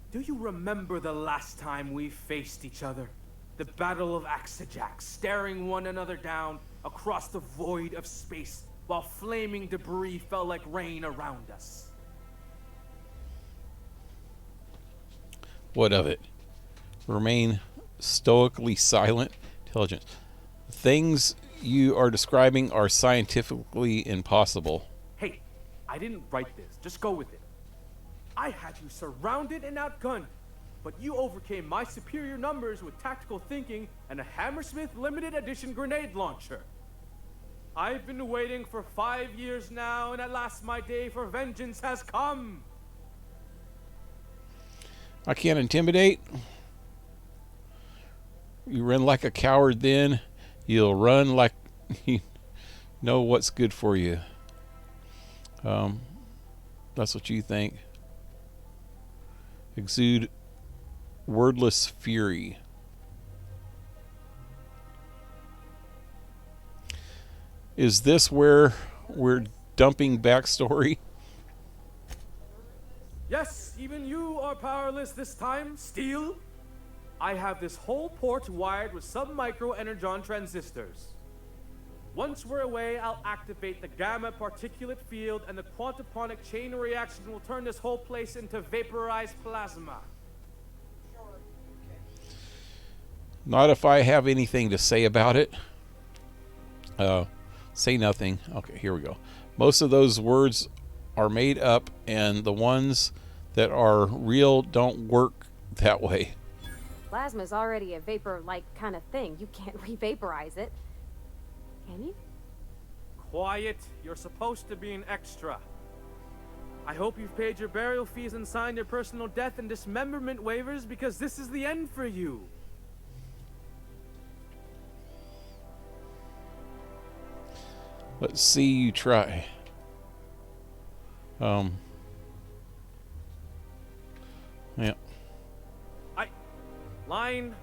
Do you remember the last time we faced each other? The Battle of Axejack, staring one another down across the void of space while flaming debris fell like rain around us. What of it? Remain stoically silent. Intelligence. The things you are describing are scientifically impossible. Hey, I didn't write this. Just go with it. I had you surrounded and outgunned, but you overcame my superior numbers with tactical thinking and a Hammersmith limited edition grenade launcher. I've been waiting for 5 years now, and at last my day for vengeance has come. I can't intimidate. You run like a coward then. You'll run like you know what's good for you. That's what you think. Exude wordless fury. Is this where we're dumping backstory? Yes, even you are powerless this time, Steel. I have this whole port wired with sub-micro energon transistors. Once we're away, I'll activate the gamma particulate field, and the quantaponic chain reaction will turn this whole place into vaporized plasma. Not if I have anything to say about it. Say nothing. Okay, here we go. Most of those words are made up, and the ones that are real don't work that way. Plasma's already a vapor-like kind of thing. You can't re-vaporize it. Can you? Quiet. You're supposed to be an extra. I hope you've paid your burial fees and signed your personal death and dismemberment waivers, because this is the end for you. Let's see you try. Yeah. Line.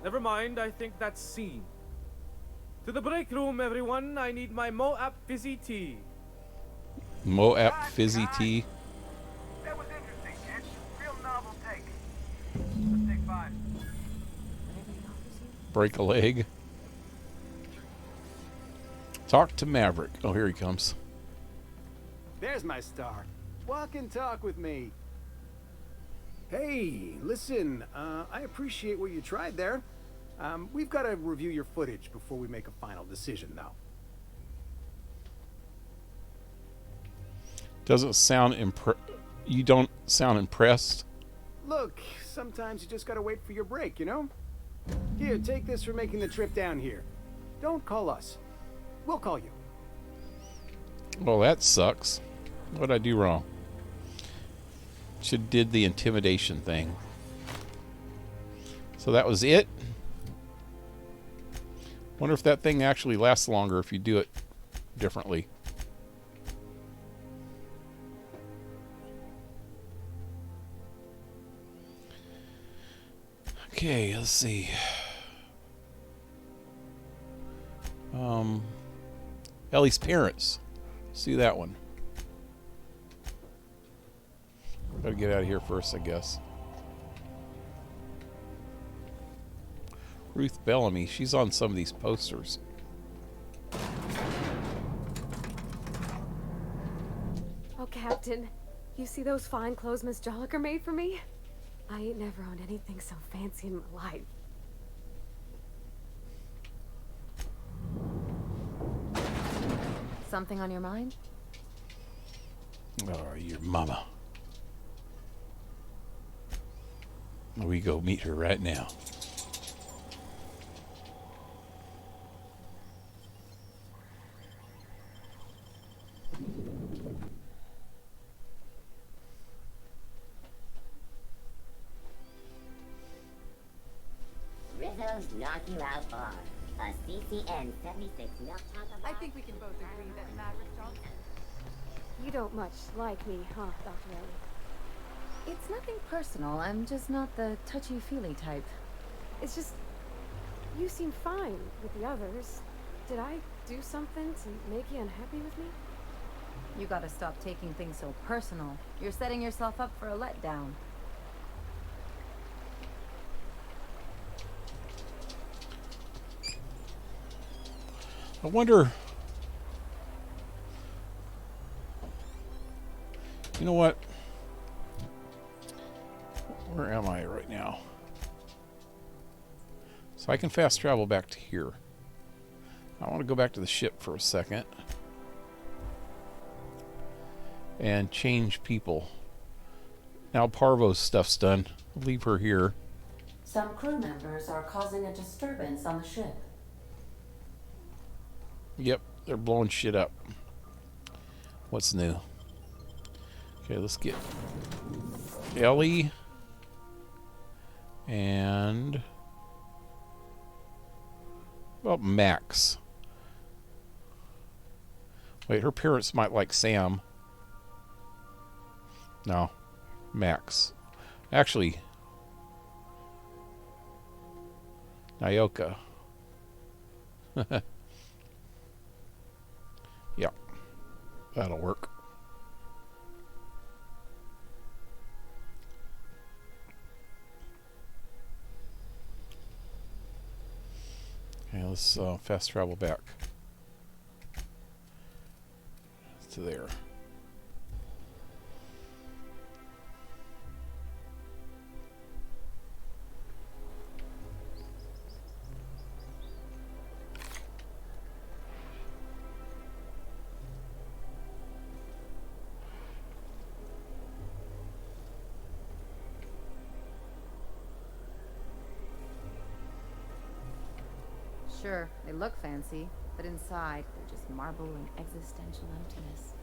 Never mind, I think that's scene. To the break room, everyone. I need my Moab fizzy tea. Moab fizzy tea. That was interesting, kid. Real novel take. Let's take 5. Break a leg. Talk to Maverick. Oh, here he comes. There's my star. Walk and talk with me. Hey, listen, I appreciate what you tried there. We've got to review your footage before we make a final decision, though. Doesn't sound you don't sound impressed. Look, sometimes you just gotta wait for your break, you know? Here, take this for making the trip down here. Don't call us. We'll call you. Well, that sucks. What'd I do wrong? Should did the intimidation thing. So that was it. Wonder if that thing actually lasts longer if you do it differently. Okay, let's see. Ellie's parents. See that one. Gotta get out of here first, I guess. Ruth Bellamy. She's on some of these posters. Oh, Captain, you see those fine clothes Miss Jolliker made for me? I ain't never owned anything so fancy in my life. Something on your mind? Oh, your mama. We go meet her right now. Rizzo's Knock You Out Bar. A CCN 76 milk chocolate. I think we can both agree that Maverick Johnson. You don't much like me, huh, Dr. Ellie? It's nothing personal. I'm just not the touchy-feely type. It's just, you seem fine with the others. Did I do something to make you unhappy with me? You gotta stop taking things so personal. You're setting yourself up for a letdown. I wonder... You know what? Where am I right now? So I can fast travel back to here. I want to go back to the ship for a second. And change people. Now Parvo's stuff's done. I'll leave her here. Some crew members are causing a disturbance on the ship. Yep, they're blowing shit up. What's new? Okay, let's get Ellie and well, Max. Wait, her parents might like Sam. No, Max. Actually, Nyoka. Yeah, that'll work. Okay, let's let's fast travel back to there. Sure, they look fancy, but inside, they're just marble and existential emptiness.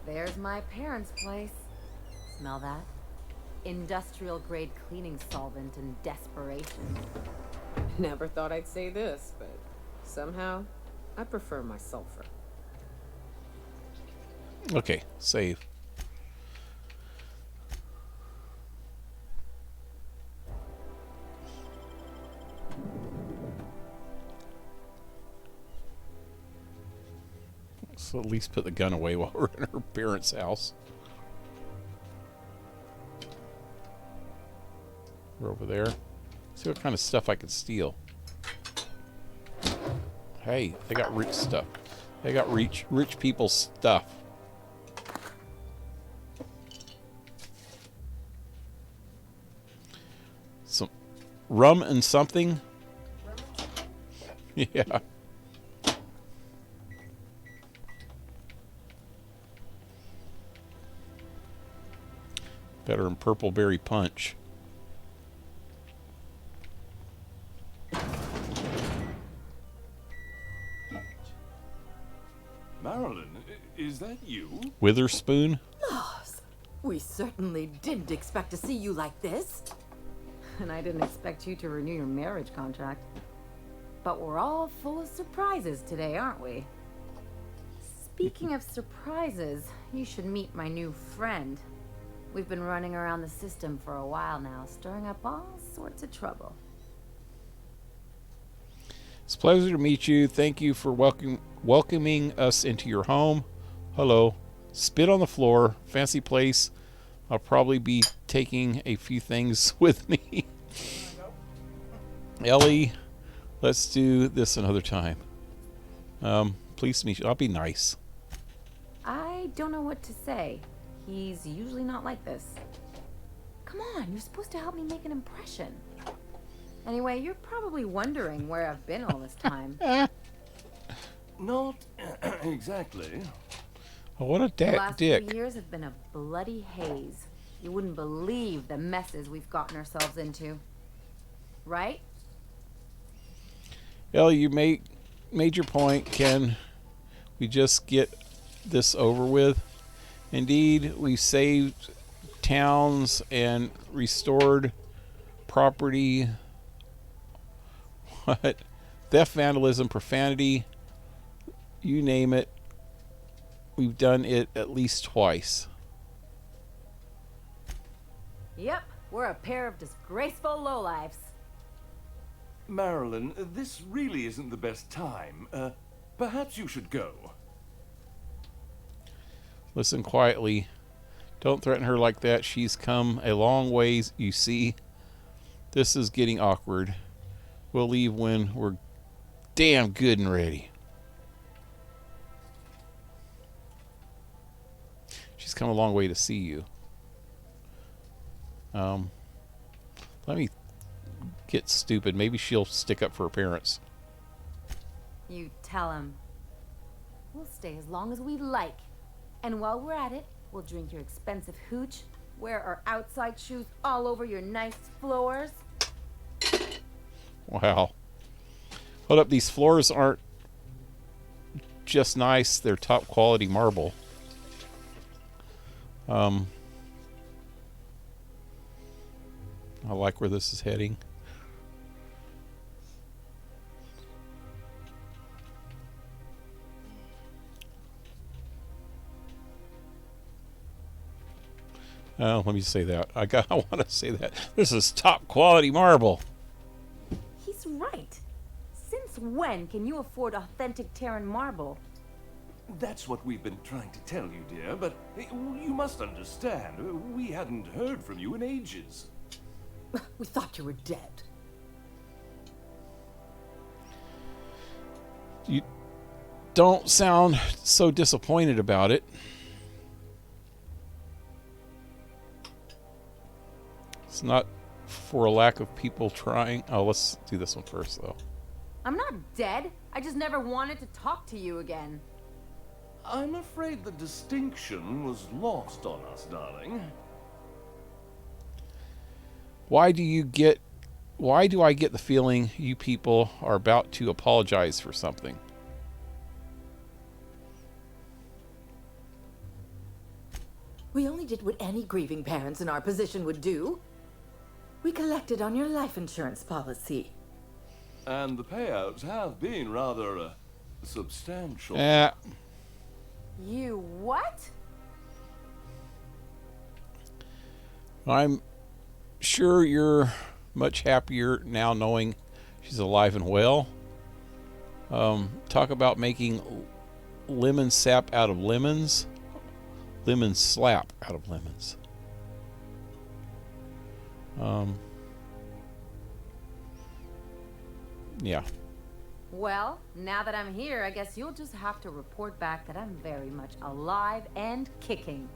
There's my parents' place. Smell that? Industrial-grade cleaning solvent and desperation. Never thought I'd say this, but somehow, I prefer my sulfur. Okay, save. So at least put the gun away while we're in her parents' house. We're over there. See what kind of stuff I can steal. Hey, they got rich stuff. They got rich people's stuff. Some rum and something. Yeah. Better than purple berry punch. Marilyn, is that you? Witherspoon? Laws, we certainly didn't expect to see you like this. And I didn't expect you to renew your marriage contract. But we're all full of surprises today, aren't we? Speaking of surprises, you should meet my new friend. We've been running around the system for a while now, stirring up all sorts of trouble. It's a pleasure to meet you. Thank you for welcoming us into your home. Hello. Spit on the floor. Fancy place. I'll probably be taking a few things with me. Ellie, let's do this another time. Please meet you. I'll be nice. I don't know what to say. He's usually not like this. Come on, you're supposed to help me make an impression. Anyway, you're probably wondering where I've been all this time. Not exactly. Oh, what a The last dick. few years have been a bloody haze. You wouldn't believe the messes we've gotten ourselves into. Right? Ellie, you made your point. Can we just get this over with? Indeed, we saved towns and restored property. What? Theft, vandalism, profanity, you name it. We've done it at least twice. Yep, we're a pair of disgraceful lowlifes. Marilyn, this really isn't the best time. Perhaps you should go. Listen quietly. Don't threaten her like that. She's come a long ways, you see. This is getting awkward. We'll leave when we're damn good and ready. She's come a long way to see you. Let me get stupid. Maybe she'll stick up for her parents. You tell him. We'll stay as long as we like. And while we're at it, we'll drink your expensive hooch, wear our outside shoes all over your nice floors. Wow. Hold up, these floors aren't just nice, they're top quality marble. I like where this is heading. Oh, let me say that. I want to say that. This is top quality marble. He's right. Since when can you afford authentic Terran marble? That's what we've been trying to tell you, dear, but you must understand, we hadn't heard from you in ages. We thought you were dead. You don't sound so disappointed about it. It's not for a lack of people trying. Oh, let's do this one first, though. I'm not dead. I just never wanted to talk to you again. I'm afraid the distinction was lost on us, darling. Why do I get the feeling you people are about to apologize for something? We only did what any grieving parents in our position would do. We collected on your life insurance policy. And the payouts have been rather substantial. You what? I'm sure you're much happier now knowing she's alive and well. Talk about making lemon sap out of lemons. Lemon slap out of lemons. Yeah. Well, now that I'm here, I guess you'll just have to report back that I'm very much alive and kicking.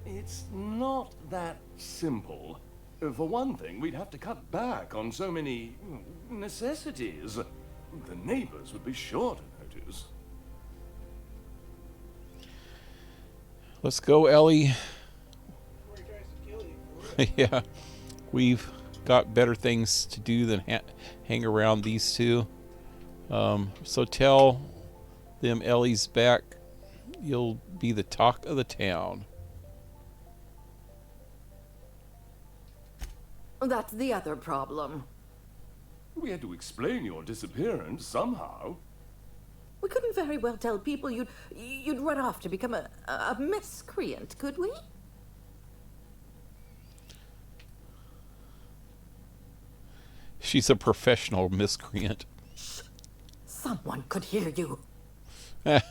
It's not that simple. For one thing, we'd have to cut back on so many necessities. The neighbors would be sure to notice. Let's go, Ellie. Yeah, we've got better things to do than hang around these two. So tell them Ellie's back. You'll be the talk of the town. That's the other problem. We had to explain your disappearance somehow. We couldn't very well tell people you'd run off to become a miscreant, could we? She's a professional miscreant. Shh. Someone could hear you.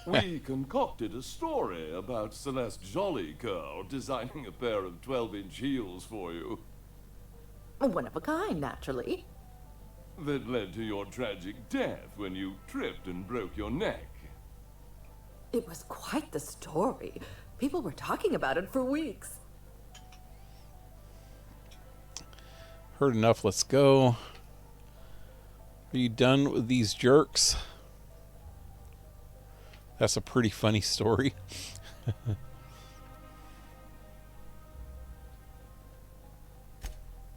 We concocted a story about Celeste Jollycurl designing a pair of 12-inch heels for you. One of a kind, naturally. That led to your tragic death when you tripped and broke your neck. It was quite the story. People were talking about it for weeks. Heard enough, let's go. Are you done with these jerks? That's a pretty funny story.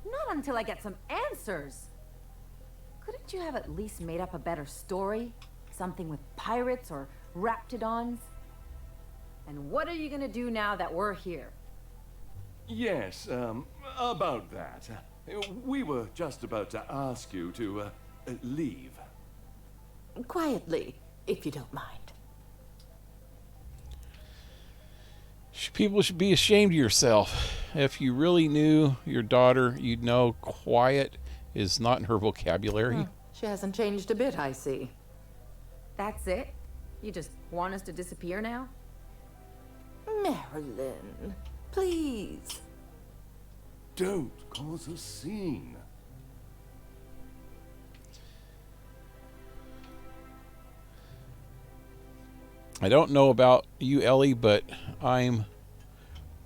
Not until I get some answers. Couldn't you have at least made up a better story? Something with pirates or raptidons? And what are you gonna do now that we're here? Yes, about that. We were just about to ask you to leave. Quietly, if you don't mind. People should be ashamed of yourself. If you really knew your daughter, you'd know quiet is not in her vocabulary. She hasn't changed a bit, I see. That's it? You just want us to disappear now? Marilyn, please. Don't cause a scene. I don't know about you, Ellie, but I'm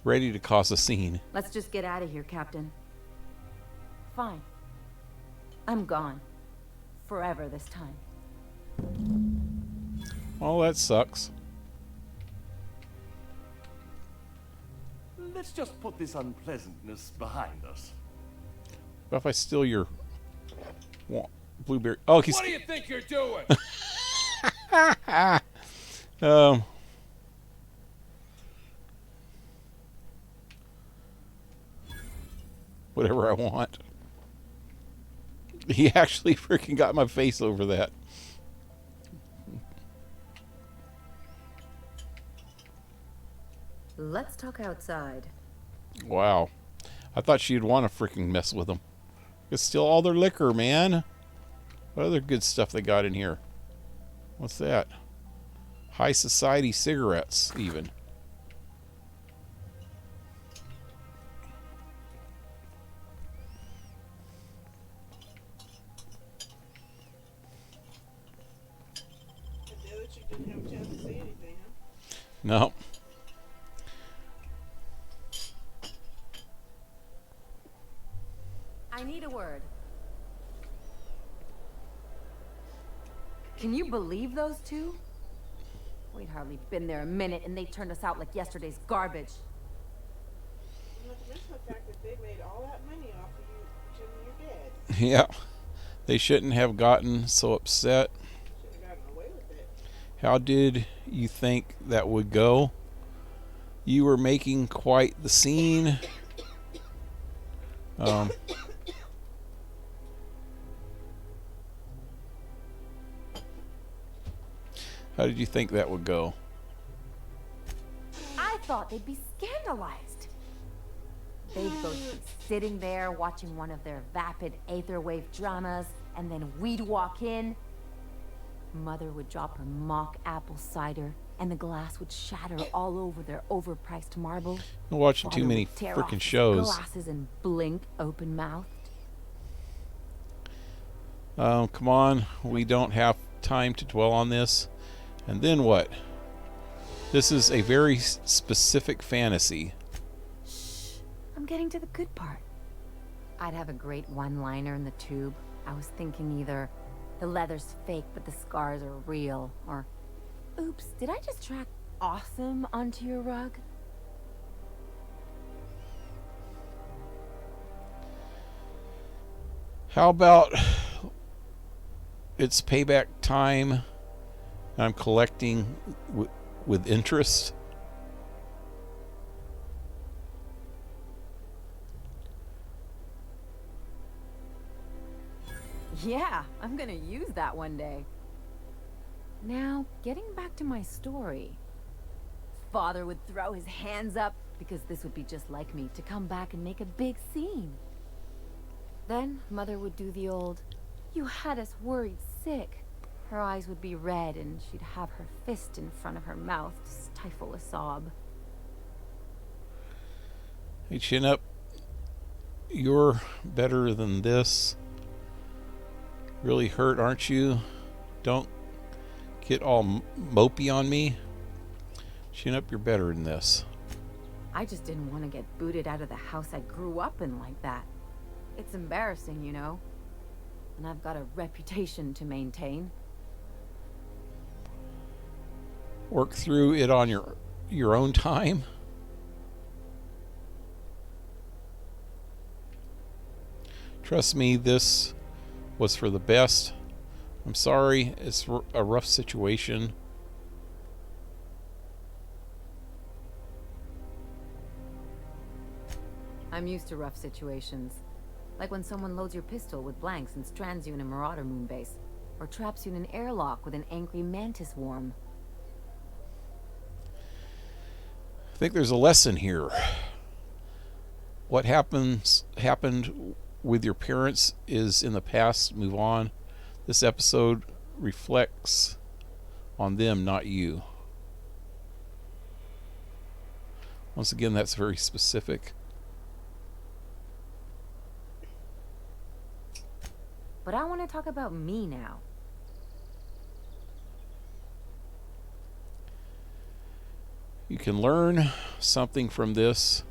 ready to cause a scene. Let's just get out of here, Captain. Fine. I'm gone. Forever this time. Oh, that sucks. Let's just put this unpleasantness behind us. What if I steal your blueberry? Oh, he's... What do you think you're doing? Whatever I want. He actually freaking got my face over that. Let's talk outside. Wow. I thought she'd want to freaking mess with them. Could steal all their liquor, man. What other good stuff they got in here? What's that? High society cigarettes, even. The other chick didn't have a chance to say anything, huh? No. I need a word. Can you believe those two? We'd hardly been there a minute and they turned us out like yesterday's garbage. Not to mention the fact that they made all that money off of you pretending you're dead. Yeah. They shouldn't have gotten so upset. Should have gotten away with it. How did you think that would go? You were making quite the scene. How did you think that would go? I thought they'd be scandalized. They'd both be sitting there watching one of their vapid aetherwave dramas, and then we'd walk in. Mother would drop her mock apple cider, and the glass would shatter all over their overpriced marble. You're watching too Father many would tear off freaking his shows. glasses and blink open-mouthed. Come on, we don't have time to dwell on this. And then what? This is a very specific fantasy. I'm getting to the good part. I'd have a great one-liner in the tube. I was thinking either the leather's fake but the scars are real, or oops, did I just track awesome onto your rug? How about it's payback time? I'm collecting with interest. Yeah, I'm gonna use that one day. Now, getting back to my story. Father would throw his hands up because this would be just like me to come back and make a big scene. Then Mother would do the old, "You had us worried sick." Her eyes would be red and she'd have her fist in front of her mouth to stifle a sob. Hey, chin up. You're better than this. Really hurt, aren't you? Don't get all mopey on me. Chin up, you're better than this. I just didn't want to get booted out of the house I grew up in like that. It's embarrassing, you know. And I've got a reputation to maintain. Work through it on your own time. Trust me, this was for the best. I'm sorry, it's a rough situation. I'm used to rough situations. Like when someone loads your pistol with blanks and strands you in a Marauder moonbase, or traps you in an airlock with an angry mantis worm. I think there's a lesson here. What happened with your parents is in the past. Move on. This episode reflects on them, not you. Once again, that's very specific. But I want to talk about me now. You can learn something from this.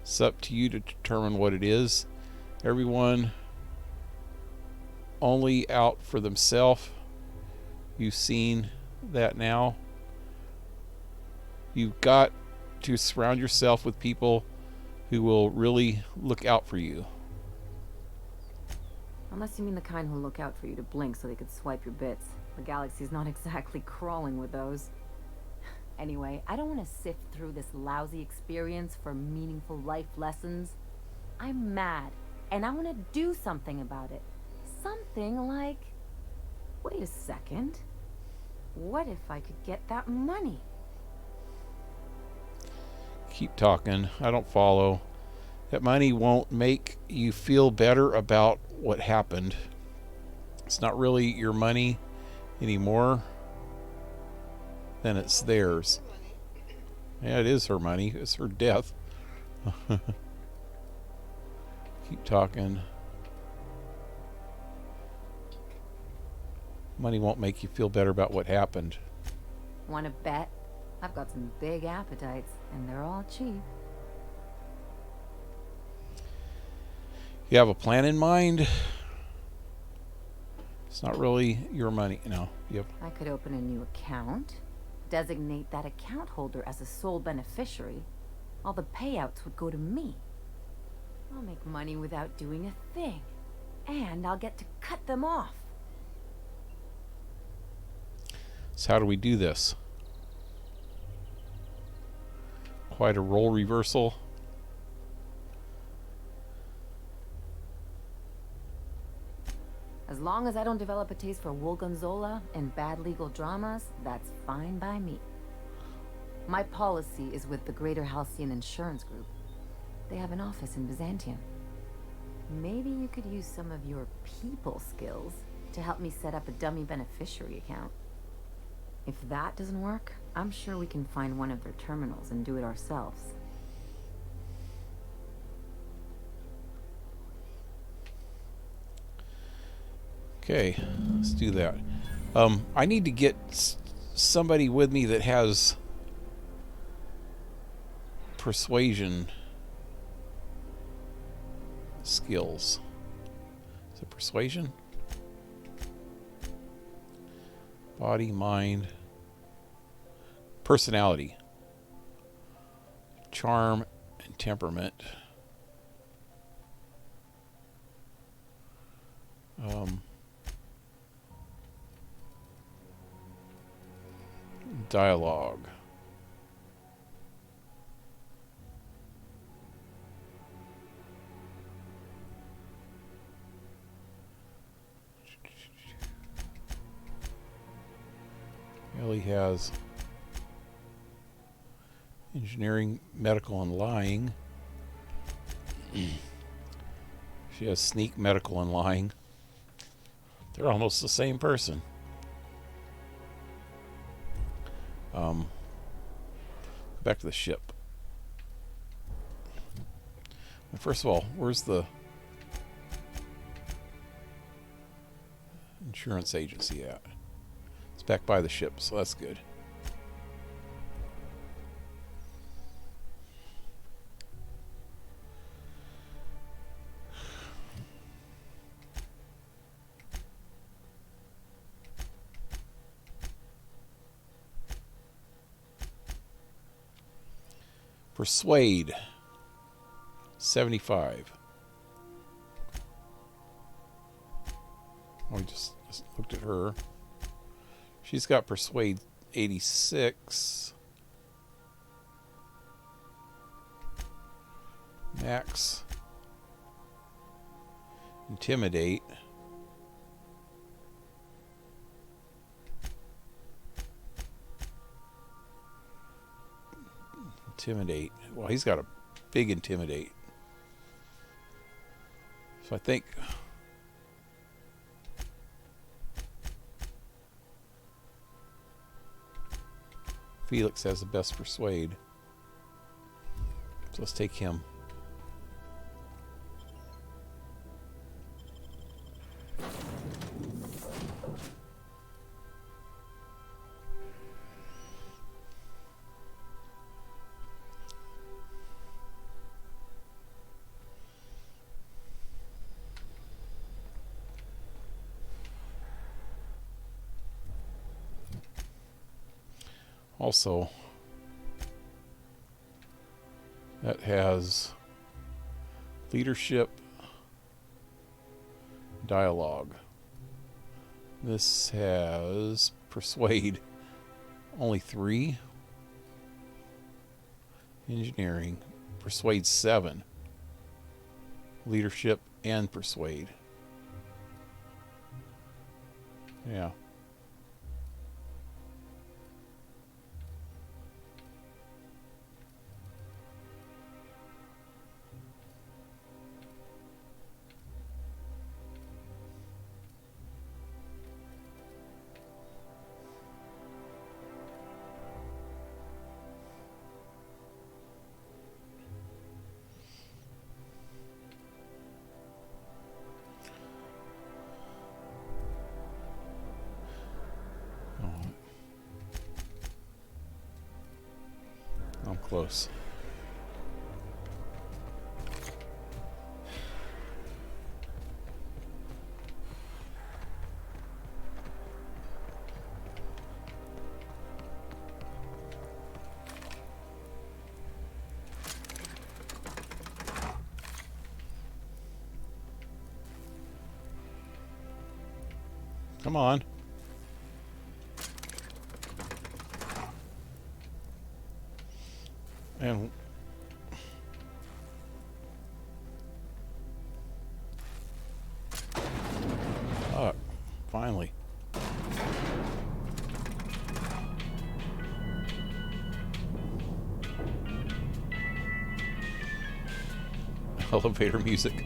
It's up to you to determine what it is. Everyone only out for themselves. You've seen that now. You've got to surround yourself with people who will really look out for you. Unless you mean the kind who'll look out for you to blink so they could swipe your bits. The galaxy's not exactly crawling with those. Anyway, I don't want to sift through this lousy experience for meaningful life lessons. I'm mad, and I want to do something about it. Something like... Wait a second. What if I could get that money? Keep talking. I don't follow. That money won't make you feel better about what happened. It's not really your money anymore. then it's theirs. Yeah, it is her money. It's her death. Keep talking. Money won't make you feel better about what happened. Want to bet? I've got some big appetites, and they're all cheap. You have a plan in mind? It's not really your money. No. Yep. I could open a new account, designate that account holder as a sole beneficiary. All the payouts would go to me. I'll make money without doing a thing, and I'll get to cut them off. So how do we do this? Quite a role reversal. As long as I don't develop a taste for Woolgonzola and bad legal dramas, that's fine by me. My policy is with the Greater Halcyon Insurance Group. They have an office in Byzantium. Maybe you could use some of your people skills to help me set up a dummy beneficiary account. If that doesn't work, I'm sure we can find one of their terminals and do it ourselves. Okay, let's do that. I need to get somebody with me that has persuasion skills. Is it persuasion? Body, mind, personality, charm, and temperament. Dialogue. Ellie has engineering, medical, and lying. She has sneak, medical, and lying. They're almost the same person. Back to the ship. First of all, where's the insurance agency at? It's back by the ship, so that's good. Persuade 75. We just looked at her. She's got Persuade 86. Max. Intimidate. Intimidate. Well, he's got a big intimidate. So I think Felix has the best persuade. So let's take him. Also, that has leadership, dialogue. This has persuade, only 3. Engineering, persuade 7. Leadership and persuade. Yeah. close. Come on. And oh, finally. Elevator music.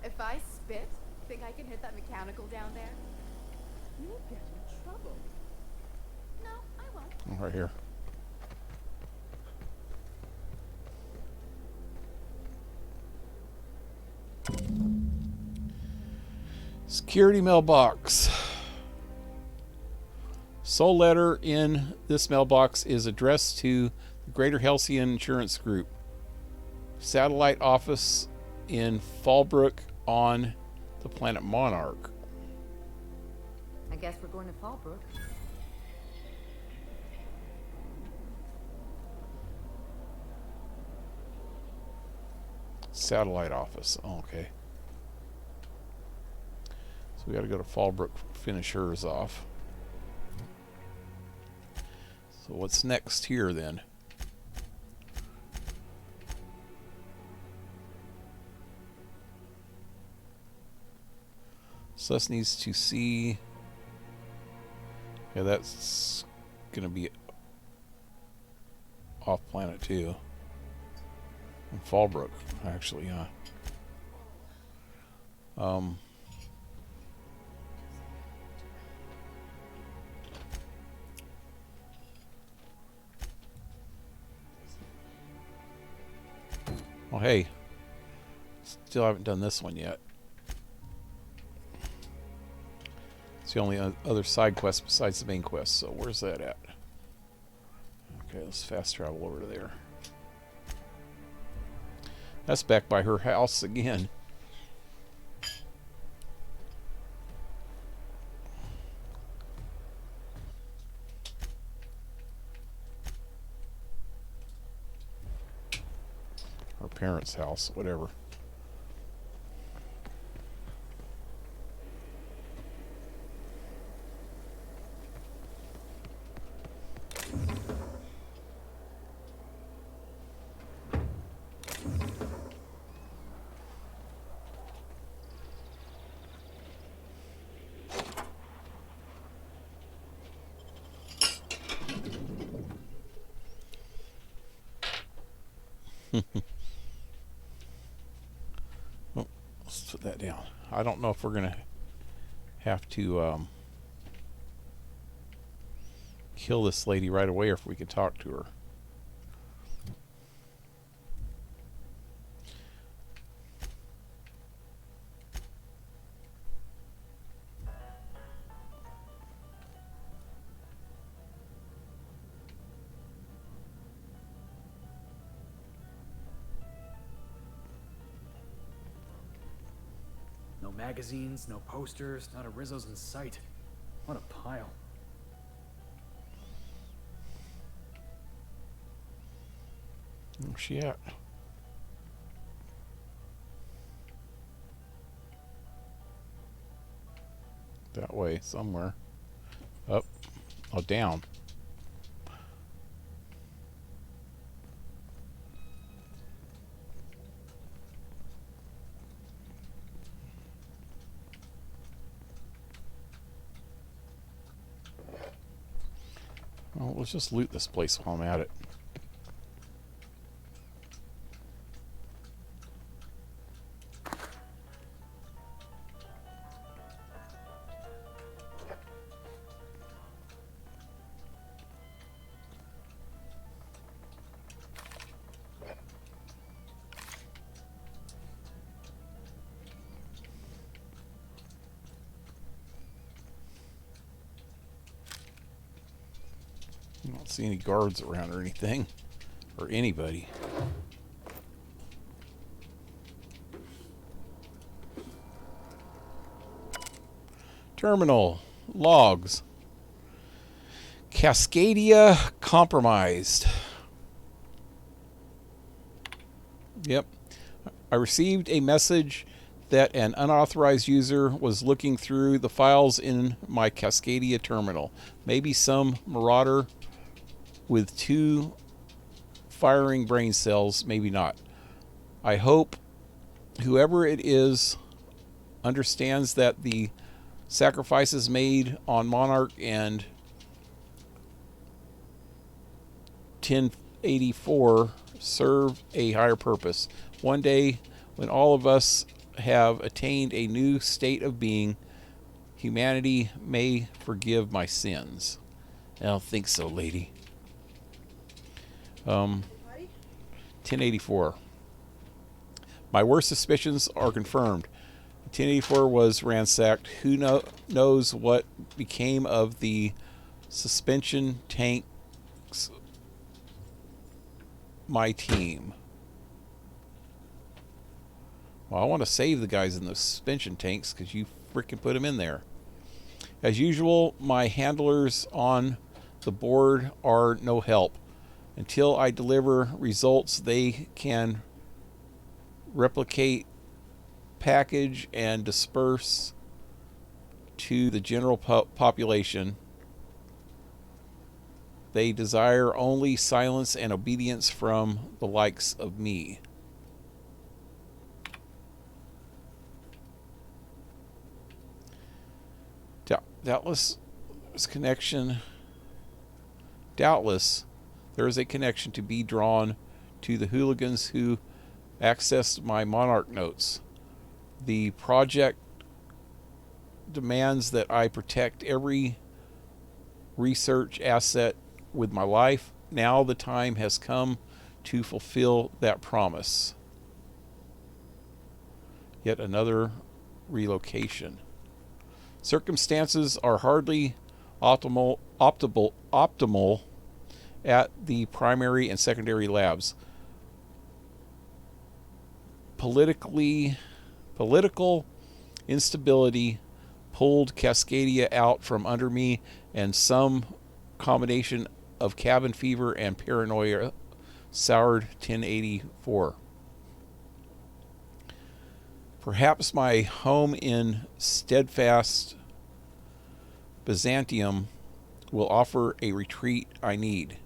If I spit, think I can hit that mechanical down there? You'll get in trouble. No, I won't. Right here. Security mailbox. Sole letter in this mailbox is addressed to the Greater Halcyon Insurance Group. Satellite office in Fallbrook on the planet Monarch. I guess we're going to Fallbrook. Satellite office. Oh, okay. So we got to go to Fallbrook, finish hers off. So what's next here then? Celeste needs to see. Yeah, that's gonna be off planet too. In Fallbrook, actually, yeah. Well, hey, still haven't done this one yet. It's the only other side quest besides the main quest, so where's that at? Okay, let's fast travel over to there. That's back by her house again. Her parents' house, whatever. Oh, let's put that down. I don't know if we're gonna have to kill this lady right away, or if we could talk to her. No magazines, no posters, not a Rizzo's in sight. What a pile. Where's she at? That way, somewhere. Up. Oh, down. Well, let's just loot this place while I'm at it. I don't see any guards around or anything. Or anybody. Terminal. Logs. Cascadia compromised. Yep. I received a message that an unauthorized user was looking through the files in my Cascadia terminal. Maybe some marauder with 2 firing brain cells, maybe not. I hope whoever it is understands that the sacrifices made on Monarch and 1084 serve a higher purpose. One day, when all of us have attained a new state of being, humanity may forgive my sins. I don't think so, lady. 1084. My worst suspicions are confirmed. 1084 was ransacked. Who knows what became of the suspension tanks? My team. Well, I want to save the guys in the suspension tanks because you freaking put them in there. As usual, my handlers on the board are no help. Until I deliver results, they can replicate, package, and disperse to the general population. They desire only silence and obedience from the likes of me. Doubtless, there is a connection to be drawn to the hooligans who accessed my Monarch notes. The project demands that I protect every research asset with my life. Now the time has come to fulfill that promise. Yet another relocation. Circumstances are hardly optimal at the primary and secondary labs. Political instability pulled Cascadia out from under me, and some combination of cabin fever and paranoia soured 1084. Perhaps my home in steadfast Byzantium will offer a retreat I need.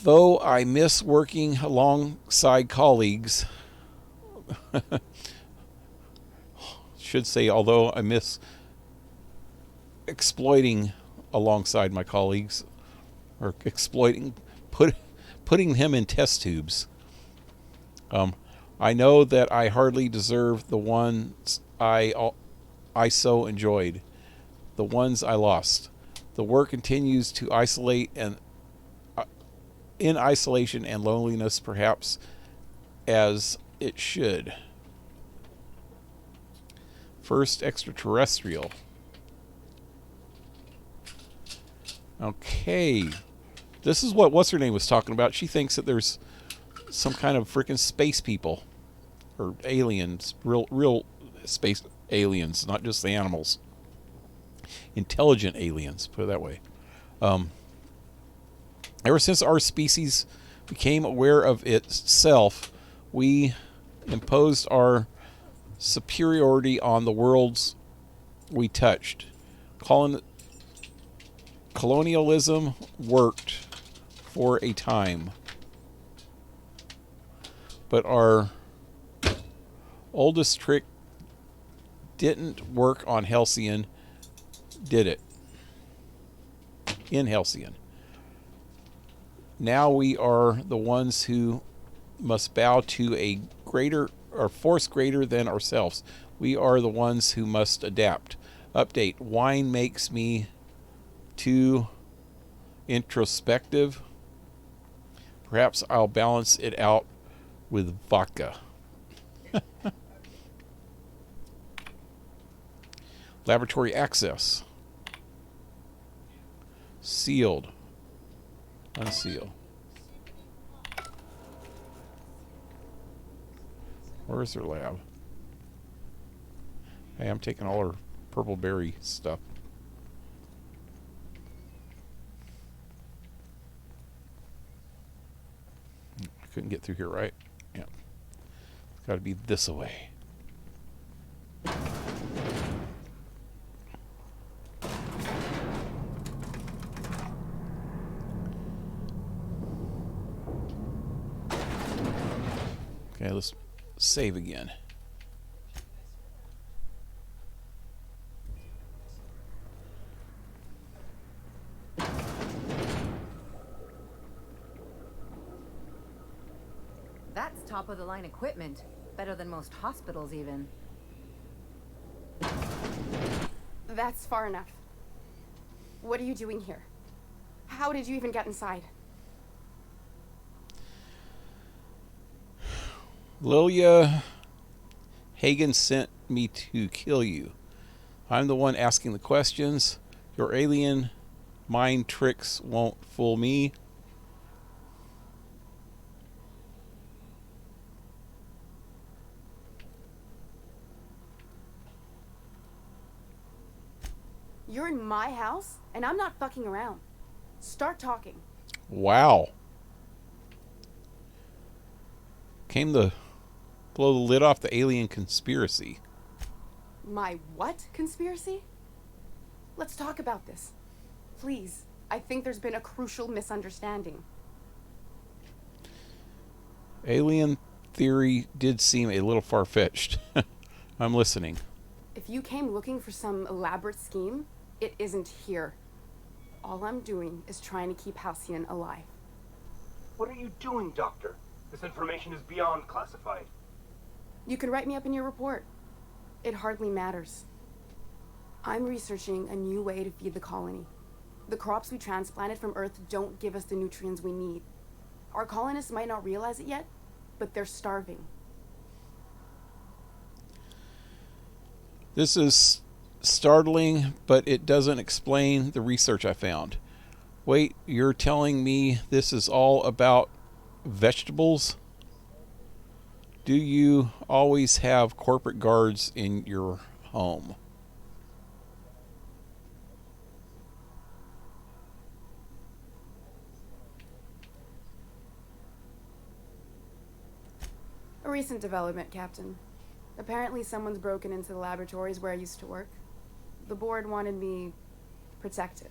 Though I miss working alongside colleagues, should say, although I miss exploiting alongside my colleagues, or exploiting, putting them in test tubes. I know that I hardly deserve the ones I so enjoyed, the ones I lost. The work continues to isolate and in isolation and loneliness, perhaps as it should. First extraterrestrial. Okay. This is what what's-her-name was talking about. She thinks that there's some kind of freaking space people. Or aliens. Real space aliens, not just the animals. Intelligent aliens, put it that way. Ever since our species became aware of itself, we imposed our superiority on the worlds we touched. Colonialism worked for a time, but our oldest trick didn't work on Halcyon, did it? In Halcyon. Now we are the ones who must bow to a greater or force greater than ourselves. We are the ones who must adapt. Update. Wine makes me too introspective. Perhaps I'll balance it out with vodka. Laboratory access. Sealed. Unseal. Where's their lab? Hey, I'm taking all her purple berry stuff. I couldn't get through here, right? Yeah. It's got to be this way. Okay, let's save again. That's top of the line equipment. Better than most hospitals even. That's far enough. What are you doing here? How did you even get inside? Lilia Hagen sent me to kill you. I'm the one asking the questions. Your alien mind tricks won't fool me. You're in my house, and I'm not fucking around. Start talking. Wow. Came to blow the lid off the alien conspiracy. My what conspiracy? Let's talk about this. Please. I think there's been a crucial misunderstanding. Alien theory did seem a little far-fetched. I'm listening. If you came looking for some elaborate scheme, it isn't here. All I'm doing is trying to keep Halcyon alive. What are you doing, Doctor? This information is beyond classified. You can write me up in your report. It hardly matters. I'm researching a new way to feed the colony. The crops we transplanted from Earth don't give us the nutrients we need. Our colonists might not realize it yet, but they're starving. This is startling, but it doesn't explain the research I found. Wait, you're telling me this is all about vegetables? Do you always have corporate guards in your home? A recent development, Captain. Apparently someone's broken into the laboratories where I used to work. The board wanted me protected.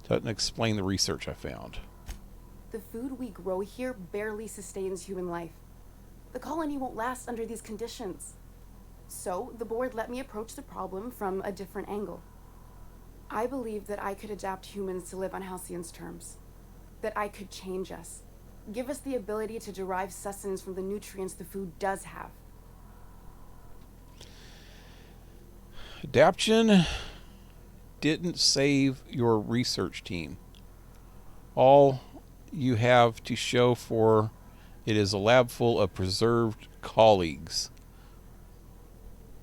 Doesn't explain the research I found. The food we grow here barely sustains human life. The colony won't last under these conditions. So, the board let me approach the problem from a different angle. I believed that I could adapt humans to live on Halcyon's terms. That I could change us. Give us the ability to derive sustenance from the nutrients the food does have. Adaption didn't save your research team. All you have to show for it is a lab full of preserved colleagues.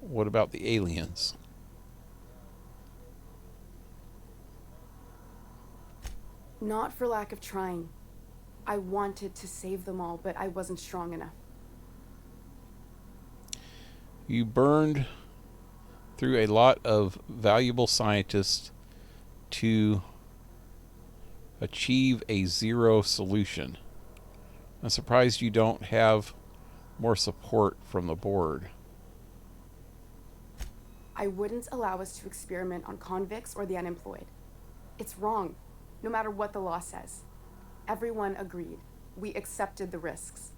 What about the aliens? Not for lack of trying. I wanted to save them all, but I wasn't strong enough. You burned through a lot of valuable scientists to achieve a zero solution. I'm surprised you don't have more support from the board. I wouldn't allow us to experiment on convicts or the unemployed. It's wrong, no matter what the law says. Everyone agreed. We accepted the risks.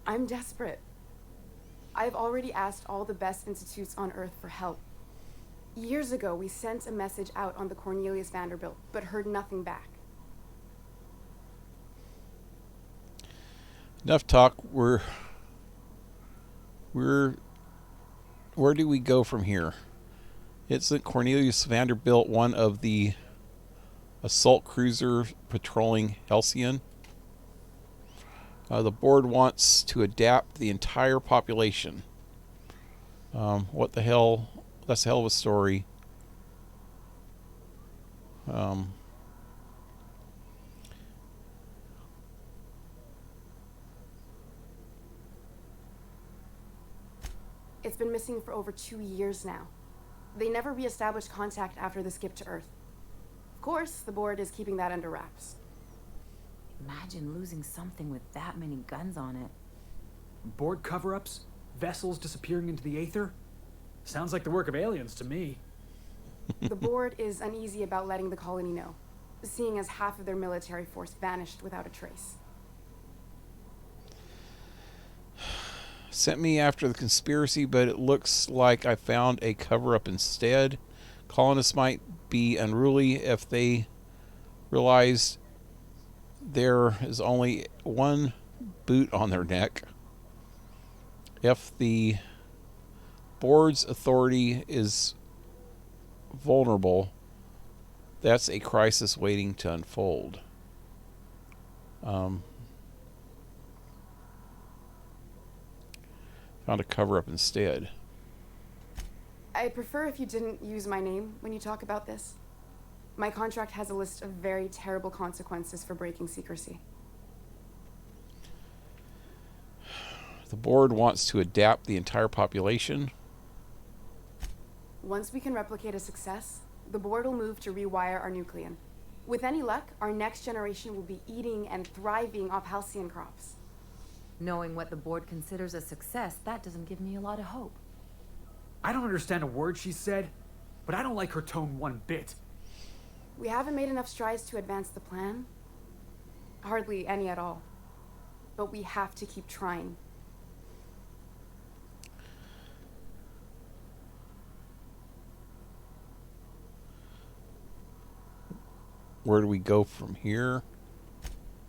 I'm desperate. I've already asked all the best institutes on Earth for help. Years ago, we sent a message out on the Cornelius Vanderbilt, but heard nothing back. Enough talk. Where do we go from here? Isn't Cornelius Vanderbilt one of the assault cruiser patrolling Halcyon? The board wants to adapt the entire population. What the hell? That's a hell of a story. It's been missing for over 2 years now. They never reestablished contact after the skip to Earth. Of course, the board is keeping that under wraps. Imagine losing something with that many guns on it. Board cover-ups? Vessels disappearing into the aether? Sounds like the work of aliens to me. The board is uneasy about letting the colony know, seeing as half of their military force vanished without a trace. Sent me after the conspiracy, but it looks like I found a cover-up instead. Colonists might be unruly if they realized there is only one boot on their neck. If the board's authority is vulnerable, that's a crisis waiting to unfold. Found a cover-up instead. I'd prefer if you didn't use my name when you talk about this. My contract has a list of very terrible consequences for breaking secrecy. The board wants to adapt the entire population. Once we can replicate a success, the board will move to rewire our nucleon. With any luck, our next generation will be eating and thriving off halcyon crops. Knowing what the board considers a success, that doesn't give me a lot of hope. I don't understand a word she said, but I don't like her tone one bit. We haven't made enough strides to advance the plan. Hardly any at all. But we have to keep trying. Where do we go from here?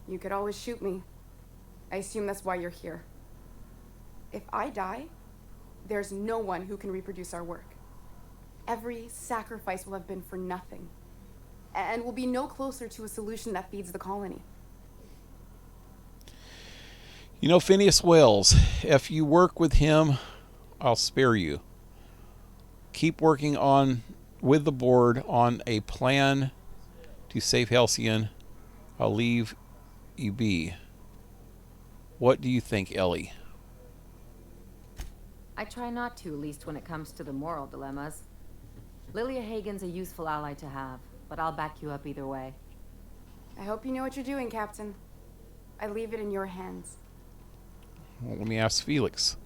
You could always shoot me. I assume that's why you're here. If I die, there's no one who can reproduce our work. Every sacrifice will have been for nothing. And we'll be no closer to a solution that feeds the colony. You know, Phineas Wells, if you work with him, I'll spare you. Keep working with the board on a plan to save Halcyon. I'll leave you be. What do you think, Ellie? I try not to, at least when it comes to the moral dilemmas. Lilia Hagen's a useful ally to have, but I'll back you up either way. I hope you know what you're doing, Captain. I leave it in your hands. Well, let me ask Felix.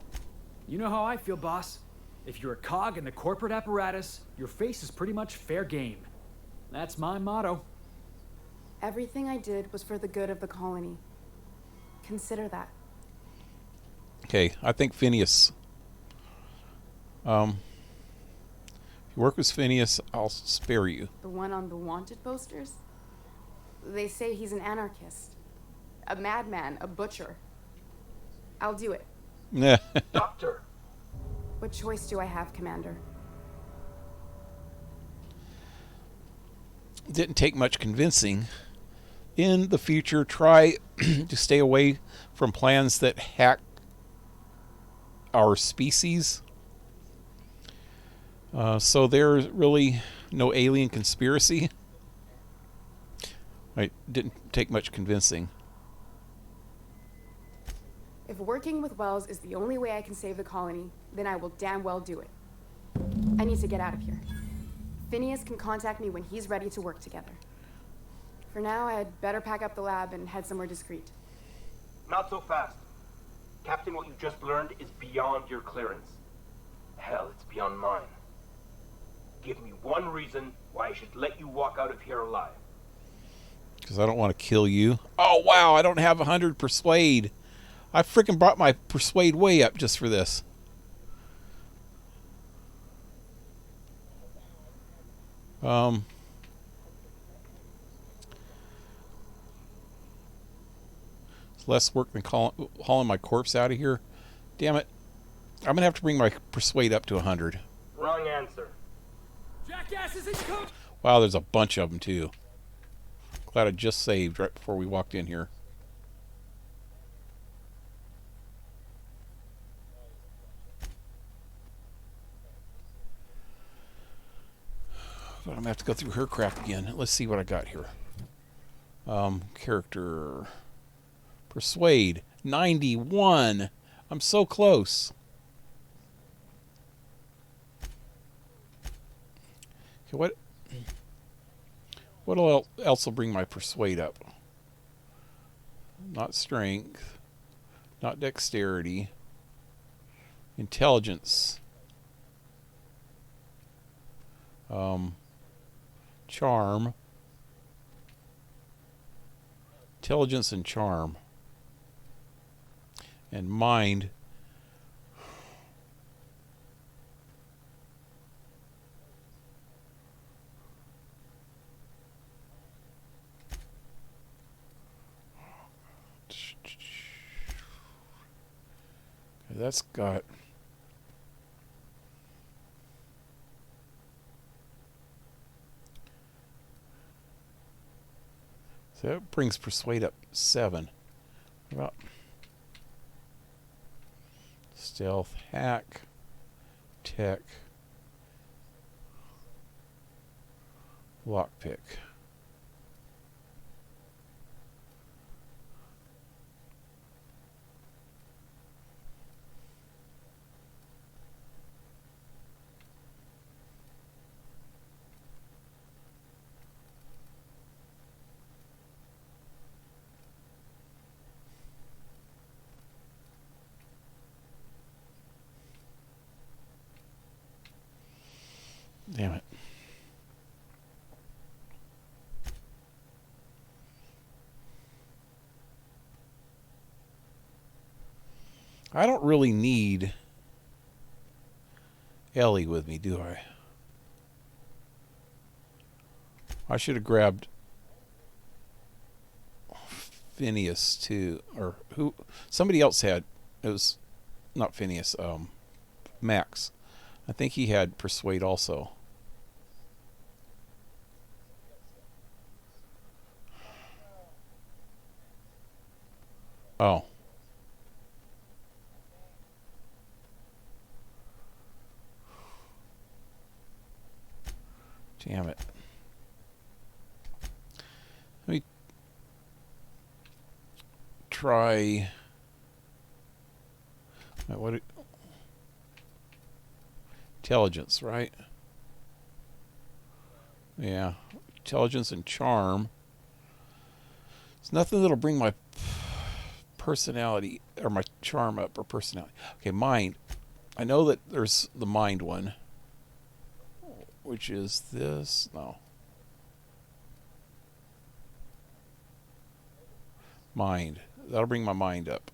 You know how I feel, boss. If you're a cog in the corporate apparatus, your face is pretty much fair game. That's my motto. Everything I did was for the good of the colony. Consider that. Okay, I think Phineas. If you work with Phineas, I'll spare you. The one on the wanted posters? They say he's an anarchist. A madman, a butcher. I'll do it. Doctor! What choice do I have, Commander? Didn't take much convincing. In the future, try to stay away from plans that hack our species. So there's really no alien conspiracy. Right, didn't take much convincing. If working with Wells is the only way I can save the colony, then I will damn well do it. I need to get out of here. Phineas can contact me when he's ready to work together. For now, I'd better pack up the lab and head somewhere discreet. Not so fast. Captain, what you just learned is beyond your clearance. Hell, it's beyond mine. Give me one reason why I should let you walk out of here alive. Because I don't want to kill you. Oh, wow, I don't have 100 persuade. I freaking brought my persuade way up just for this. It's less work than hauling my corpse out of here. Damn it. I'm going to have to bring my persuade up to 100. Wrong answer. Jackasses incoming! Wow, there's a bunch of them, too. Glad I just saved right before we walked in here. But I'm going to have to go through her crap again. Let's see what I got here. Character. Persuade. 91. I'm so close. Okay, what else will bring my persuade up? Not strength. Not dexterity. Intelligence. Charm. Intelligence and charm. And mind. That's got... So that brings persuade up 7. What about stealth, hack, tech, lockpick? Damn it. I don't really need Ellie with me, do I? I should have grabbed Phineas too, or who? Somebody else had. It was not Phineas. Max. I think he had persuade also. Oh. Damn it. Let me try... What? Intelligence, right? Yeah. Intelligence and charm. There's nothing that'll bring my personality or my charm up or personality. Okay, mind. I know that there's the mind one, which is this. No. Mind. That'll bring my mind up.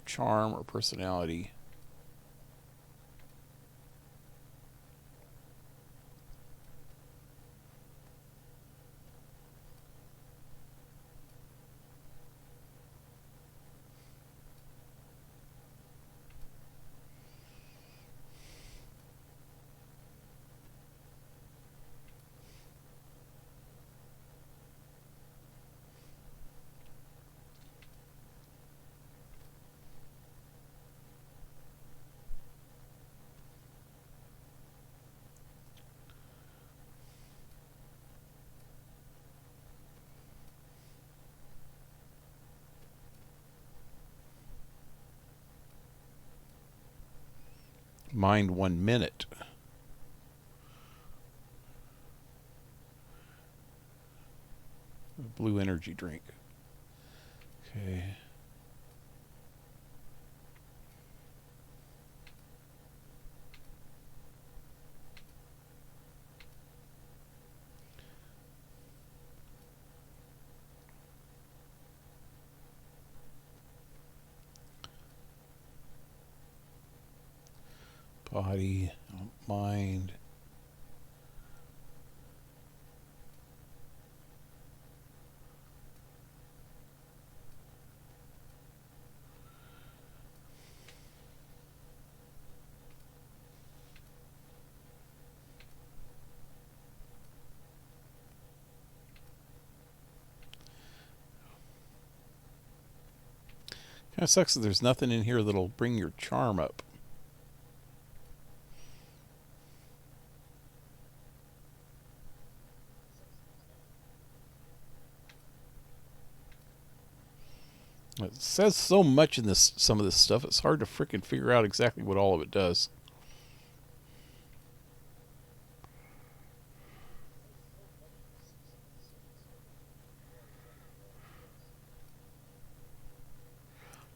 Charm or personality. Mind 1 minute. Blue energy drink. Okay. Body, mind. Kind of sucks that there's nothing in here that'll bring your charm up. It says so much in this, some of this stuff, it's hard to frickin' figure out exactly what all of it does.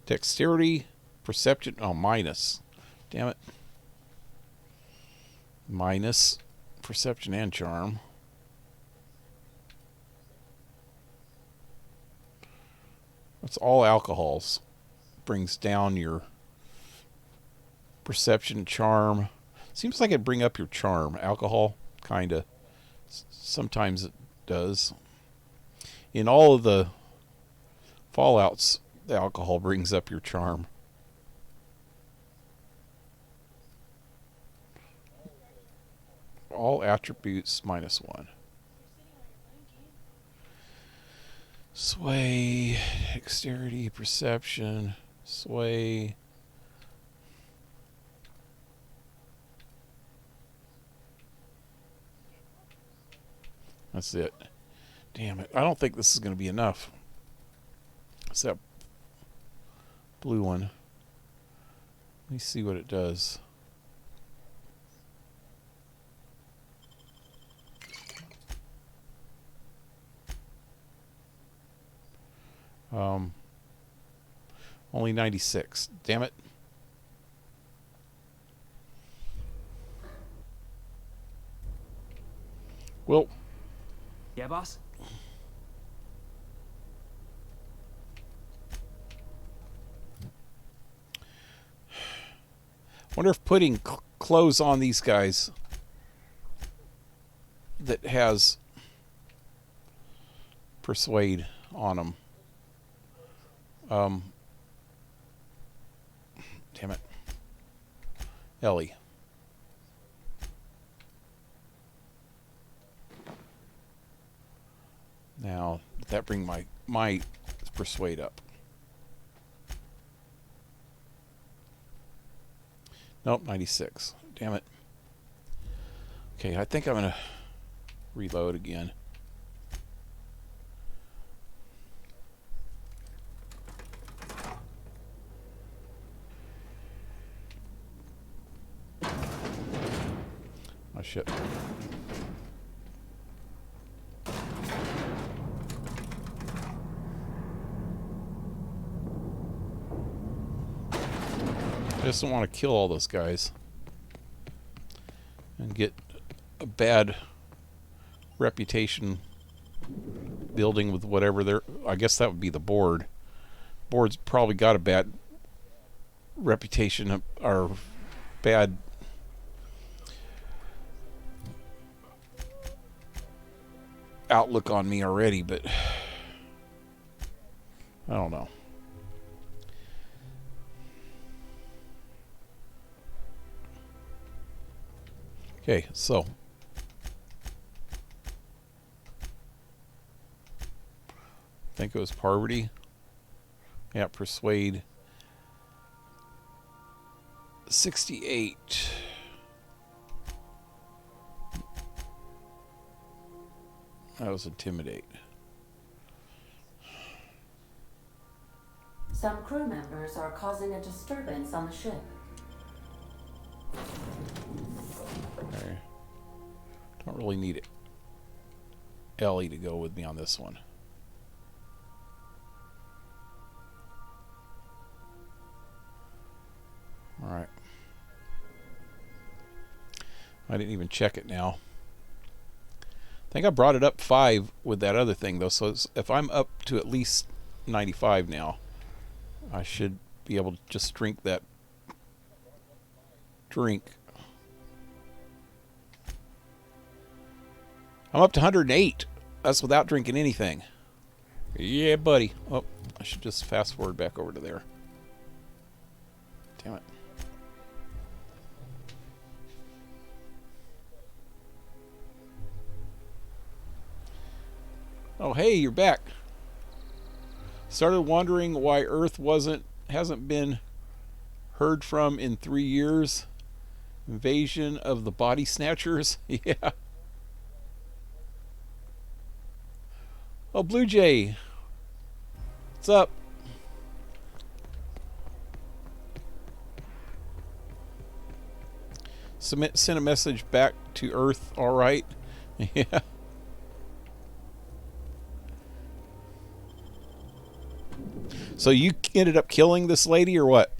Dexterity, perception, oh, minus. Damn it. Minus perception and charm. That's all alcohols. Brings down your perception, charm. Seems like it'd bring up your charm. Alcohol, kinda. Sometimes it does. In all of the Fallouts, the alcohol brings up your charm. All attributes -1. Sway, dexterity, perception, sway. That's it. Damn it. I don't think this is going to be enough. It's that blue one. Let me see what it does. Only 96. Damn it. Well. Yeah, boss? Wonder if putting clothes on these guys that has persuade on them. Damn it. Ellie. Now, did that bring my persuade up? Nope, 96. Damn it. Okay, I think I'm going to reload again. Oh, shit. I just don't want to kill all those guys and get a bad reputation building with whatever they're... I guess that would be the board. Board's probably got a bad reputation or bad... outlook on me already, but I don't know. Okay, so I think it was Parvati. Yeah, persuade 68. That was intimidate. Some crew members are causing a disturbance on the ship. Okay. Don't really need it. Ellie to go with me on this one. Alright. I didn't even check it now. I think I brought it up 5 with that other thing though, so if I'm up to at least 95 now, I should be able to just drink that drink. I'm up to 108. That's without drinking anything. Yeah, buddy. Oh, I should just fast forward back over to there. Damn it. Oh, hey, you're back. Started wondering why Earth hasn't been heard from in 3 years. Invasion of the body snatchers. Yeah. Oh, Blue Jay. What's up? Send a message back to Earth, all right? Yeah. So you ended up killing this lady or what?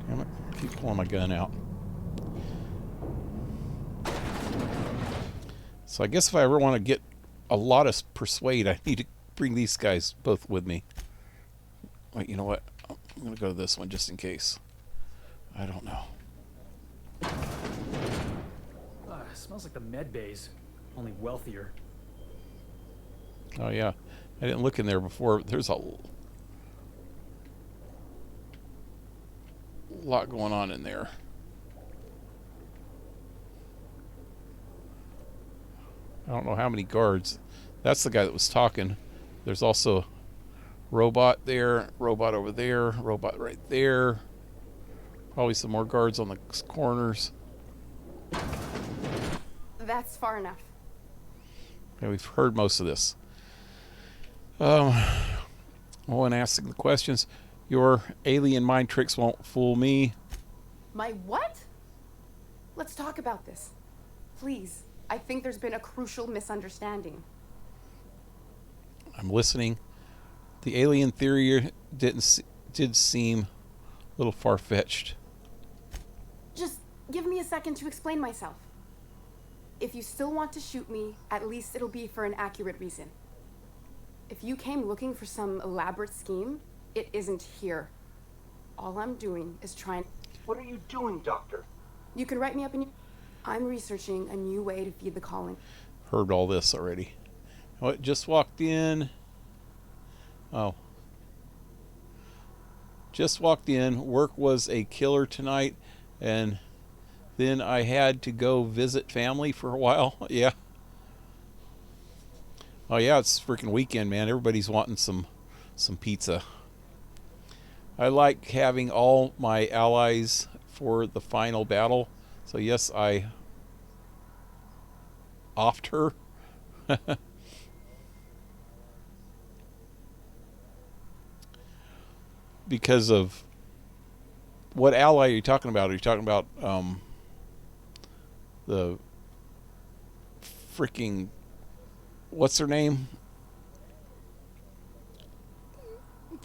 Damn it. Keep pulling my gun out. So I guess if I ever want to get a lot of persuade, I need to bring these guys both with me. Wait, you know what? I'm going to go to this one just in case. I don't know. Smells like the med bays, only wealthier. Oh yeah, I didn't look in there before. There's a lot going on in there. I don't know how many guards. That's the guy that was talking. There's also robot there, robot over there, robot right there. Probably some more guards on the corners. That's far enough. Yeah, we've heard most of this. When asking the questions, your alien mind tricks won't fool me. My what? Let's talk about this. Please. I think there's been a crucial misunderstanding. I'm listening. The alien theory did seem a little far-fetched. Just give me a second to explain myself. If you still want to shoot me, at least it'll be for an accurate reason. If you came looking for some elaborate scheme, it isn't here. All I'm doing is trying... What are you doing, Doctor? You can write me up in... I'm researching a new way to feed the colony. Heard all this already. What? Just walked in. Oh. Just walked in. Work was a killer tonight. And then I had to go visit family for a while. Yeah. Oh yeah, it's freaking weekend, man. Everybody's wanting some pizza. I like having all my allies for the final battle. So yes, I offed her. Because of what ally are you talking about? Are you talking about the freaking, what's her name?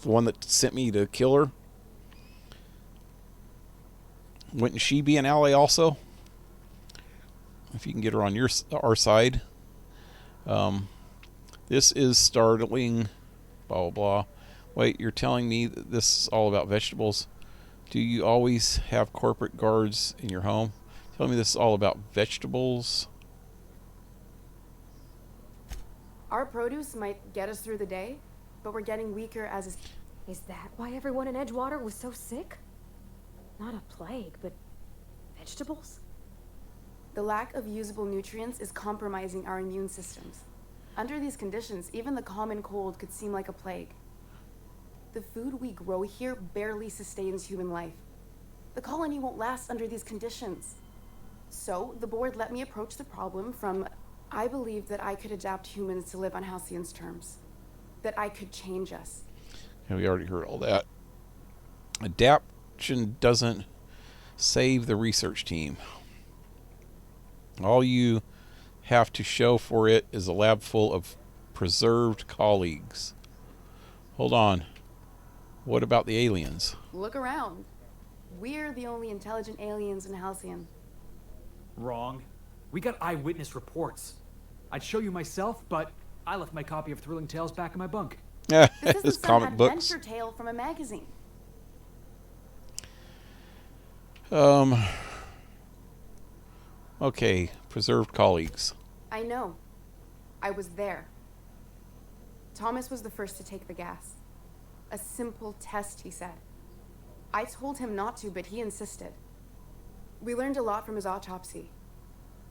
The one that sent me to kill her? Wouldn't she be an ally also? If you can get her on our side. This is startling. Blah, blah, blah. Wait, you're telling me that this is all about vegetables? Do you always have corporate guards in your home? Tell me this is all about vegetables. Our produce might get us through the day, but we're getting weaker as... Is that why everyone in Edgewater was so sick? Not a plague, but vegetables? The lack of usable nutrients is compromising our immune systems. Under these conditions, even the common cold could seem like a plague. The food we grow here barely sustains human life. The colony won't last under these conditions. So, the board let me approach the problem from... I believed that I could adapt humans to live on Halcyon's terms. That I could change us. Yeah, we already heard all that. Adaptation doesn't save the research team. All you have to show for it is a lab full of preserved colleagues. Hold on. What about the aliens? Look around. We're the only intelligent aliens in Halcyon. Wrong. We got eyewitness reports. I'd show you myself, but I left my copy of Thrilling Tales back in my bunk. Yeah, this it's isn't comic some books. adventure tale from a magazine. Okay, preserved colleagues. I know. I was there. Thomas was the first to take the gas. A simple test, he said. I told him not to, but he insisted. We learned a lot from his autopsy.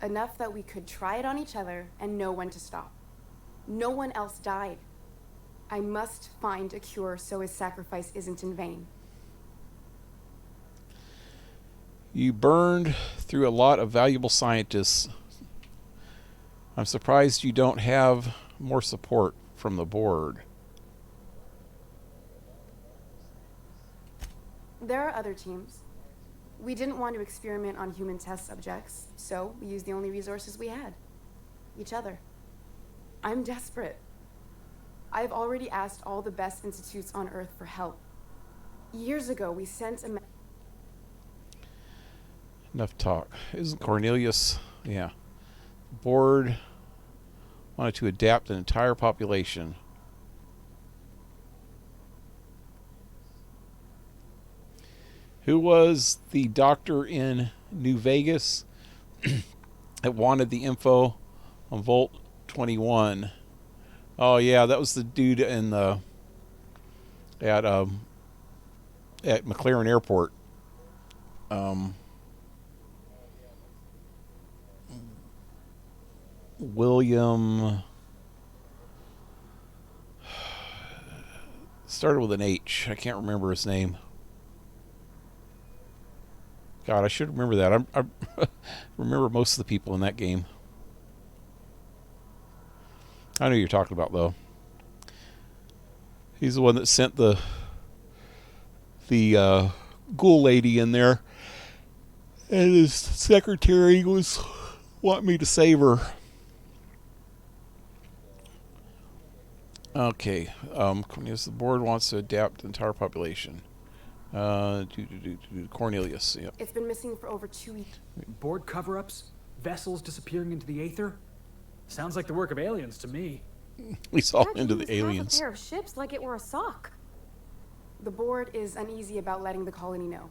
Enough that we could try it on each other and know when to stop. No one else died. I must find a cure so his sacrifice isn't in vain. You burned through a lot of valuable scientists. I'm surprised you don't have more support from the board. There are other teams. We didn't want to experiment on human test subjects, so we used the only resources we had. Each other. I'm desperate. I've already asked all the best institutes on Earth for help. Years ago, we sent a... Enough talk. Isn't Cornelius... Yeah. Board wanted to adapt an entire population. Who was the doctor in New Vegas that wanted the info on Volt 21? Oh yeah, that was the dude in the at McLaren Airport. William started with an H. I can't remember his name. God, I should remember that. I remember most of the people in that game. I know who you're talking about, though. He's the one that sent the ghoul lady in there, and his secretary was wanting me to save her. Okay, Cornelius, the board wants to adapt the entire population. Cornelius, yeah. It's been missing for over 2 weeks. Board cover-ups? Vessels disappearing into the aether? Sounds like the work of aliens to me. He's all into the aliens. A pair of ships like it were a sock. The board is uneasy about letting the colony know,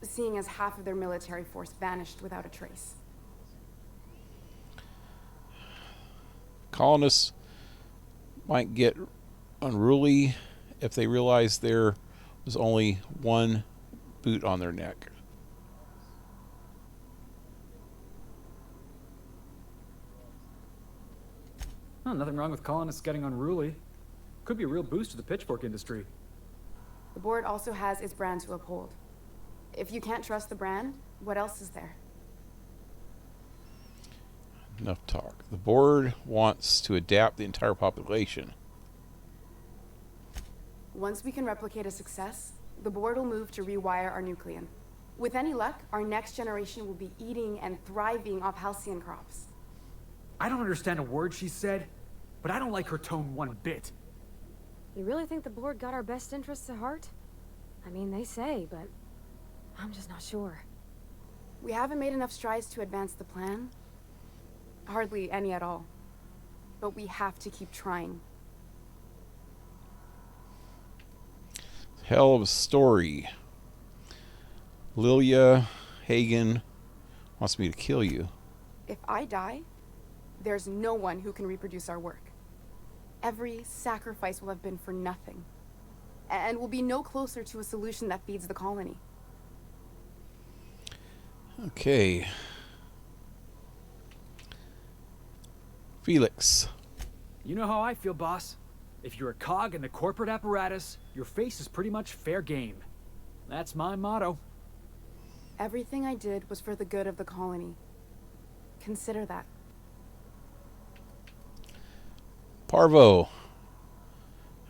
seeing as half of their military force vanished without a trace. Colonists might get unruly if they realize there was only one boot on their neck. Oh, nothing wrong with colonists getting unruly. Could be a real boost to the pitchfork industry. The board also has its brand to uphold. If you can't trust the brand, what else is there? Enough talk. The board wants to adapt the entire population. Once we can replicate a success, the board will move to rewire our nucleon. With any luck, our next generation will be eating and thriving off halcyon crops. I don't understand a word she said, but I don't like her tone one bit. You really think the board got our best interests at heart? I mean, they say, but I'm just not sure. We haven't made enough strides to advance the plan. Hardly any at all. But we have to keep trying. Hell of a story. Lilia Hagen wants me to kill you. If I die, there's no one who can reproduce our work. Every sacrifice will have been for nothing. And we'll be no closer to a solution that feeds the colony. Okay. Felix. You know how I feel, boss. If you're a cog in the corporate apparatus, your face is pretty much fair game. That's my motto. Everything I did was for the good of the colony. Consider that. Parvo.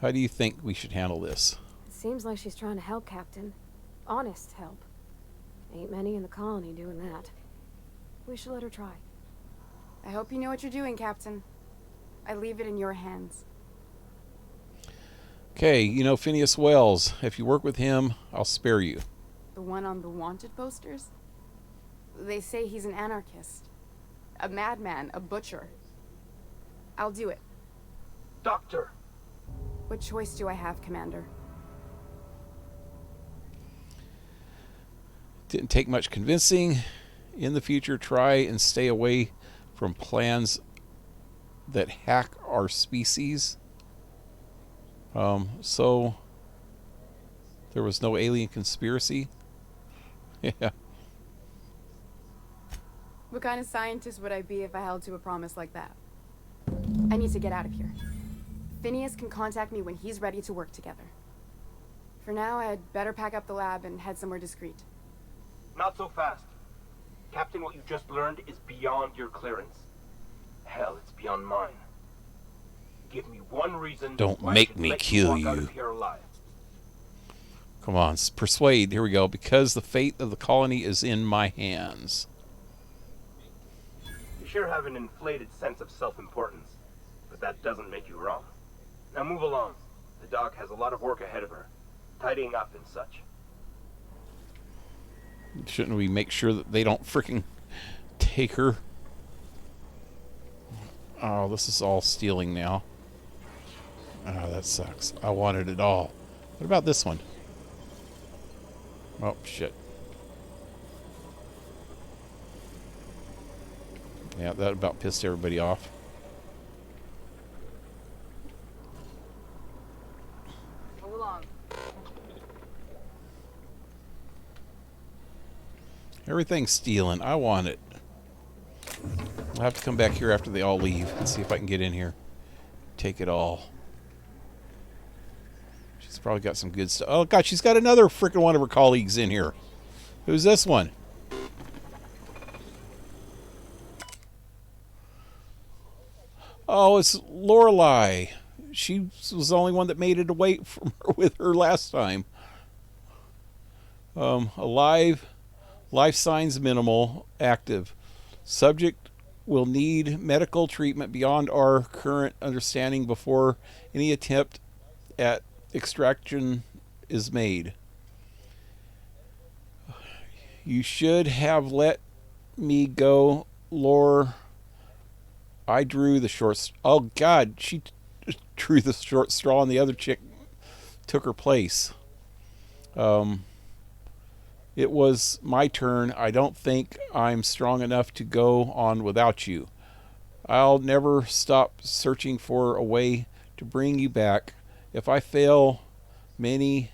How do you think we should handle this? It seems like she's trying to help, Captain. Honest help. Ain't many in the colony doing that. We should let her try. I hope you know what you're doing, Captain. I leave it in your hands. Okay, you know Phineas Wells. If you work with him, I'll spare you. The one on the wanted posters? They say he's an anarchist. A madman, a butcher. I'll do it. Doctor! What choice do I have, Commander? Didn't take much convincing. In the future, try and stay away from plans that hack our species. So there was no alien conspiracy. Yeah. What kind of scientist would I be if I held to a promise like that? I need to get out of here. Phineas can contact me when he's ready to work together. For now, I'd better pack up the lab and head somewhere discreet. Not so fast. Captain, what you just learned is beyond your clearance. Hell, it's beyond mine. Give me one reason. Don't why I make should me let kill walk out you. of here alive. Come on, persuade. Here we go. Because the fate of the colony is in my hands. You sure have an inflated sense of self-importance, but that doesn't make you wrong. Now move along. The doc has a lot of work ahead of her, tidying up and such. Shouldn't we make sure that they don't freaking take her? Oh, this is all stealing now. Oh, that sucks. I wanted it all. What about this one? Oh, shit. Yeah, that about pissed everybody off. Move along. Everything's stealing. I want it. I'll have to come back here after they all leave and see if I can get in here. Take it all. She's probably got some good stuff. Oh, God, she's got another freaking one of her colleagues in here. Who's this one? Oh, it's Lorelei. She was the only one that made it away from her with her last time. Alive. Life signs minimal. Active. Subject will need medical treatment beyond our current understanding before any attempt at extraction is made. You should have let me go, Lore. I drew the short... Oh, God. She drew the short straw and the other chick took her place. It was my turn. I don't think I'm strong enough to go on without you. I'll never stop searching for a way to bring you back. If I fail, may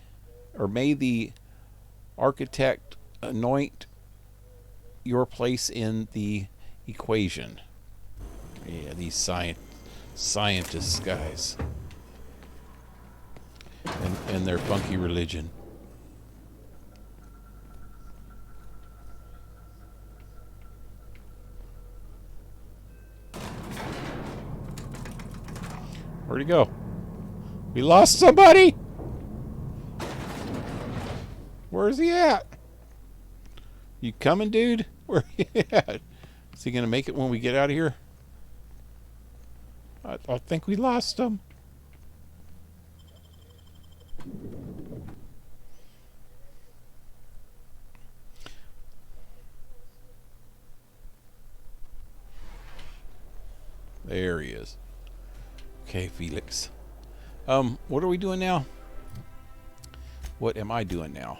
the architect anoint your place in the equation. Yeah, these scientists guys. And their funky religion. Where'd he go? We lost somebody? Where's he at? You coming, dude? Where he at? Is he gonna make it when we get out of here? I think we lost him. There he is. Okay, Felix. What are we doing now? What am I doing now?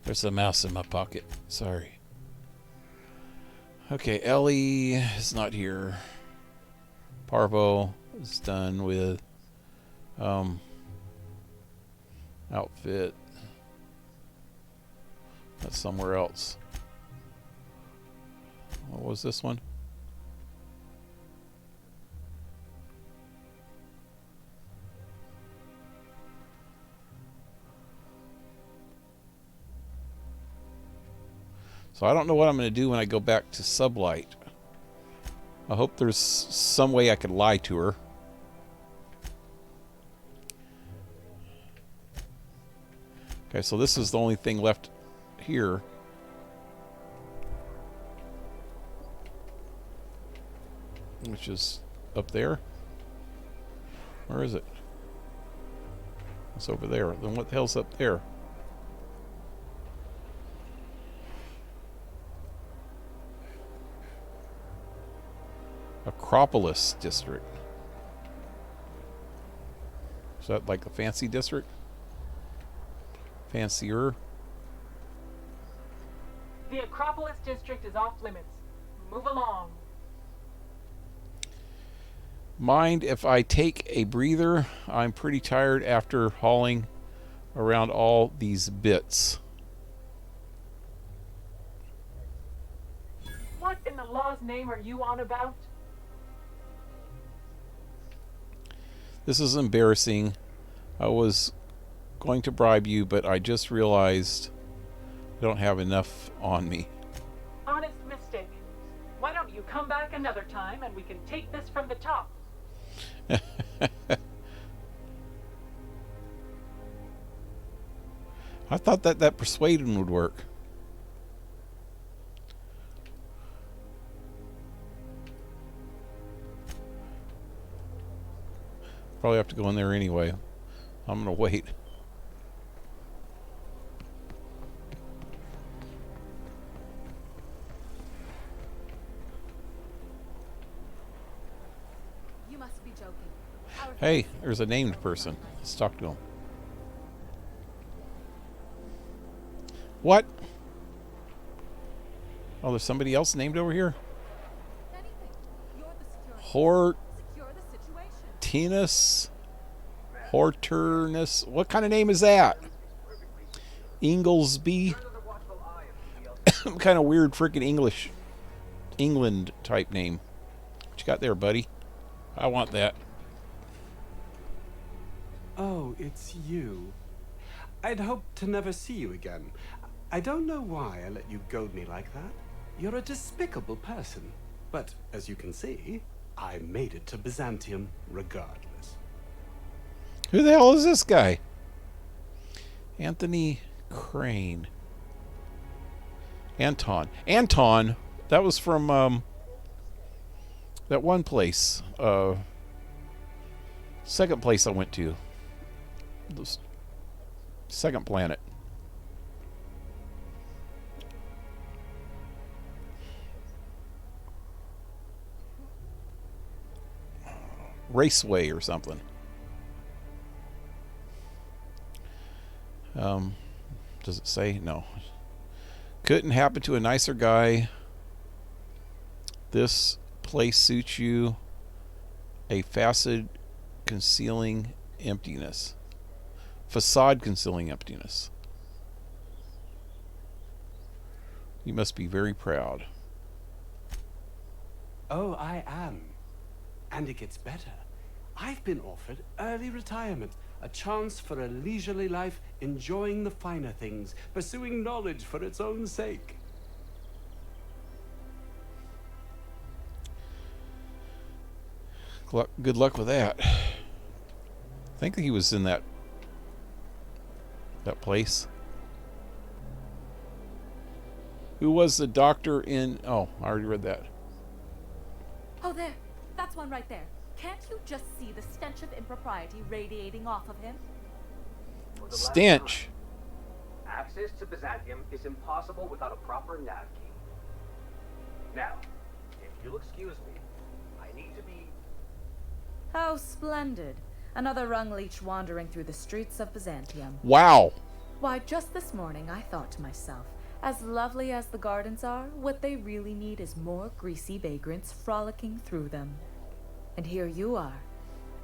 There's a mouse in my pocket. Sorry. Okay, Ellie is not here. Parvo is done with. Outfit. That's somewhere else. What was this one? So I don't know what I'm going to do when I go back to Sublight. I hope there's some way I could lie to her. Okay, so this is the only thing left here. Which is up there. Where is it? It's over there. Then what the hell's up there? Acropolis District. Is that like a fancy district? Fancier? The Acropolis District is off limits. Move along. Mind if I take a breather? I'm pretty tired after hauling around all these bits. What in the law's name are you on about? This is embarrassing. I was going to bribe you, but I just realized I don't have enough on me. Honest mistake. Why don't you come back another time and we can take this from the top? I thought that persuading would work. Probably have to go in there anyway. I'm gonna wait. You must be joking. Hey, there's a named person. Let's talk to him. What? Oh, there's somebody else named over here? Hortinus? Horturnus? What kind of name is that? Inglesby? Kind of weird freaking England type name. What you got there, buddy? I want that. Oh, it's you. I'd hoped to never see you again. I don't know why I let you goad me like that. You're a despicable person. But, as you can see, I made it to Byzantium regardless. Who the hell is this guy? Anthony Crane. Anton. Anton! That was from, that one place. Second place I went to. The second planet. Raceway or something. Does it say? No. Couldn't happen to a nicer guy. This place suits you. A facade concealing emptiness. Facade concealing emptiness. You must be very proud. Oh, I am. And it gets better. I've been offered early retirement, a chance for a leisurely life, enjoying the finer things, pursuing knowledge for its own sake. Good luck with that. I think he was in that place. Who was the doctor in... Oh, I already read that. Oh, there. That's one right there. Can't you just see the stench of impropriety radiating off of him? Stench. Access to Byzantium is impossible without a proper nav key. Now, if you'll excuse me, I need to be... How splendid. Another rung leech wandering through the streets of Byzantium. Wow. Why, just this morning I thought to myself, as lovely as the gardens are, what they really need is more greasy vagrants frolicking through them. And here you are,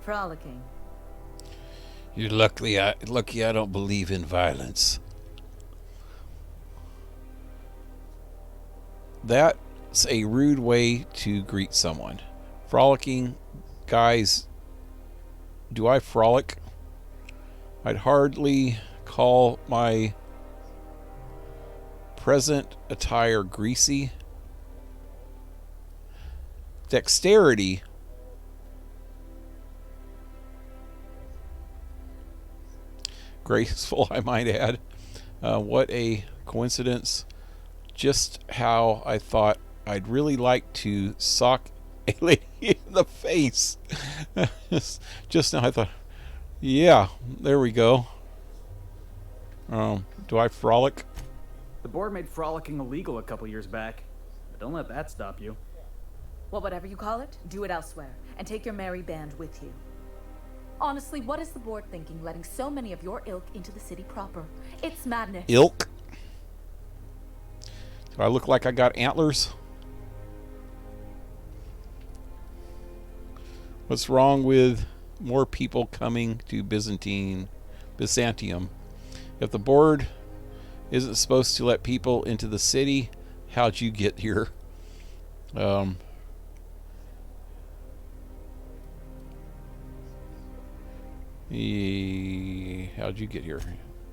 frolicking. You're lucky I don't believe in violence. That's a rude way to greet someone. Frolicking. Guys, do I frolic? I'd hardly call my present attire greasy. Dexterity. Graceful, I might add. What a coincidence. Just how I thought I'd really like to sock a lady in the face. Just now I thought, yeah, there we go. Do I frolic? The board made frolicking illegal a couple years back. But don't let that stop you. Well, whatever you call it, do it elsewhere. And take your merry band with you. Honestly, what is the board thinking, letting so many of your ilk into the city proper? It's madness. Ilk? Do I look like I got antlers? What's wrong with more people coming to Byzantium? If the board isn't supposed to let people into the city, how'd you get here? How'd you get here?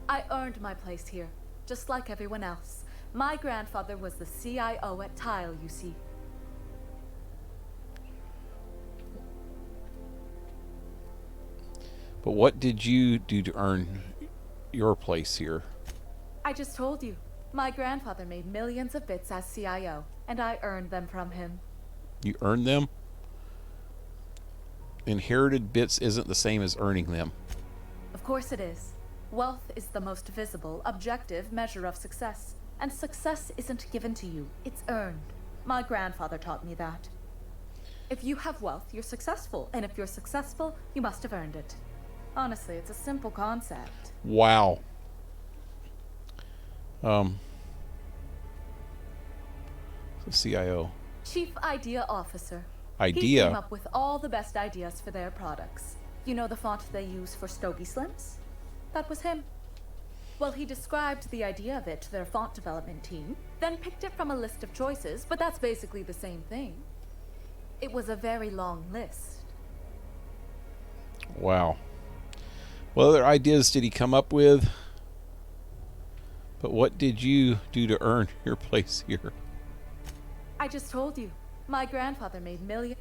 I earned my place here, just like everyone else. My grandfather was the CIO at Tile, you see. But what did you do to earn your place here? I just told you. My grandfather made millions of bits as CIO, and I earned them from him. You earned them? Inherited bits isn't the same as earning them. Of course it is. Wealth is the most visible, objective measure of success. And success isn't given to you, it's earned. My grandfather taught me that. If you have wealth, you're successful. And if you're successful, you must have earned it. Honestly, it's a simple concept. Wow. CIO. Chief Idea Officer. Idea? He came up with all the best ideas for their products. You know the font they use for Stogie Slims? That was him. Well, he described the idea of it to their font development team, then picked it from a list of choices, but that's basically the same thing. It was a very long list. Wow. What other ideas did he come up with? But what did you do to earn your place here? I just told you. My grandfather made millions.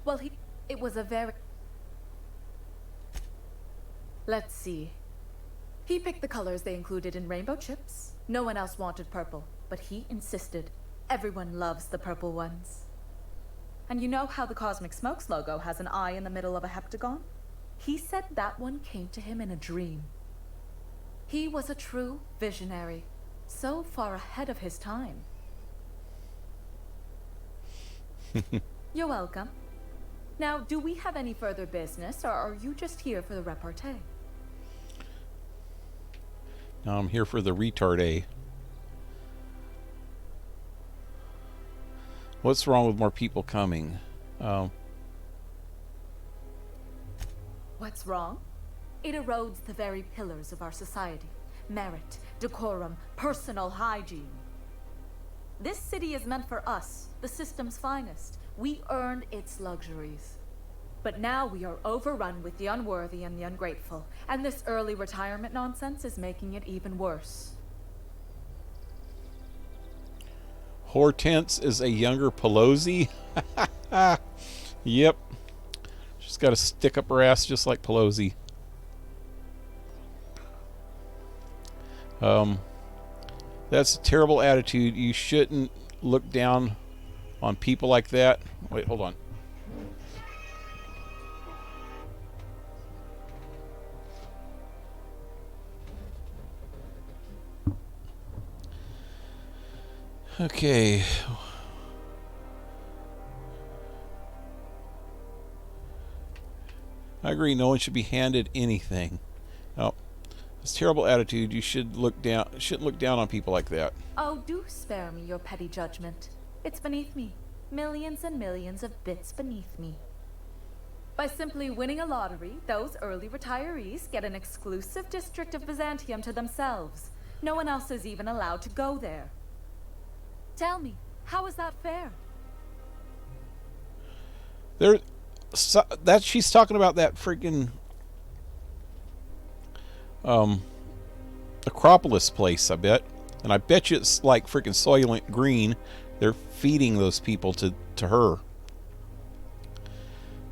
Well, it was a very... Let's see. He picked the colors they included in rainbow chips. No one else wanted purple, but he insisted. Everyone loves the purple ones. And you know how the Cosmic Smokes logo has an eye in the middle of a heptagon? He said that one came to him in a dream. He was a true visionary, so far ahead of his time. You're welcome. Now, do we have any further business, or are you just here for the repartee? No, I'm here for the retardé. What's wrong with more people coming? What's wrong? It erodes the very pillars of our society. Merit, decorum, personal hygiene. This city is meant for us, the system's finest. We earned its luxuries. But now we are overrun with the unworthy and the ungrateful, and this early retirement nonsense is making it even worse. Hortense is a younger Pelosi? Yep. She's got to stick up her ass just like Pelosi. That's a terrible attitude. You shouldn't look down on people like that. Wait, hold on. Okay. I agree, no one should be handed anything. No. It's a terrible attitude. You shouldn't look down on people like that. Oh, do spare me your petty judgment. It's beneath me. Millions and millions of bits beneath me. By simply winning a lottery, those early retirees get an exclusive district of Byzantium to themselves. No one else is even allowed to go there. Tell me, how is that fair? She's talking about that freaking Acropolis place, I bet. And I bet you it's like freaking Soylent Green. They're feeding those people to her.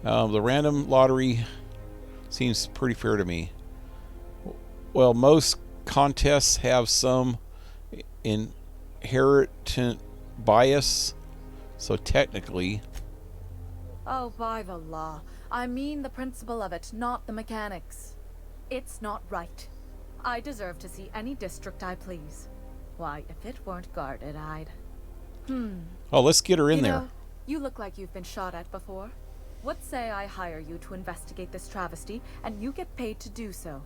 The random lottery seems pretty fair to me. Well, most contests have some inherent bias, so technically... Oh, by the law. I mean the principle of it, not the mechanics. It's not right. I deserve to see any district I please. Why, if it weren't guarded, I'd... Oh, let's get her in there. Know, you look like you've been shot at before. What say I hire you to investigate this travesty, and you get paid to do so?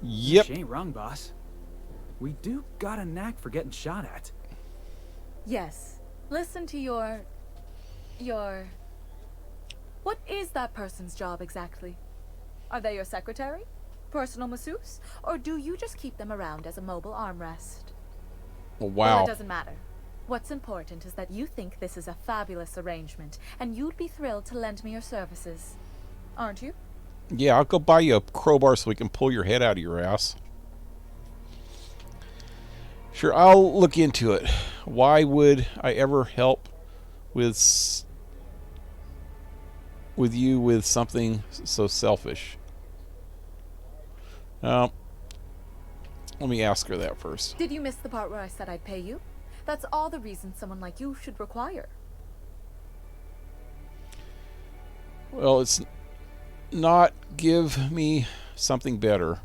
Yep. She ain't wrong, boss. We do got a knack for getting shot at. Yes. Listen to your... What is that person's job exactly? Are they your secretary? Personal masseuse? Or do you just keep them around as a mobile armrest? Wow. Well, it doesn't matter. What's important is that you think this is a fabulous arrangement, and you'd be thrilled to lend me your services. Aren't you? Yeah, I'll go buy you a crowbar so we can pull your head out of your ass. Sure, I'll look into it. Why would I ever help with with you with something so selfish? Let me ask her that first. Did you miss the part where I said I'd pay you? That's all the reason someone like you should require. Well, it's not give me something better.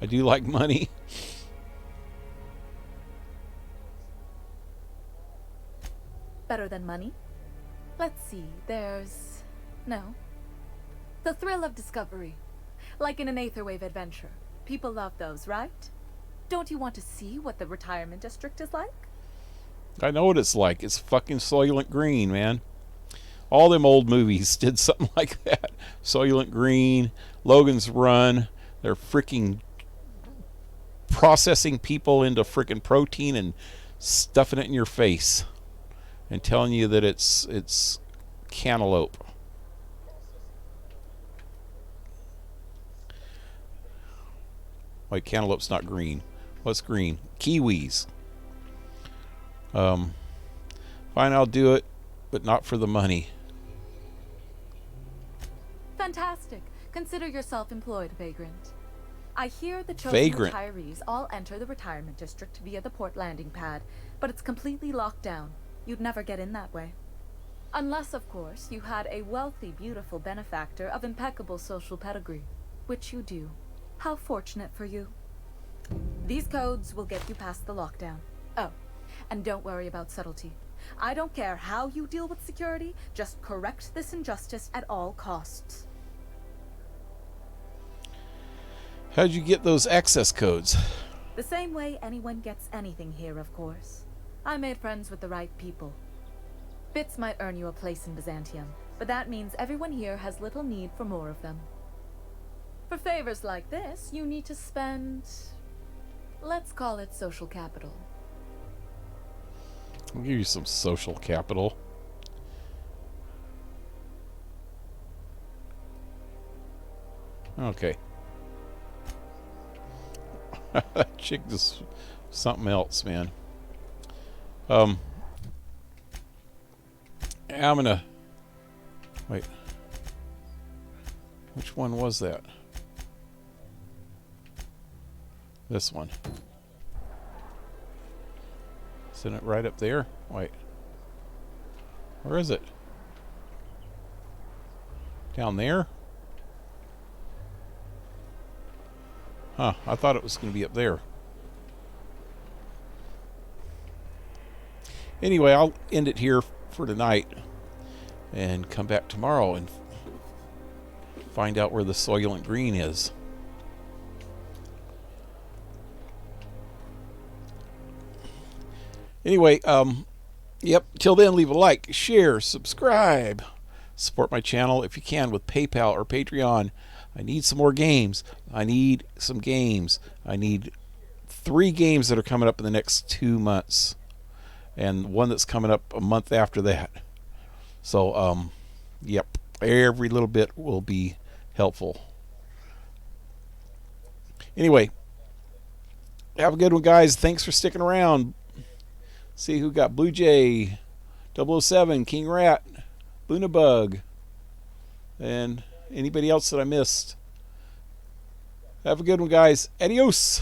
I do like money. Better than money? Let's see, there's... no. The thrill of discovery. Like in an Aetherwave adventure. People love those, right? Don't you want to see what the retirement district is like? I know what it's like. It's fucking Soylent Green, man. All them old movies did something like that. Soylent Green, Logan's Run. They're freaking processing people into freaking protein and stuffing it in your face and telling you that it's cantaloupe. Wait, cantaloupe's not green. What's green? Kiwis. Fine, I'll do it, but not for the money. Fantastic. Consider yourself employed, Vagrant. I hear the chosen Vagrant. retirees all enter the retirement district via the port landing pad, but it's completely locked down. You'd never get in that way. Unless, of course, you had a wealthy, beautiful benefactor of impeccable social pedigree, which you do. How fortunate for you. These codes will get you past the lockdown. Oh, and don't worry about subtlety. I don't care how you deal with security, just correct this injustice at all costs. How'd you get those access codes? The same way anyone gets anything here, of course. I made friends with the right people. Bits might earn you a place in Byzantium, but that means everyone here has little need for more of them. For favors like this, you need to spend... let's call it social capital. I'll give you some social capital. Okay. That chick is something else, man. I'm gonna... wait. Which one was that? This one. Isn't it right up there? Wait. Where is it? Down there? Huh, I thought it was going to be up there. Anyway, I'll end it here for tonight and come back tomorrow and find out where the Soylent Green is. Anyway, yep, till then, leave a like, share, subscribe. Support my channel if you can with PayPal or Patreon. I need some more games. I need some games. I need 3 games that are coming up in the next 2 months. And one that's coming up a month after that. So, yep, every little bit will be helpful. Anyway, have a good one, guys. Thanks for sticking around. See who got Blue Jay, 007, KingRat, TheBunaBug, and anybody else that I missed. Have a good one, guys. Adios.